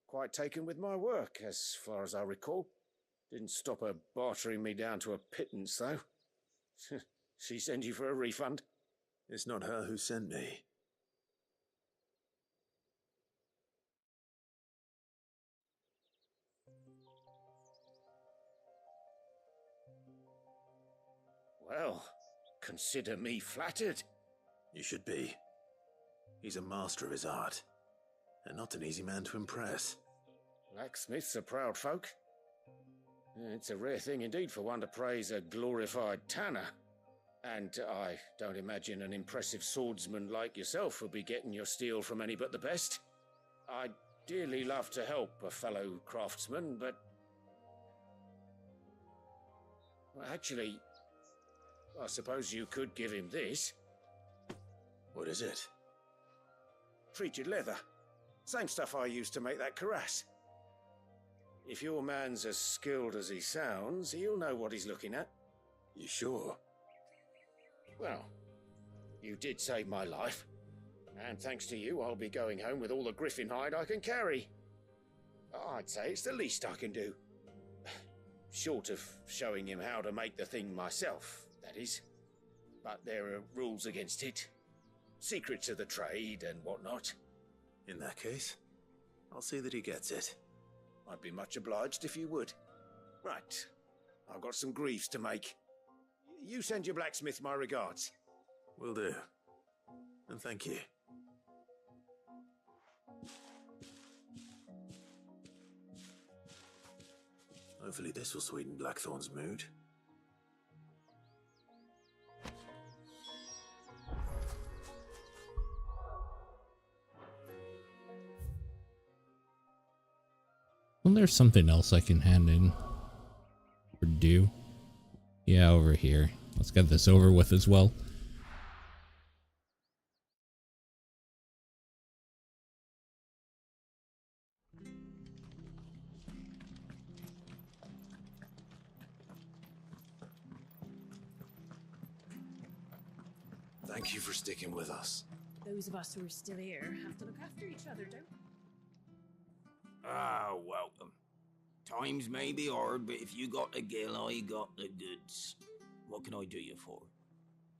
Quite taken with my work, as far as I recall. Didn't stop her bartering me down to a pittance, though. She send you for a refund? It's not her who sent me. Well, consider me flattered. You should be. He's a master of his art, and not an easy man to impress. Blacksmiths are proud folk. It's a rare thing indeed for one to praise a glorified tanner. And I don't imagine an impressive swordsman like yourself will be getting your steel from any but the best. I'd dearly love to help a fellow craftsman, but... Well, actually, I suppose you could give him this. What is it? Treated leather. Same stuff I used to make that cuirass. If your man's as skilled as he sounds, he'll know what he's looking at. You sure? Well, you did save my life. And thanks to you, I'll be going home with all the griffin hide I can carry. I'd say it's the least I can do. Short of showing him how to make the thing myself, that is. But there are rules against it. Secrets of the trade and whatnot. In that case, I'll see that he gets it. I'd be much obliged if you would. Right. I've got some greaves to make. You send your blacksmith my regards. Will do. And thank you. Hopefully this will sweeten Blackthorn's mood. Well, there's something else I can hand in. Or do. Yeah, over here. Let's get this over with as well. Thank you for sticking with us. Those of us who are still here have to look after each other, don't we? Ah, welcome. Times may be hard, but if you got the gill, I got the goods. What can I do you for?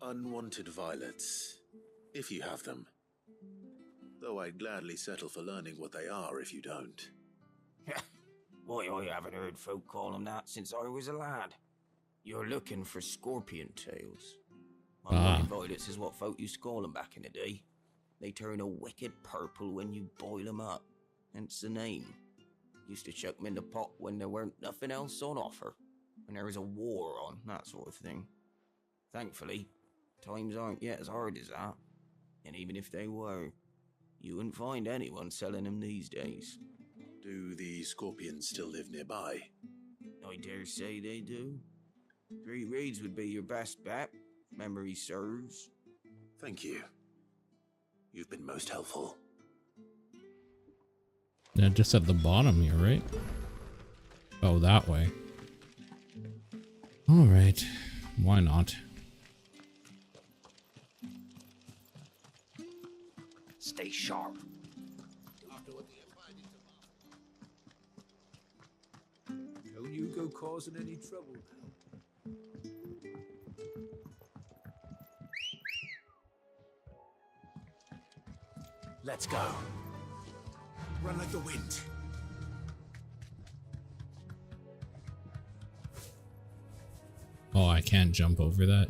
Unwanted violets, if you have them. Though I'd gladly settle for learning what they are if you don't. Why, I haven't heard folk call them that since I was a lad. You're looking for scorpion tails. Unwanted violets is what folk used to call them back in the day. They turn a wicked purple when you boil them up. Hence the name. Used to chuck them in the pot when there weren't nothing else on offer. When there was a war on, that sort of thing. Thankfully, times aren't yet as hard as that. And even if they were, you wouldn't find anyone selling them these days. Do the scorpions still live nearby? I dare say they do. Three Reeds would be your best bet, if memory serves. Thank you. You've been most helpful. Yeah, just at the bottom here, right? Oh, that way. All right. Why not? Stay sharp. Don't you go causing any trouble now. Let's go. Run like the wind. Oh, I can't jump over that.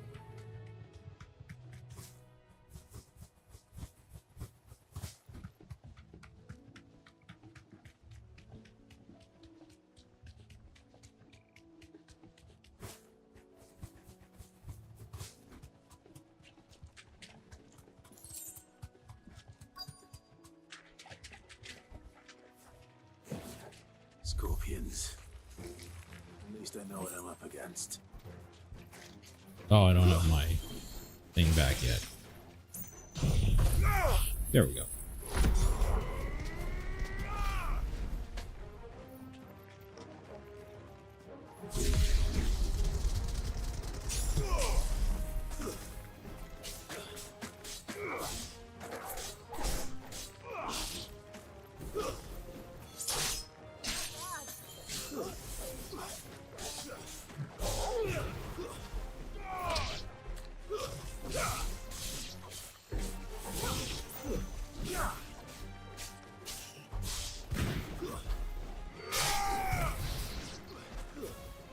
Scorpions. At least I know what I'm up against. Oh, I don't have my thing back yet. There we go.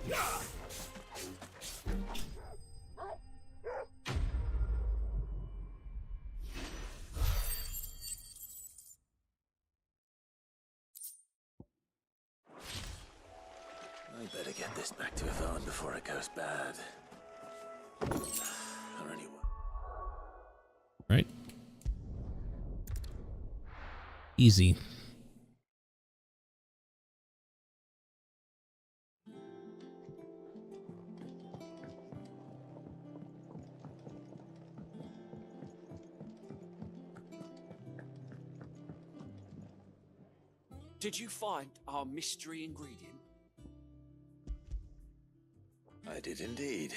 Yeah! get this back to Yvonne before it goes bad. Or anyone. Right? Easy. Did you find our mystery ingredient? I did indeed.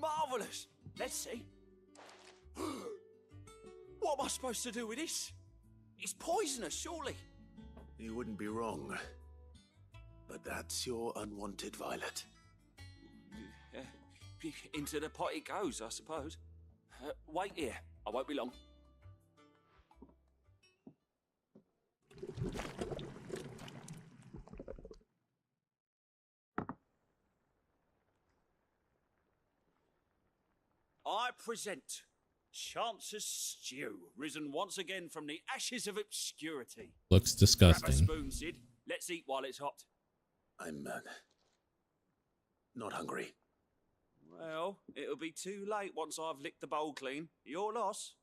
Marvellous! Let's see. What am I supposed to do with this? It's poisonous, surely. You wouldn't be wrong. But that's your unwanted violet. Into the pot it goes, I suppose. Wait here. I won't be long. I present Chance's Stew, risen once again from the ashes of obscurity. Looks Grab a disgusting. spoon, Sid. Let's eat while it's hot. I'm not hungry. Well, it'll be too late once I've licked the bowl clean. Your loss.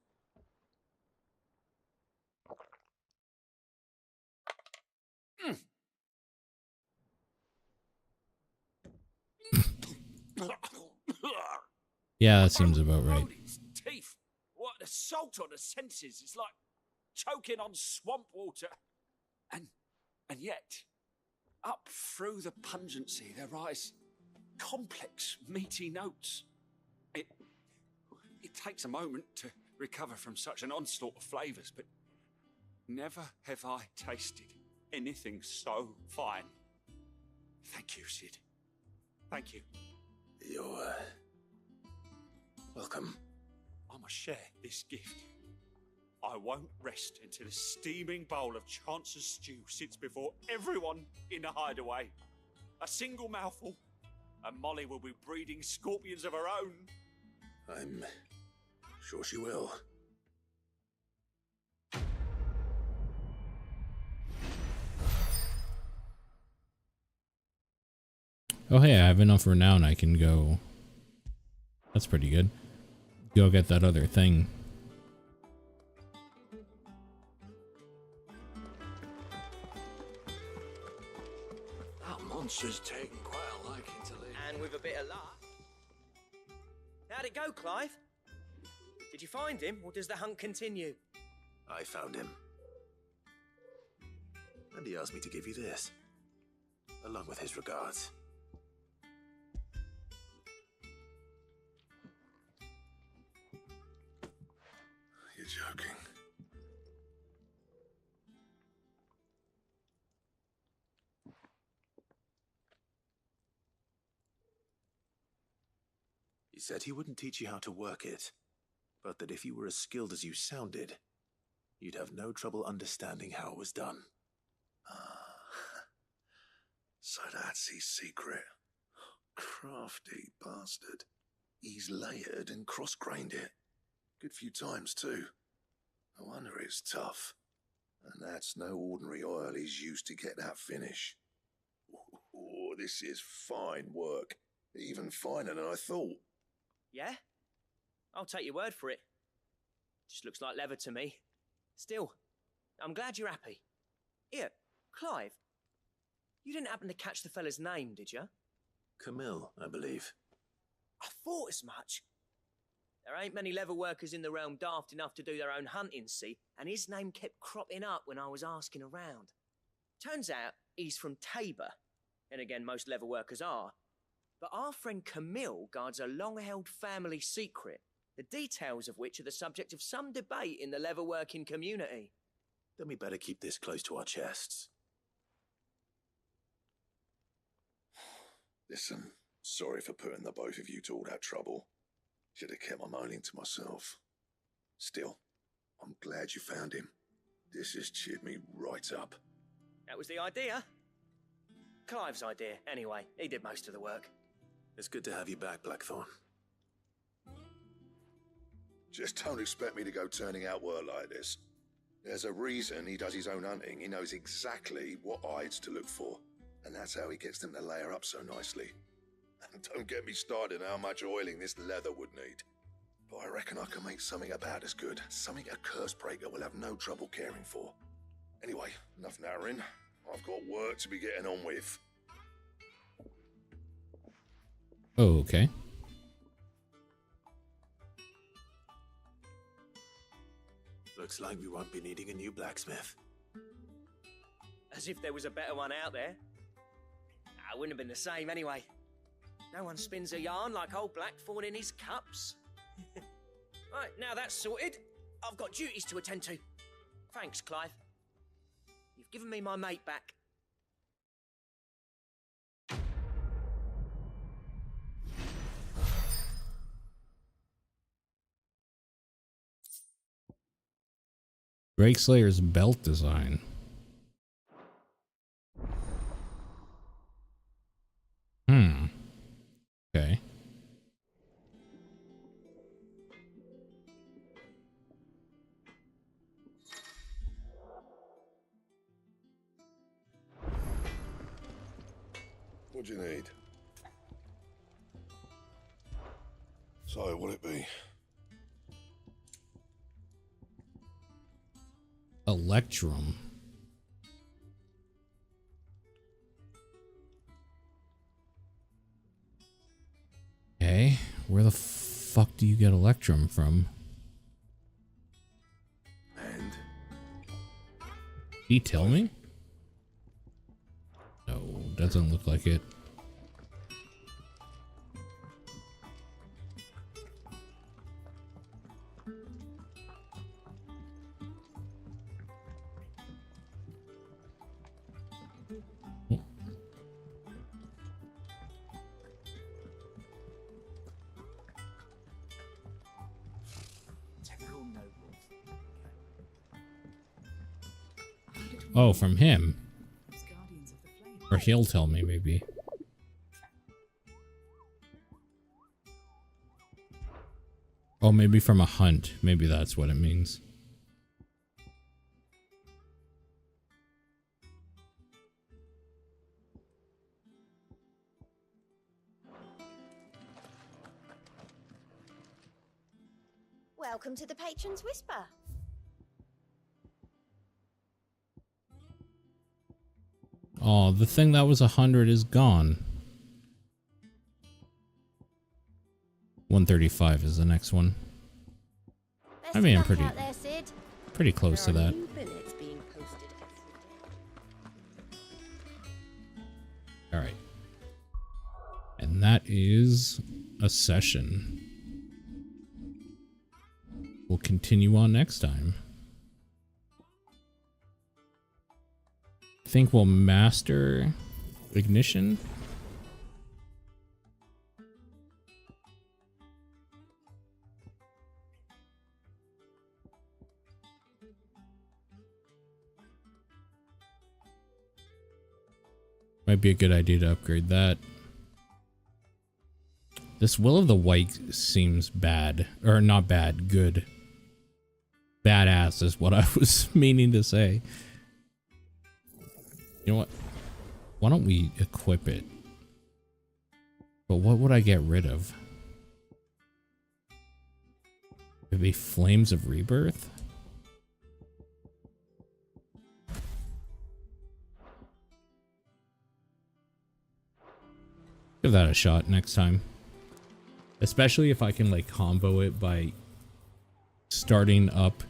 Yeah, that seems about right. Teeth. What the salt on the senses? It's like choking on swamp water. And yet, up through the pungency there rise complex, meaty notes. It takes a moment to recover from such an onslaught of flavours, but never have I tasted anything so fine. Thank you, Sid. Thank you. You're welcome. I must share this gift. I won't rest until a steaming bowl of Chance's Stew sits before everyone in the hideaway. A single mouthful, and Molly will be breeding scorpions of her own. I'm sure she will. Oh, hey, I have enough renown. I can go. That's pretty good. Go get that other thing. That monster's taken quite a liking to live. And with a bit of luck. How'd it go, Clive? Did you find him, or does the hunt continue? I found him. And he asked me to give you this, along with his regards. You're joking. He said he wouldn't teach you how to work it, but that if you were as skilled as you sounded, you'd have no trouble understanding how it was done. So that's his secret. Crafty bastard. He's layered and cross-grained it. Good few times, too. No wonder it's tough. And that's no ordinary oil he's used to get that finish. Oh, this is fine work. Even finer than I thought. Yeah? I'll take your word for it. Just looks like leather to me. Still, I'm glad you're happy. Here, Clive, you didn't happen to catch the fella's name, did you? Camille, I believe. I thought as much. There ain't many leather workers in the realm daft enough to do their own hunting, see, and his name kept cropping up when I was asking around. Turns out he's from Tabor, and again, most leather workers are. But our friend Camille guards a long-held family secret, the details of which are the subject of some debate in the leather-working community. Then we better keep this close to our chests. Listen, sorry for putting the both of you to all that trouble. Should have kept my moaning to myself. Still, I'm glad you found him. This has cheered me right up. That was the idea. Clive's idea, anyway. He did most of the work. It's good to have you back, Blackthorn. Just don't expect me to go turning out work like this. There's a reason he does his own hunting. He knows exactly what hides to look for. And that's how he gets them to layer up so nicely. And don't get me started on how much oiling this leather would need. But I reckon I can make something about as good. Something a curse breaker will have no trouble caring for. Anyway, enough narrowing. I've got work to be getting on with. Okay. Looks like we won't be needing a new blacksmith. As if there was a better one out there. It wouldn't have been the same anyway. No one spins a yarn like old Blackthorn in his cups. Right, now that's sorted, I've got duties to attend to. Thanks, Clive. You've given me my mate back. Drake Slayer's belt design. Okay. What do you need? So, what'll it be? Electrum. Okay, where the fuck do you get Electrum from? And? Did he tell me? No, doesn't look like it. Oh, from him. Or he'll tell me, maybe. Oh, maybe from a hunt. Maybe that's what it means. Welcome to the Patron's Whisper. Oh, the thing that was 100 is gone. 135 is the next one. I mean, I'm pretty close to that. All right. And that is a session. We'll continue on next time. I think we'll master ignition. Might be a good idea to upgrade that. This Will of the White seems bad. Or not bad, good. Badass is what I was meaning to say. You know what? Why don't we equip it? But what would I get rid of? Maybe Flames of Rebirth? Give that a shot next time. Especially if I can like combo it by starting up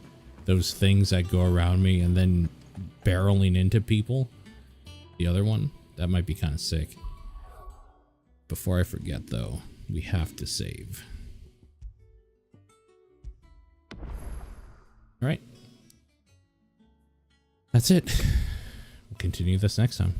those things that go around me and then barreling into people. The other one, that might be kind of sick. Before I forget though, we have to save. All right. That's it. We'll continue this next time.